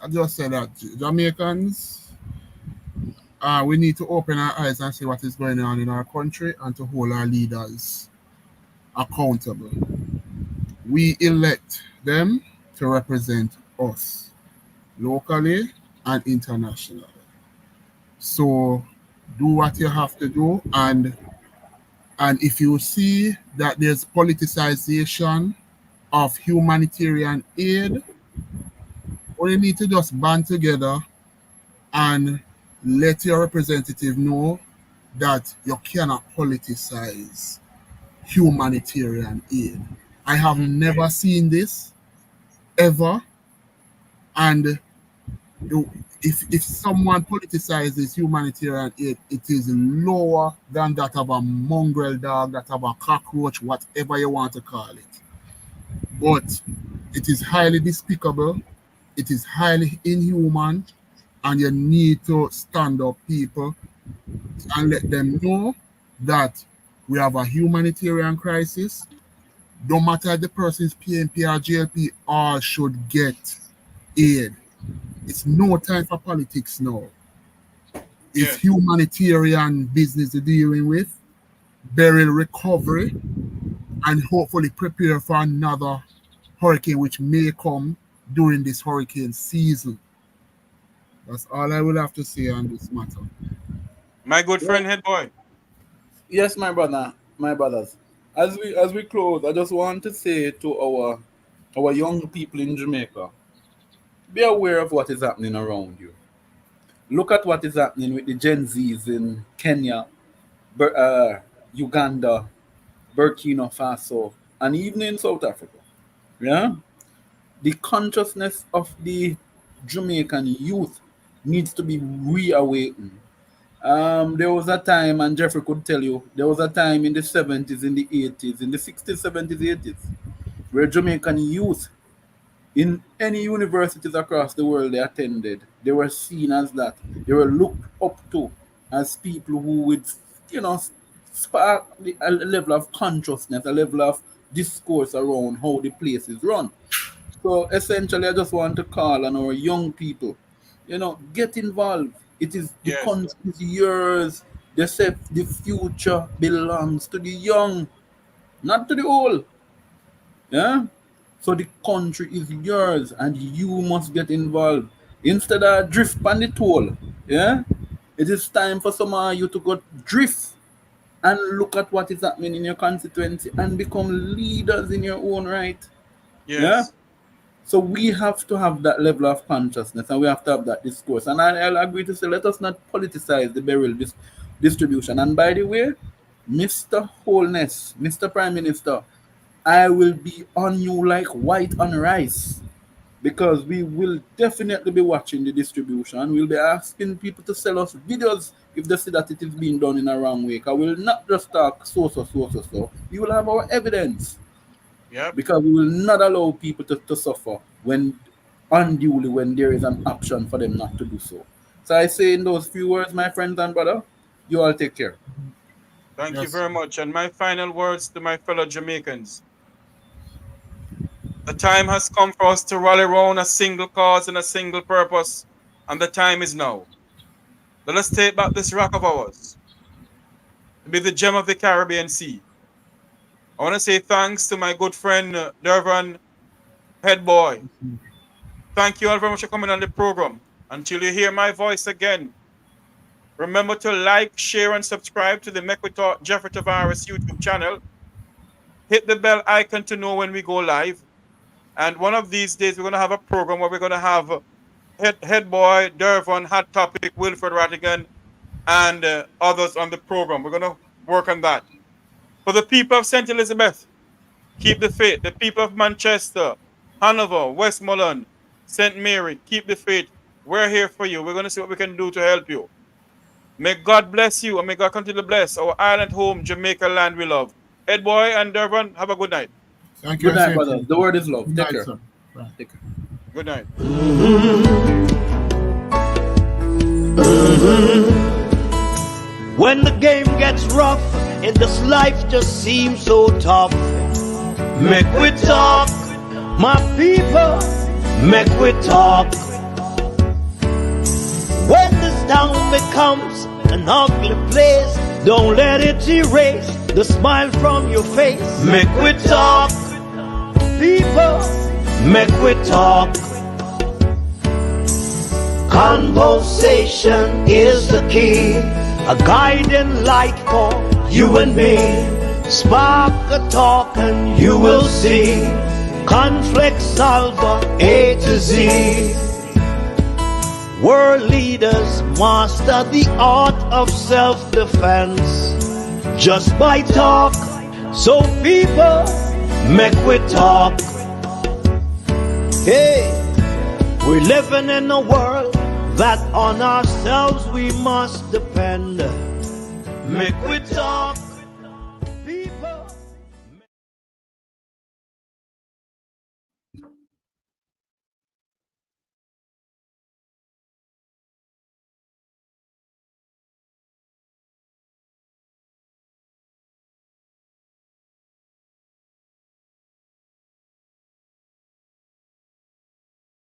just said that Jamaicans, we need to open our eyes and see what is going on in our country and to hold our leaders accountable. We elect them to represent us locally and internationally. So do what you have to do, and if you see that there's politicization of humanitarian aid, we need to just band together and let your representative know that you cannot politicize humanitarian aid. I have never seen this ever, and if someone politicizes humanitarian aid, it is lower than that of a mongrel dog, that of a cockroach, whatever you want to call it. But it is highly despicable, it is highly inhuman, and you need to stand up, people, and let them know that we have a humanitarian crisis. No matter the person's PNP or JLP, all should get aid. It's no time for politics now. It's humanitarian business we're dealing with, Beryl recovery, and hopefully prepare for another hurricane which may come during this hurricane season. That's all I will have to say on this matter. My good friend, head boy. Yes, my brothers. As we close, I just want to say to our young people in Jamaica, be aware of what is happening around you. Look at what is happening with the Gen Zs in Kenya, Uganda, Burkina Faso, and even in South Africa. Yeah, the consciousness of the Jamaican youth needs to be reawakened. There was a time, and Jeffrey could tell you, there was a time in the 70s, in the 80s, in the 60s, 70s, 80s, where Jamaican youth in any universities across the world they attended, they were seen as that. They were looked up to as people who would, spark a level of consciousness, a level of discourse around how the place is run. So essentially, I just want to call on our young people, get involved. It is the Yes. country is yours. They said the future belongs to the young, not to the old. Yeah. So the country is yours, and you must get involved instead of drift on the toll. Yeah. It is time for some of you to go drift and look at what is happening in your constituency and become leaders in your own right. Yeah. Yes. So we have to have that level of consciousness, and we have to have that discourse. And I'll agree to say, let us not politicize the Beryl distribution. And by the way, Mr. Wholeness, Mr. Prime Minister, I will be on you like white on rice, because we will definitely be watching the distribution. We'll be asking people to sell us videos if they see that it is being done in a wrong way. I will not just talk so. We will have our evidence. Yep. Because we will not allow people to suffer when unduly when there is an option for them not to do so. So I say in those few words, my friends and brother, you all take care. Thank you very much. And my final words to my fellow Jamaicans. The time has come for us to rally around a single cause and a single purpose, and the time is now. Let us take back this rock of ours to be the gem of the Caribbean Sea. I want to say thanks to my good friend Dervin, head boy. Thank you all very much for coming on the program. Until you hear my voice again, remember to like, share, and subscribe to the Make We Talk Jeffrey Tavares YouTube channel. Hit the bell icon to know when we go live. And one of these days, we're going to have a program where we're going to have head boy, Dervin, Hot Topic, Wilfred Rattigan, and others on the program. We're going to work on that. For the people of St. Elizabeth, keep the faith. The people of Manchester, Hanover, Westmoreland, St. Mary, keep the faith. We're here for you. We're going to see what we can do to help you. May God bless you, and may God continue to bless our island home, Jamaica land we love. Ed Boy and Dervin, have a good night. Thank you. Good night, brother. The word is love. Take care. Take care. Good night. When the game gets rough and this life just seems so tough, make we talk, my people, make we talk. When this town becomes an ugly place, don't let it erase the smile from your face. Make we talk, people, make we talk. Conversation is the key, a guiding light for you and me. Spark a talk and you will see. Conflict solver A to Z. World leaders master the art of self-defense just by talk. So people, make we talk. Hey, we're living in a world that on ourselves we must depend. Make we talk. People.